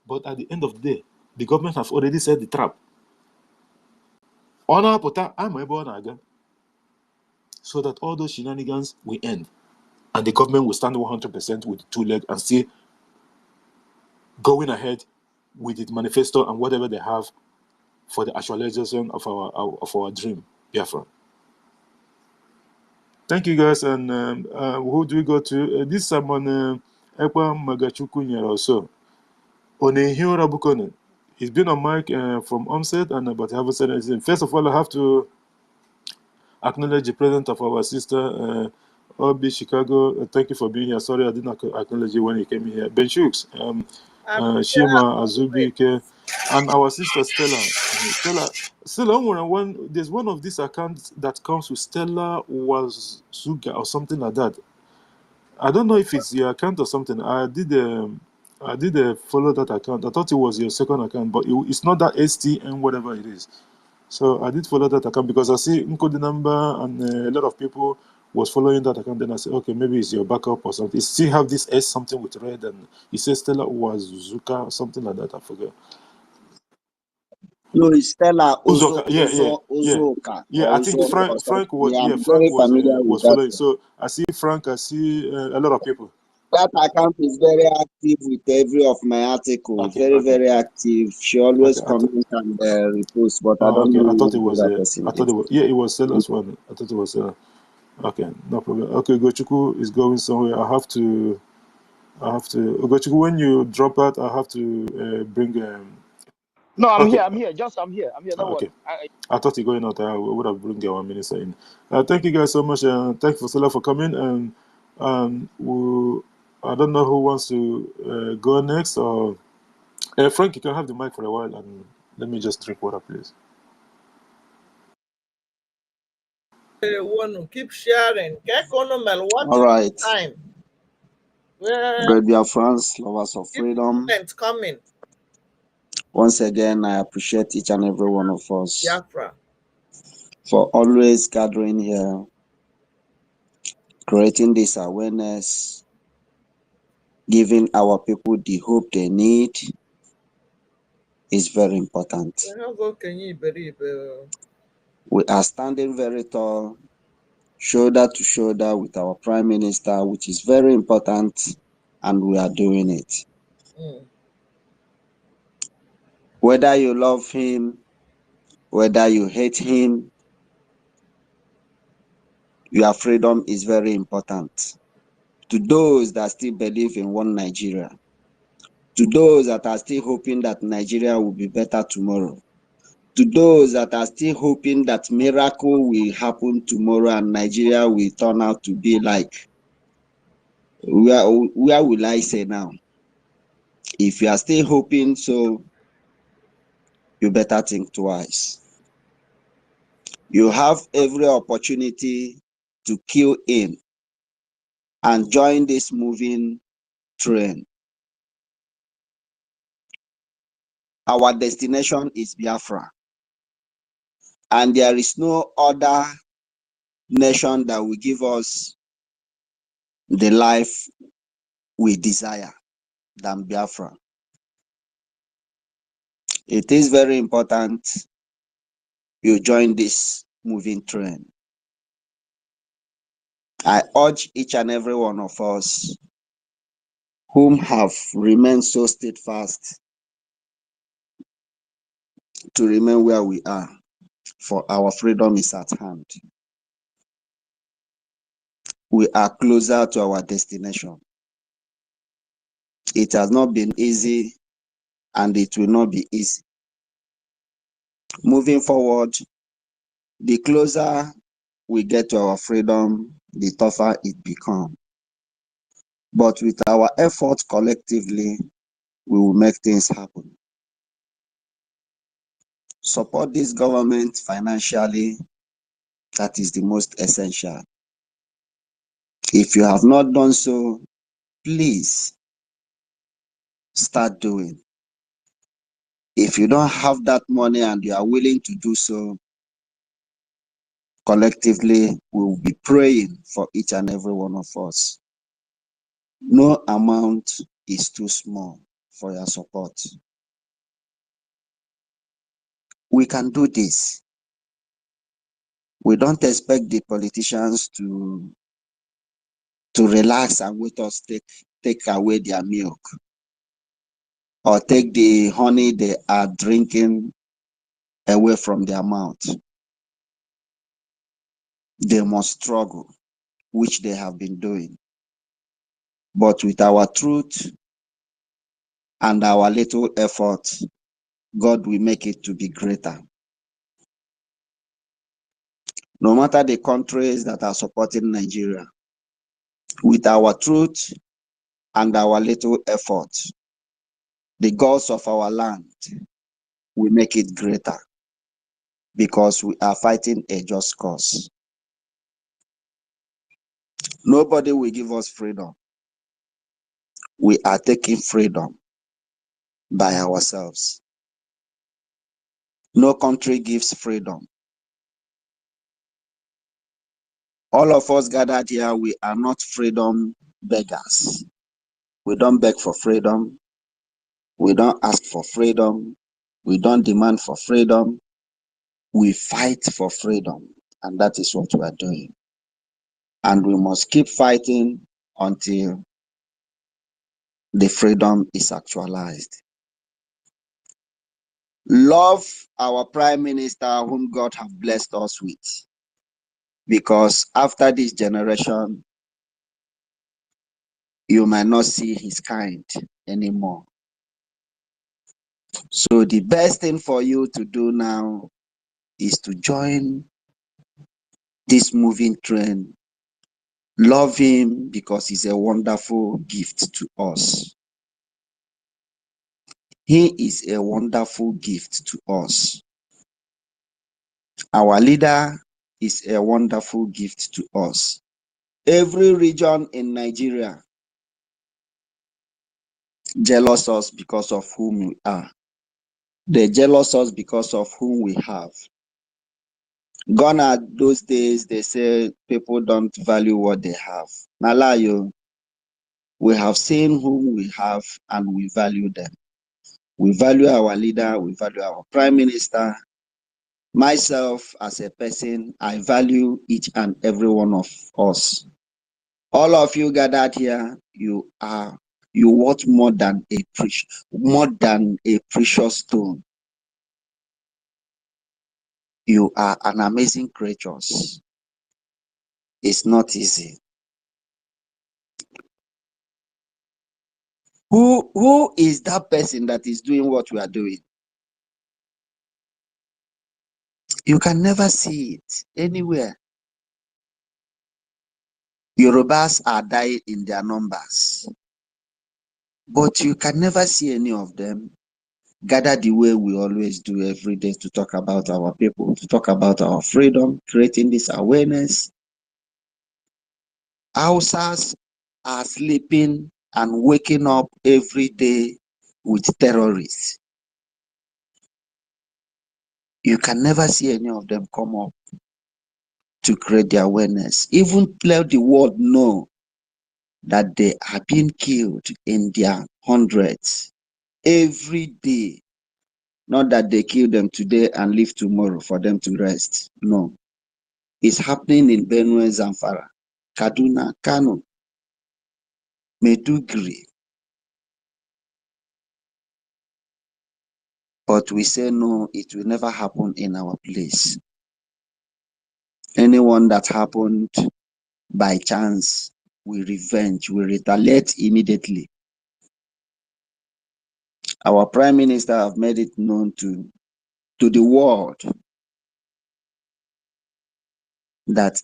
But at the end of the day, the government have already set the trap. So that all those shenanigans will end. And the government will stand 100% with two legs and still going ahead with its manifesto and whatever they have for the actualization of our dream, Biafra. Thank you, guys. And who do we go to? This someone, Ekwa Magachuku also. Onehiro Bukone. He's been on mic from onset, but I haven't said anything. First of all, I have to acknowledge the presence of our sister, Obi Chicago. Thank you for being here. Sorry, I didn't acknowledge you when you came here. Ben Shooks, Shima, Azubike, and our sister Stella. Stella, there's one of these accounts that comes with Stella was Suga or something like that. I don't know if it's your account or something. I did follow that account. I thought it was your second account, but it's not that ST and whatever it is. So I did follow that account because I see Nkodi number and a lot of people was following that account. Then I said, okay, maybe it's your backup or something. It still have this S something with red, and it says Stella was Zuka, something like that. I forget. No, it's Stella Uzoka. Yeah. I think Frank was following. So I see Frank. I see a lot of people. That account is very active with every of my articles. Very active. She always comments and reposts, but I don't know. I thought it was. It was Stella's one. I thought it was. Okay, no problem. Okay, Gochuku is going somewhere. I have to. Gochuku, when you drop out, I have to bring. No, I'm here. I'm here. I'm here. Don't worry. I thought you're going out. I would have bring our minister in. Thank you guys so much. Thank you, Stella, for coming. And I don't know who wants to go next. Or Frank, you can have the mic for a while, and let me just drink water, please. Keep sharing. All right. Great Biafrans, lovers of freedom. Coming. Once again, I appreciate each and every one of us Biafra. For always gathering here, creating this awareness, giving our people the hope they need is very important. We are standing very tall, shoulder to shoulder with our Prime Minister, which is very important, and we are doing it. Whether you love him, whether you hate him, your freedom is very important. To those that still believe in one Nigeria, to those that are still hoping that Nigeria will be better tomorrow, to those that are still hoping that miracle will happen tomorrow and Nigeria will turn out to be like, where will I say now? If you are still hoping so, you better think twice. You have every opportunity to kill in and join this moving train. Our destination is Biafra, and there is no other nation that will give us the life we desire than Biafra. It is very important you join this moving train. I urge each and every one of us whom have remained so steadfast to remain where we are, for our freedom is at hand. We are closer to our destination. It has not been easy, and it will not be easy. Moving forward, the closer we get to our freedom, the tougher it becomes. But with our efforts collectively, we will make things happen. Support this government financially. That is the most essential. If you have not done so, please start doing. If you don't have that money and you are willing to do so, collectively, we will be praying for each and every one of us. No amount is too small for your support. We can do this. We don't expect the politicians to relax and let us take away their milk or take the honey they are drinking away from their mouth. They must struggle, which they have been doing. But with our truth and our little effort, God will make it to be greater. No matter the countries that are supporting Nigeria, with our truth and our little effort, the gods of our land will make it greater, because we are fighting a just cause. Nobody will give us freedom. We are taking freedom by ourselves. No country gives freedom. All of us gathered here, we are not freedom beggars. We don't beg for freedom. We don't ask for freedom. We don't demand for freedom. We fight for freedom, and that is what we are doing. And we must keep fighting until the freedom is actualized. Love our Prime Minister, whom God have blessed us with, because after this generation, you might not see his kind anymore. So the best thing for you to do now is to join this moving train. Love him because he's a wonderful gift to us. He is a wonderful gift to us. Our leader is a wonderful gift to us. Every region in Nigeria jealous us because of whom we are. They jealous us because of whom we have. Gone are those days they say people don't value what they have. Nalayo, We have seen whom we have and we value them. We value our leader, we value our prime minister. Myself as a person, I value each and every one of us. All of you gathered here, you worth more than a precious stone. You are an amazing creatures. It's not easy. Who is that person that is doing what we are doing? You can never see it anywhere. Yorubas are dying in their numbers, but you can never see any of them gather the way we always do every day to talk about our people, to talk about our freedom, creating this awareness. Hausas are sleeping and waking up every day with terrorists. You can never see any of them come up to create the awareness, even let the world know that they are being killed in their hundreds every day. Not that they kill them today and leave tomorrow for them to rest. No. It's happening in Benue, Zamfara, Kaduna, Kano, Medugri. But we say no, it will never happen in our place. Anyone that happened by chance, we revenge, we retaliate immediately. Our prime minister have made it known to the world that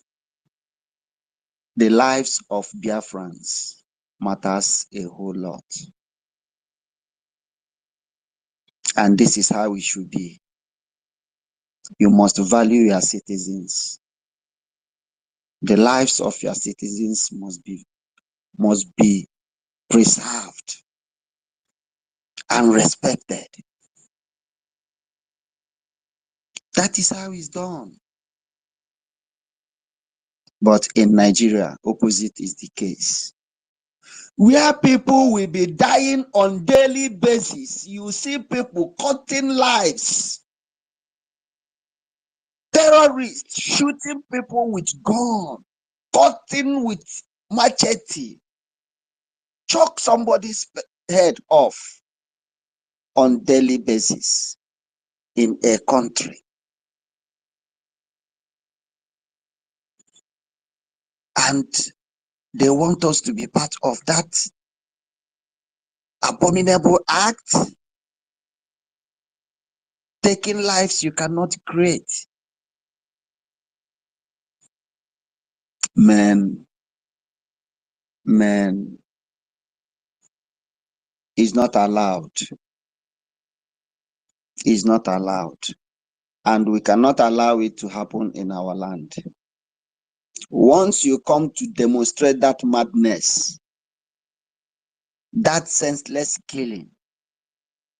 the lives of Biafrans matters a whole lot. And this is how it should be. You must value your citizens. The lives of your citizens must be preserved and respected. That is how it's done. But in Nigeria, opposite is the case. Where people will be dying on daily basis, you see people cutting lives. Terrorists shooting people with gun, cutting with machete, choke somebody's head off on daily basis in a country. And they want us to be part of that abominable act. Taking lives you cannot create. Man, is not allowed. Is not allowed. And we cannot allow it to happen in our land. Once you come to demonstrate that madness, that senseless killing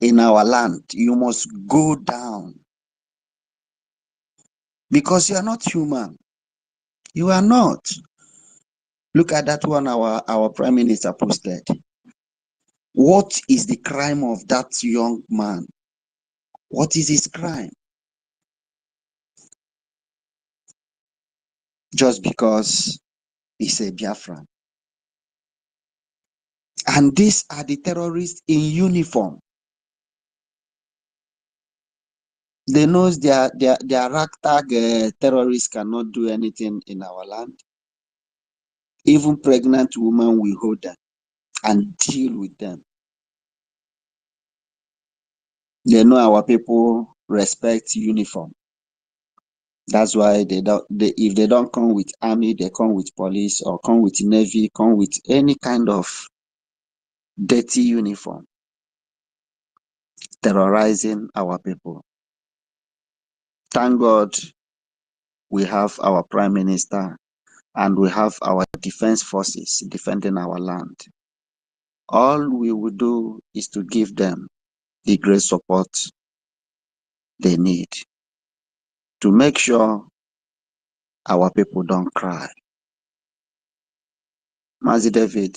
in our land, you must go down. Because you are not human. You are not. Look at that one our prime minister posted. What is the crime of that young man? What is his crime? Just because he's a Biafran. And these are the terrorists in uniform. They know their ragtag terrorists cannot do anything in our land. Even pregnant women will hold them and deal with them. They know our people respect uniform. That's why if they don't come with army, they come with police or come with navy, come with any kind of dirty uniform, terrorizing our people. Thank God we have our prime minister and we have our defense forces defending our land. All we will do is to give them the great support they need to make sure our people don't cry. Mazi David,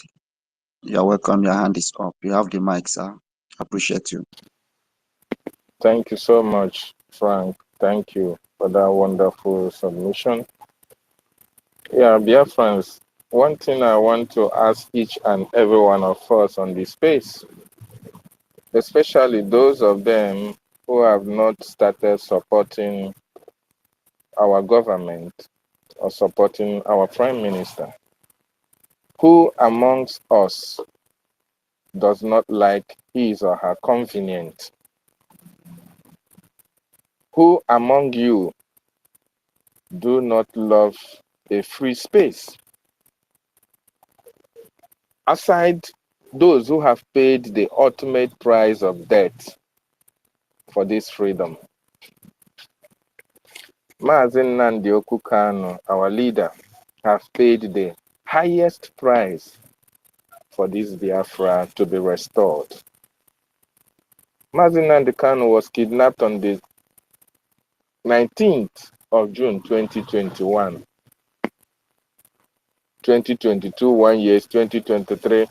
You're welcome. Your hand is up. You have the mic, sir. Appreciate you. Thank you so much, Frank. Thank you for that wonderful submission. Yeah, Biafrans, one thing I want to ask each and every one of us on this space, especially those of them who have not started supporting our government or supporting our prime minister, who amongst us does not like his or her convenience? Who among you do not love a free space? Aside those who have paid the ultimate price of death for this freedom. Mazen Nnamdi Kanu, our leader, have paid the highest price for this Biafra to be restored. Mazen Nnamdi Kanu was kidnapped on the 19th of June 2021. 2022, 1 year, 2023.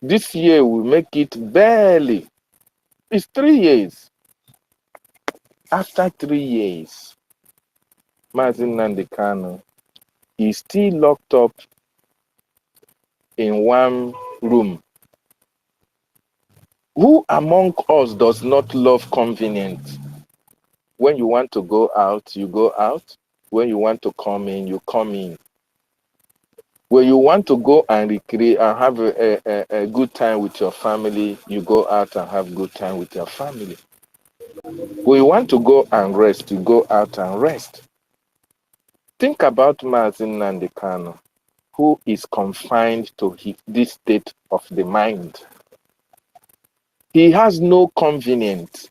This year will make it barely. It's 3 years. After 3 years, Mazen Nnamdi Kanu is still locked up in one room. Who among us does not love convenience? When you want to go out, you go out. When you want to come in, you come in. When you want to go and recreate and have a good time with your family, you go out and have good time with your family. When you want to go and rest, you go out and rest. Think about Mazen Nnamdi Kanu, who is confined to this state of the mind. He has no convenience.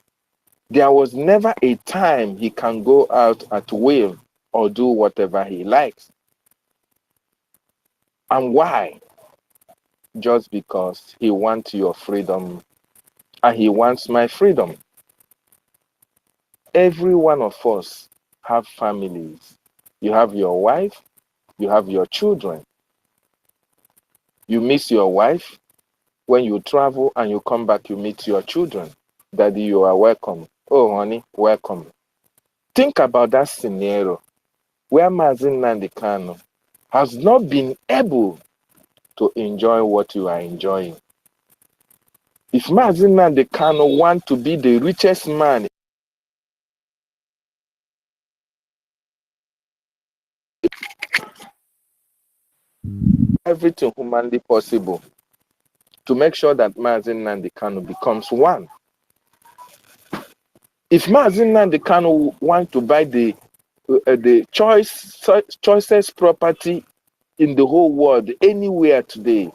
There was never a time he can go out at will or do whatever he likes. And why? Just because he wants your freedom and he wants my freedom. Every one of us have families. You have your wife, you have your children. You miss your wife. When you travel and you come back, you meet your children. Daddy, you are welcome. Oh, honey, welcome. Think about that scenario where Mazen Nnamdi Kanu has not been able to enjoy what you are enjoying. If Mazen Nnamdi Kanu wants to be the richest man, everything humanly possible to make sure that Mazen Nnamdi Kanu becomes one. If Mazen Nnamdi Kanu wants to buy the choicest property in the whole world, anywhere today,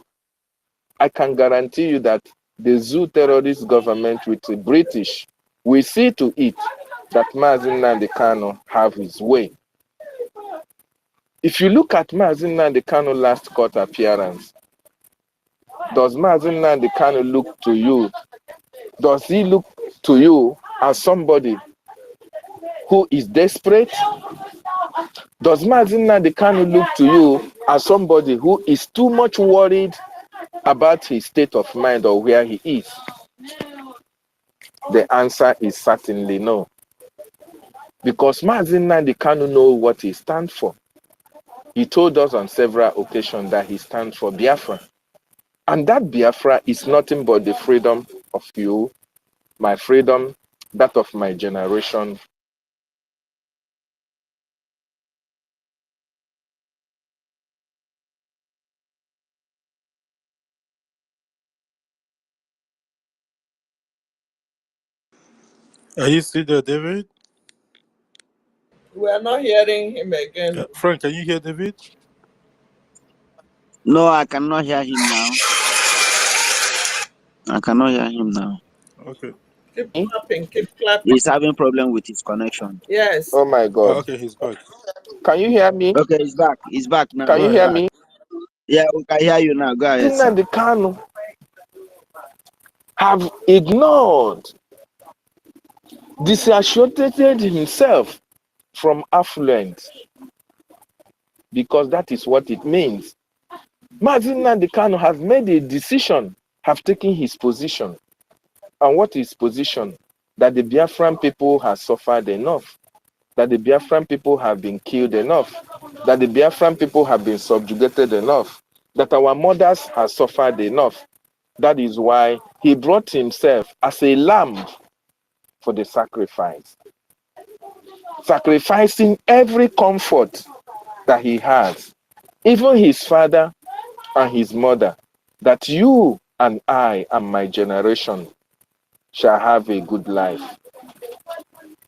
I can guarantee you that the zoo terrorist government with the British will see to it that Mazen Nnamdi Kanu have his way. If you look at Mazen Nnamdi Kanu last court appearance, does Mazen Nnamdi Kanu look to you? Does he look to you as somebody who is desperate? Does Mazen Nnamdi Kanu look to you as somebody who is too much worried about his state of mind or where he is? The answer is certainly no. Because Mazen Nnamdi Kanu knows what he stands for. He told us on several occasions that he stands for Biafra. And that Biafra is nothing but the freedom of you, my freedom, that of my generation. Are you still there, David? We are not hearing him again. Frank, can you hear David? No, I cannot hear him now. I cannot hear him now. Okay. Keep clapping, keep clapping. He's having problem with his connection. Yes. Oh my God. Okay, he's back. Can you hear me? Okay, he's back. He's back now. Can you hear me? Yeah, we can hear you now. Go ahead, sir. Nnamdi Kanu have ignored, disassociated himself from affluence, because that is what it means. Mazi Nnamdi Kanu has made a decision, have taken his position. And what is position? That the Biafran people have suffered enough, that the Biafran people have been killed enough, that the Biafran people have been subjugated enough, that our mothers have suffered enough. That is why he brought himself as a lamb for the sacrifice, sacrificing every comfort that he has, even his father and his mother, that you and I and my generation shall have a good life.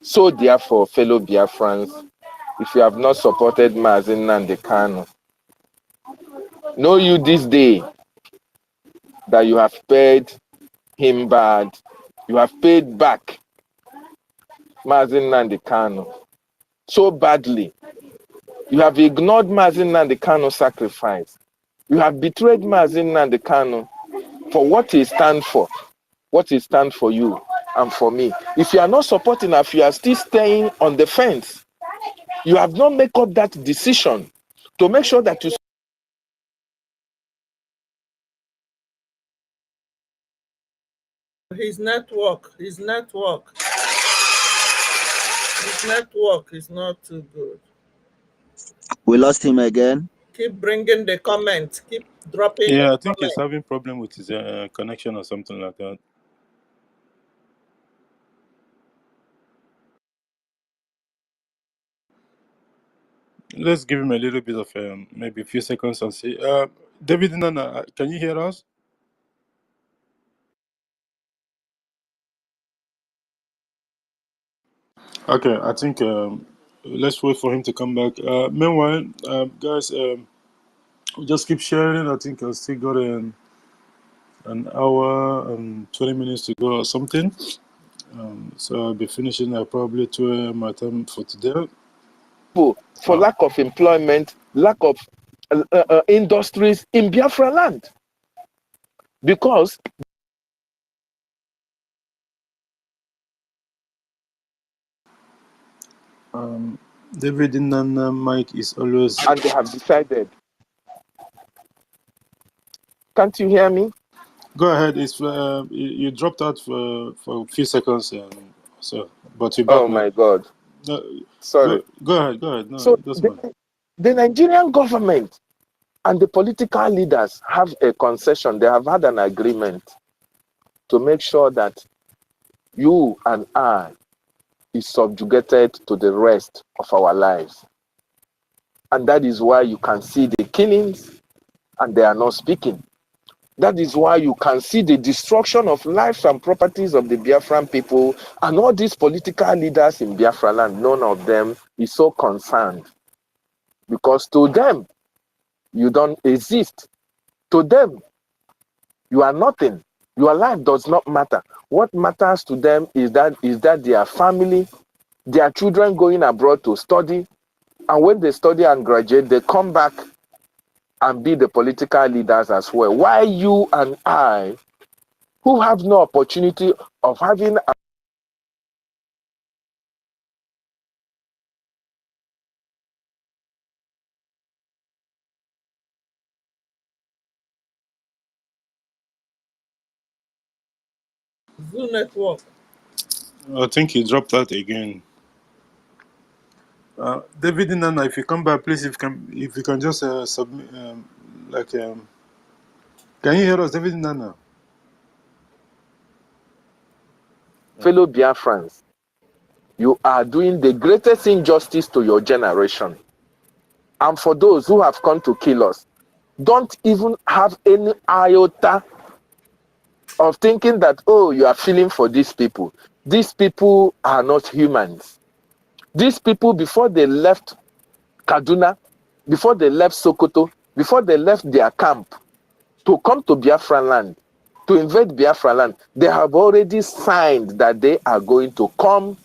So therefore, fellow Biafrans, if you have not supported Mazi Nnamdi Kanu, know you this day that you have paid him bad. You have paid back Mazi Nnamdi Kanu so badly. You have ignored Mazi Nnamdi Kanu's sacrifice. You have betrayed Mazi Nnamdi Kanu for what he stands for, what he stands for you and for me. If you are not supporting, if you are still staying on the fence, you have not made up that decision to make sure that you. His network is not too good. We lost him again. Keep bringing the comments. Keep dropping. Yeah, I think he's having problem with his connection or something like that. Let's give him a little bit of maybe a few seconds and see. David Nana, can you hear us? Okay, I think let's wait for him to come back. Meanwhile, guys, just keep sharing. I think I've still got an hour and 20 minutes to go or something. So I'll be finishing at probably 2 a.m. my time for today. For lack of employment, lack of industries in Biafra land. Because David Nana Mike is always. And they have decided. Can't you hear me? Go ahead. It's you dropped out for a few seconds, so but you're back. Oh my God! No, sorry. Go ahead. No, so the Nigerian government and the political leaders have a concession. They have had an agreement to make sure that you and I is subjugated to the rest of our lives, and that is why you can see the killings, and they are not speaking. That is why you can see the destruction of lives and properties of the Biafran people, and all these political leaders in Biafra land, none of them is so concerned. Because to them, you don't exist. To them, you are nothing. Your life does not matter. What matters to them is that their family, their children going abroad to study, and when they study and graduate, they come back and be the political leaders as well. Why you and I, who have no opportunity of having a Zoo network. I think he dropped out again. David Nana, if you come back, please, if you can just submit, can you hear us, David Nana? fellow Biafrans, you are doing the greatest injustice to your generation. And for those who have come to kill us, don't even have any iota of thinking that, oh, you are feeling for these people. These people are not humans. These people, before they left Kaduna, before they left Sokoto, before they left their camp to come to Biafra land, to invade Biafra land, they have already signed that they are going to come.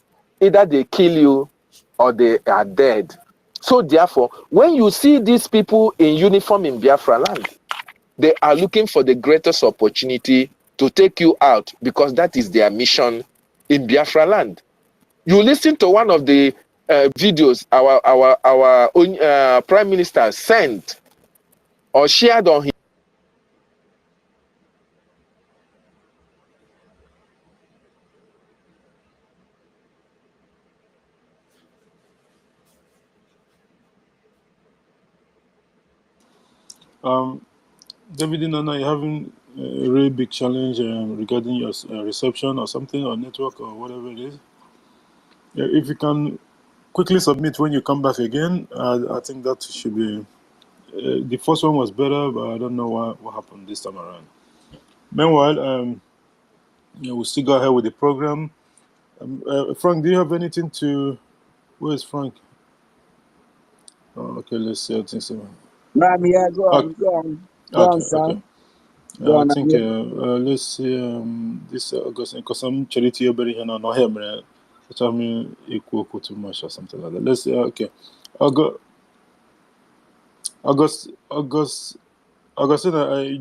Either they kill you or they are dead. So therefore, when you see these people in uniform in Biafra land, they are looking for the greatest opportunity to take you out, because that is their mission in Biafra land. You listen to one of the videos our own Prime Minister sent or shared on his David and Nana, you having a really big challenge regarding your reception or something, or network or whatever it is. If you can quickly submit when you come back again, I think that should be. The first one was better, but I don't know what happened this time around. Meanwhile, we'll still go ahead with the program. Frank, do you have anything to? Where's Frank? Oh, okay, let's see. I think so. Ram, yeah, go on, go on, sir. Okay. Go on, I think let's see. This August, because I'm charity here, no him. So I mean, equal too much or something like that. Let's see. Okay, Augustine,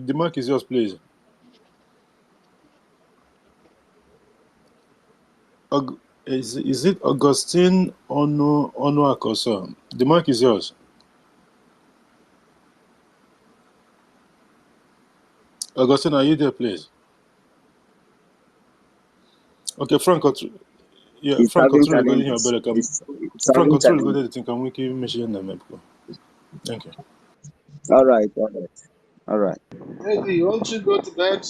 the mic is yours, please. Is it Augustine Ono Akoso? The mic is yours. Augustine, are you there, please? Okay, Frank, yeah, Frank, control regarding your belly. Frank, control regarding the thing. Can we keep mentioning them? Thank you. All right. Eddie, won't you go to bed?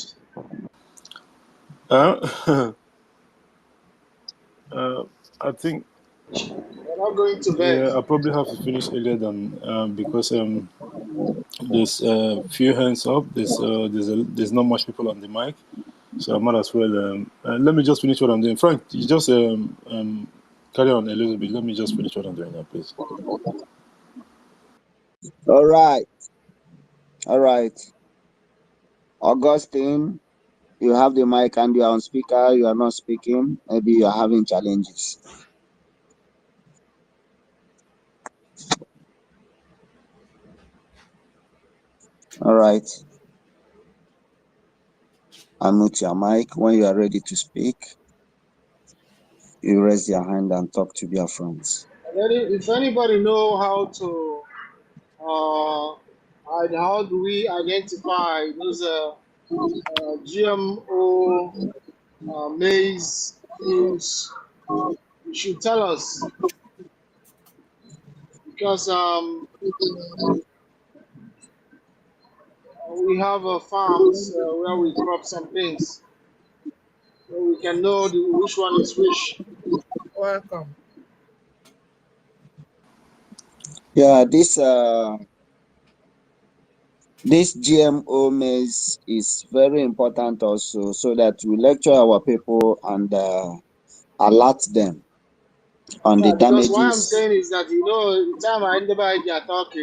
I think. We're not going to bed. Yeah, I probably have to finish earlier than because there's a few hands up. There's not much people on the mic, so I might as well. Let me just finish what I'm doing. Frank, you just carry on a little bit. Let me just finish what I'm doing now, please. All right. Augustine, you have the mic and you are on speaker. You are not speaking. Maybe you are having challenges. All right. Unmute your mic. When you are ready to speak, you raise your hand and talk to Biafrans. If anybody know how to, how do we identify those GMO maize fields, you should tell us, because we have farms where we crop some things, so we can know which one is which. Welcome. Yeah, this GMO maize is very important also, so that we lecture our people and alert them on the damages. Because what I'm saying is that, the time I end by the talk,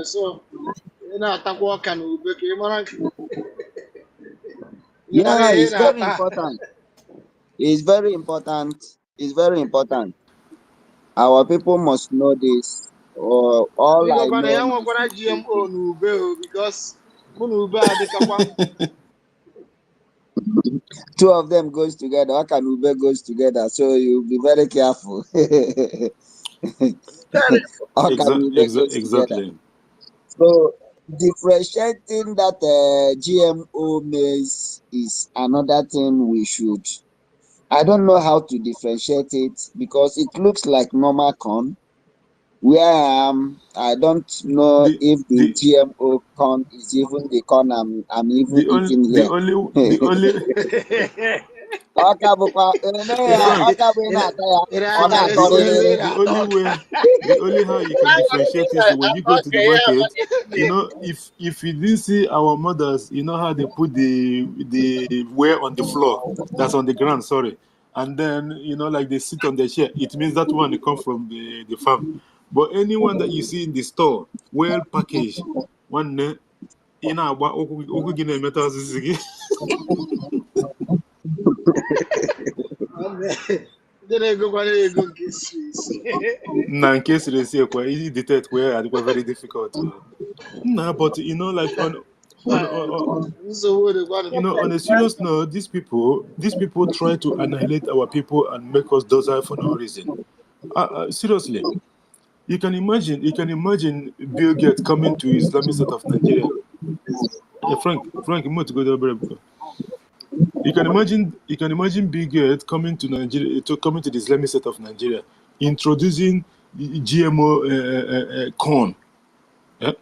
so attack what can we make. Yeah, it's very important. It's very important. It's very important. Our people must know this. All I know GMO because two of them goes together. How can Ube goes together? So you be very careful. Exactly. So differentiating that GMO maize is another thing we should. I don't know how to differentiate it because it looks like normal corn. Where I am, I don't know if the GMO corn is even the corn I'm even eating here. The only the only how you can differentiate is when you go to the market. If you didn't see our mothers, you know how they put the wear on the floor, that's on the ground, sorry, and then like they sit on their chair. It means that one they come from the farm. But anyone that you see in the store, well packaged, one now, in case they say easy detect where I think were very difficult to. Nah, but like on a serious note, these people try to annihilate our people and make us docile for no reason. Seriously, you can imagine Bill Gates coming to Islamic State of Nigeria. Yeah, Frank, you want to go there, bro? You can imagine Bill Gates coming to Nigeria, coming to the Islamic State of Nigeria, introducing GMO corn. Yeah?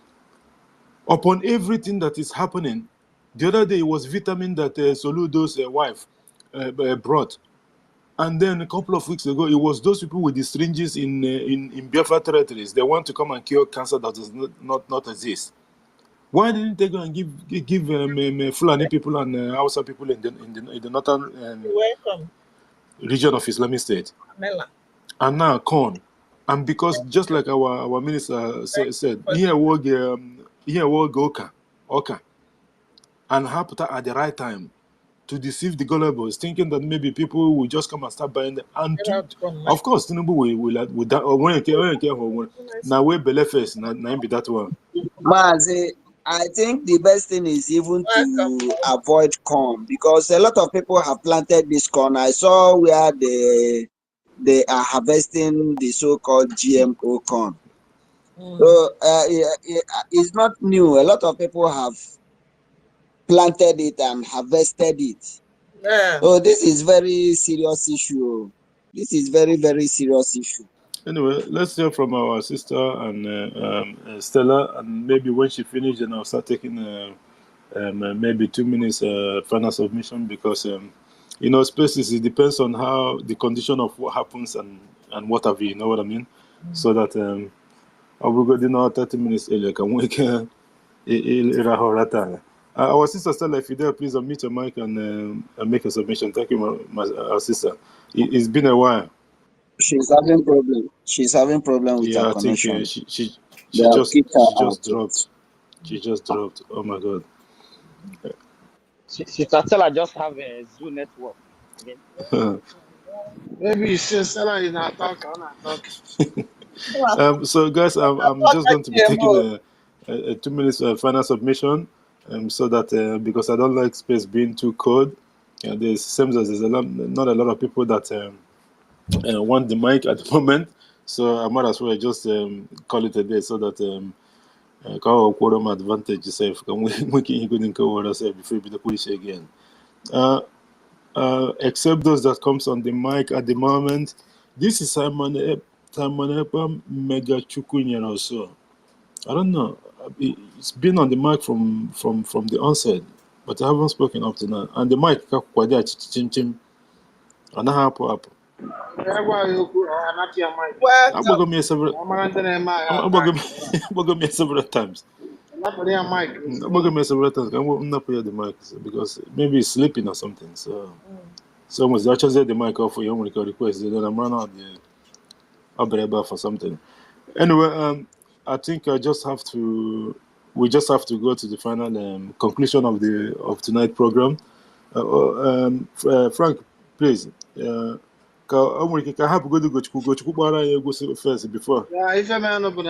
upon everything that is happening. The other day it was vitamin that Soludo's wife brought. And then a couple of weeks ago, it was those people with the syringes in Biafra territories. They want to come and cure cancer that does not exist. Why didn't they go and give Fulani people and Hausa people in the northern region of Islamic State? And now corn. And because just like our minister said, here will go Oka, and happen at the right time to deceive the gullables, thinking that maybe people will just come and start buying them. And of course, Tinubu will that or when now we believe first, now be that one. Mazi, I think the best thing is even to avoid corn, because a lot of people have planted this corn. I saw where they are harvesting the so-called GMO corn. So it's not new. A lot of people have planted it and harvested it. Yeah. So this is very serious issue. This is very, very serious issue. Anyway, let's hear from our sister and Stella, and maybe when she finishes, then I'll start taking maybe 2 minutes final submission, because spaces, it depends on how the condition of what happens and what have you know what I mean? So that I will go 30 minutes earlier. Can we our sister Stella, if you're there, please unmute your mic and make a submission. Thank you, our sister. It's been a while. She's having problem. She's having problem with her I think connection. she just dropped. She just dropped. Oh my God. Sister Stella just have a Zoo network. Maybe you should Stella is not talking. I'm not talking. So guys, I'm just going to be taking a 2 minutes final submission, so that because I don't like space being too cold. There seems as there's not a lot of people that want the mic at the moment, so I might as well just call it a day, so that quorum advantage itself can we can go and cover ourselves before we push again. Except those that comes on the mic at the moment. This is Simon Epam Mega Chukunyan also. I don't know. It's been on the mic from the onset, but I haven't spoken up to now. And the mic chim. And I up. I'm going to me several times. I'm going to me several times. I'm not put the mic because maybe it's sleeping or something. So almost I just set the mic off for you when you request. Then I'm running out the I'll for something. Anyway, I think we just have to go to the final conclusion of tonight's program. Frank, please. Can I have go to first before? Yeah, if a man open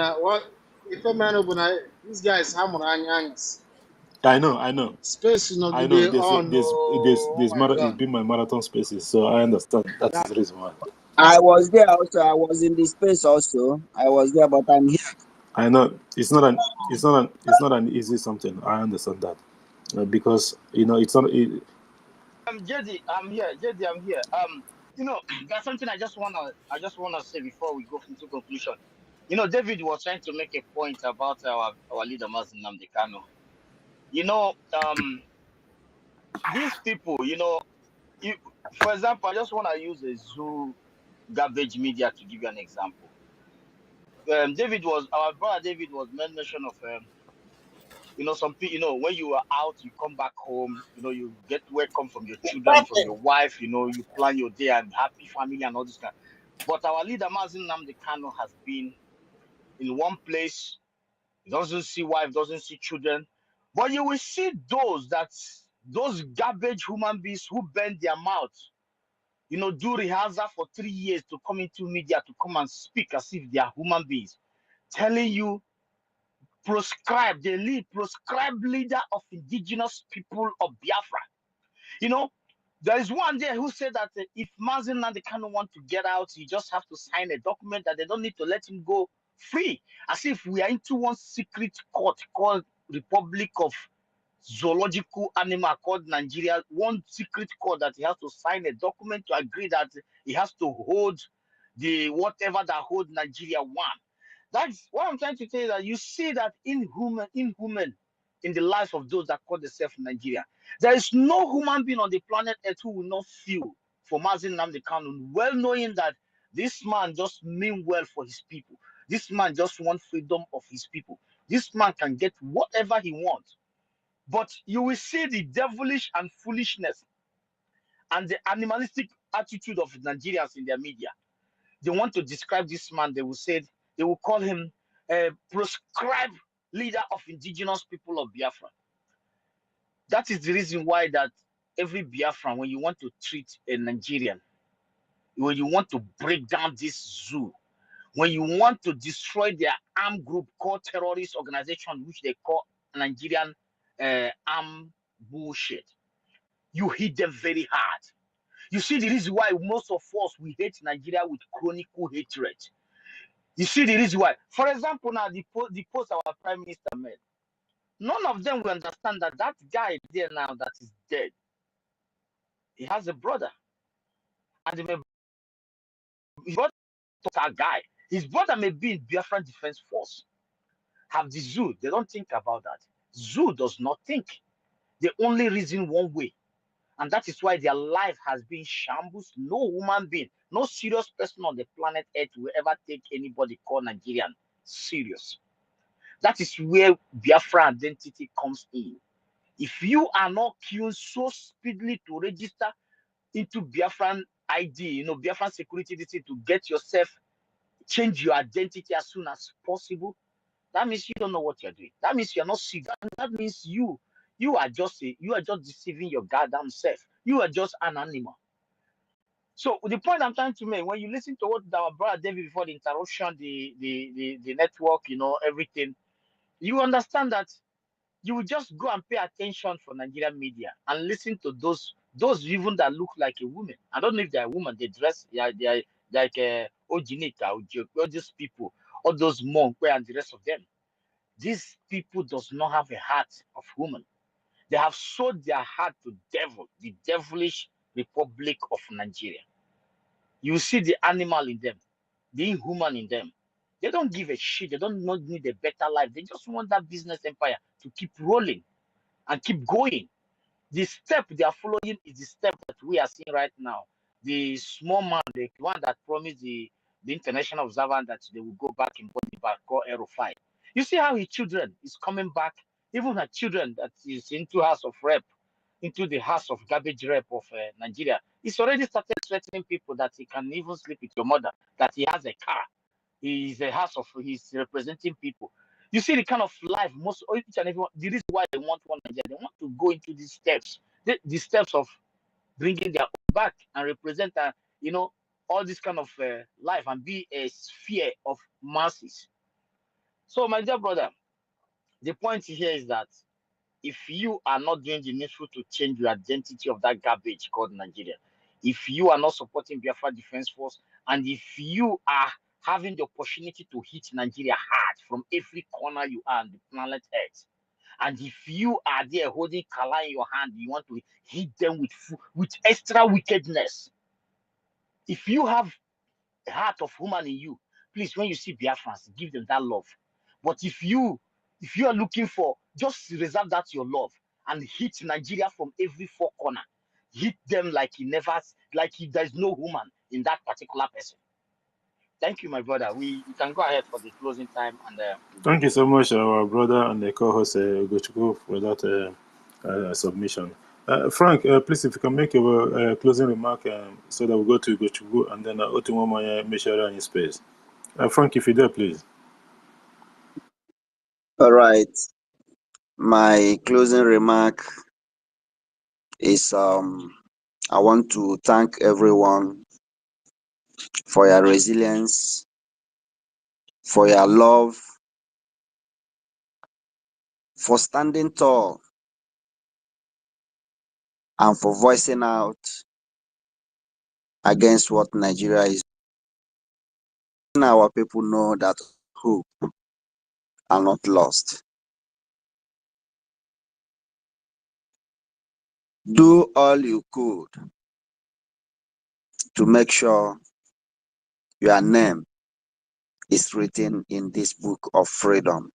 these guys hammer. I know. Space is not I know. There's it's been my marathon spaces, so I understand. That's the reason why. I was there also. I was in the space also. I was there, but I'm here. I know it's not an easy something. I understand that because it's not. JD, I'm here. JD, I'm here. There's something I just wanna say before we go into conclusion. David was trying to make a point about our leader Mazen Nnamdi Kanu. These people, for example, I just want to use a Zoo garbage media to give you an example. Our brother David was mention of some people, when you are out, you come back home, you get welcome from your children, from your wife, you plan your day and happy family and all this kind. But our leader Mazen Nnamdi Kanu has been in one place, doesn't see wife, doesn't see children. But you will see those garbage human beings who bend their mouth, do rehearsal for 3 years to come into media to come and speak as if they are human beings, telling you proscribed leader of indigenous people of Biafra. There is one there who said that if Mazen Nnamdi Kanu want to get out, you just have to sign a document that they don't need to let him go free, as if we are into one secret court called Republic of Zoological Animal called Nigeria, one secret court that he has to sign a document to agree that he has to hold the whatever that hold Nigeria one. That's what I'm trying to tell you, that you see that inhuman in the lives of those that call themselves Nigeria. There is no human being on the planet Earth who will not feel for Mazi Nnamdi Kanu, well knowing that this man just mean well for his people. This man just wants freedom of his people. This man can get whatever he wants. But you will see the devilish and foolishness and the animalistic attitude of Nigerians in their media. They want to describe this man, they will call him a proscribed leader of indigenous people of Biafra. That is the reason why that every Biafran, when you want to treat a Nigerian, when you want to break down this zoo, when you want to destroy their armed group called terrorist organization, which they call Nigerian armed bullshit, you hit them very hard. You see the reason why most of us, we hate Nigeria with chronicle hatred. You see the reason why. For example, now the post our prime minister made, none of them will understand that that guy there now that is dead, he has a brother, and his brother that guy. His brother may be in Biafran Defense Force. Have the zoo. They don't think about that. Zoo does not think. They only reason one way. And that is why their life has been shambles. No human being, no serious person on the planet Earth will ever take anybody called Nigerian serious. That is where Biafra identity comes in. If you are not queuing so speedily to register into Biafran ID, Biafran security district, to get yourself, change your identity as soon as possible, that means you don't know what you're doing. That means you're not sick. That means you are just deceiving your goddamn self. You are just an animal. So the point I'm trying to make, when you listen to what our brother David before the interruption, the network, everything, you understand that you will just go and pay attention for Nigerian media and listen to those even that look like a woman. I don't know if they're a woman. They dress, they are like Ojinika, all these people, all those monks and the rest of them. These people does not have a heart of woman. They have sold their heart to devil, the devilish Republic of Nigeria. You see the animal in them, the inhuman in them. They don't give a shit. They don't not need a better life. They just want that business empire to keep rolling and keep going. The step they are following is the step that we are seeing right now. The small man, the one that promised the international observer that they will go back in body back, called TERR0R1ST. You see how his children is coming back, even her children that is into House of Rep, into the House of Garbage Rep of Nigeria. He's already started threatening people that he can even sleep with your mother, that he has a car. He's he's representing people. You see the kind of life most each and everyone. The reason why they want one Nigeria, they want to go into these steps, the steps of bringing their own back and represent, all this kind of life and be a sphere of masses. So, my dear brother, the point here is that if you are not doing the needful to change your identity of that garbage called Nigeria, if you are not supporting Biafra Defense Force, and if you are having the opportunity to hit Nigeria hard from every corner you are on the planet Earth, and if you are there holding Kala in your hand, you want to hit them with extra wickedness. If you have a heart of woman in you, please, when you see Biafrans, give them that love. But if you are looking for, just reserve that your love and hit Nigeria from every four corner. Hit them like there's no woman in that particular person. Thank you, my brother. We can go ahead for the closing time, and Thank you so much, our brother and the co-host Ugochukwu, for that submission. Frank, please, if you can make your closing remark so that we go to Ugochukwu and then Otumwamanya Meshara in space. Frank, if you're there, please. All right. My closing remark is I want to thank everyone for your resilience, for your love, for standing tall, and for voicing out against what Nigeria is. Our people know that hope are not lost. Do all you could to make sure your name is written in this book of freedom,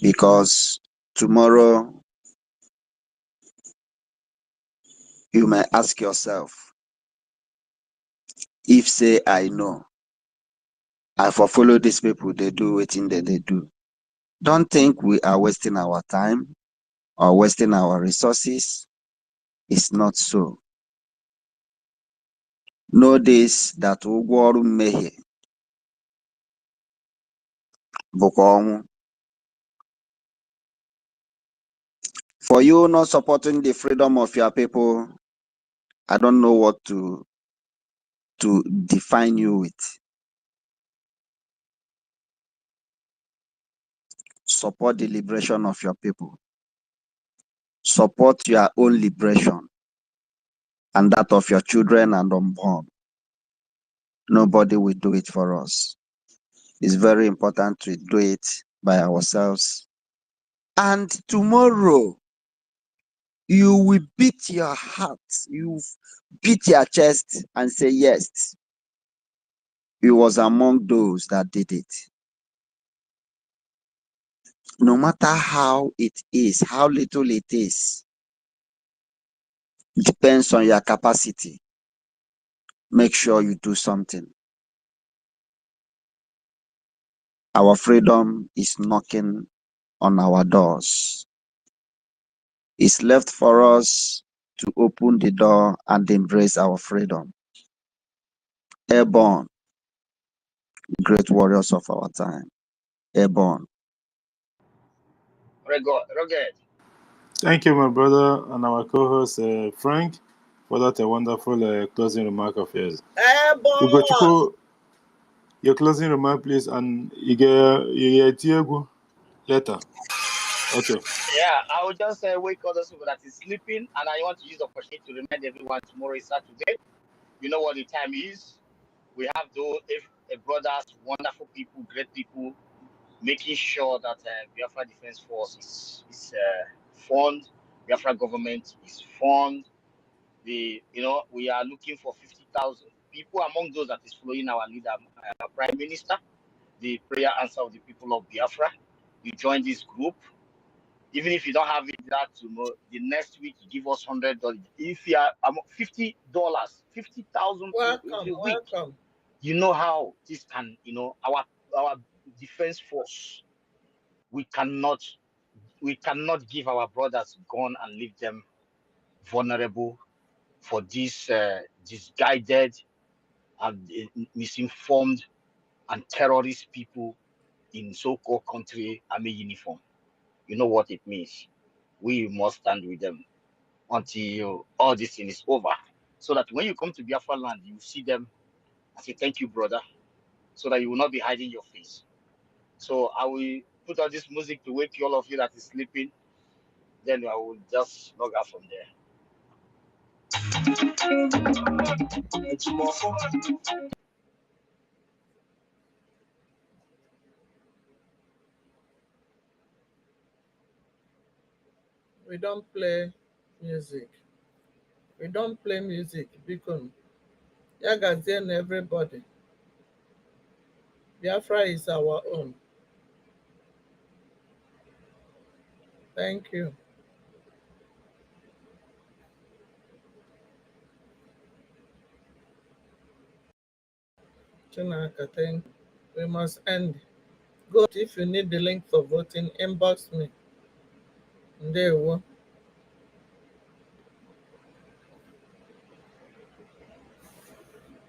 because Tomorrow, you may ask yourself, if say I know, I for follow these people, they do wetin they do. Don't think we are wasting our time or wasting our resources. It's not so. Know this, that ụgwọ ọrụ mmehie bụkwa ọnwụ. For you not supporting the freedom of your people, I don't know what to define you with. Support the liberation of your people. Support your own liberation and that of your children and unborn. Nobody will do it for us. It's very important to do it by ourselves. And tomorrow, you will beat your heart, you beat your chest and say, yes, you was among those that did it. No matter how it is, how little it is, depends on your capacity. Make sure you do something. Our freedom is knocking on our doors. It's left for us to open the door and embrace our freedom. Airborne, great warriors of our time. Airborne. Rugged. Thank you, my brother, and our co-host Frank, for that wonderful closing remark of yours. Ugochukwu, your closing remark, please, and you get later. Okay. Yeah, I will just wake all those people that is sleeping, and I want to use the opportunity to remind everyone tomorrow is Saturday. You know what the time is. We have those brothers, wonderful people, great people, making sure that Biafra Defense Force is fund, Biafra government is fund. We are looking for 50,000 people among those that is following our leader, Prime Minister, the prayer answer of the people of Biafra. You join this group. Even if you don't have it that tomorrow, the next week you give us $100. If you are $50, 50,000 people every week, you know how this can, our defense force, we cannot give our brothers gun and leave them vulnerable for these misguided and misinformed and terrorist people in so-called country army uniform. You know what it means. We must stand with them until all this thing is over, so that when you come to Biafra land, you see them and say, thank you, brother, so that you will not be hiding your face. So I will put on this music to wake all of you that is sleeping. Then I will just log out from there. We don't play music. We don't play music because Yagazian everybody. Biafra is our own. Thank you. Chinaka, thank you. We must end. Go if you need the link for voting, inbox me. There you go.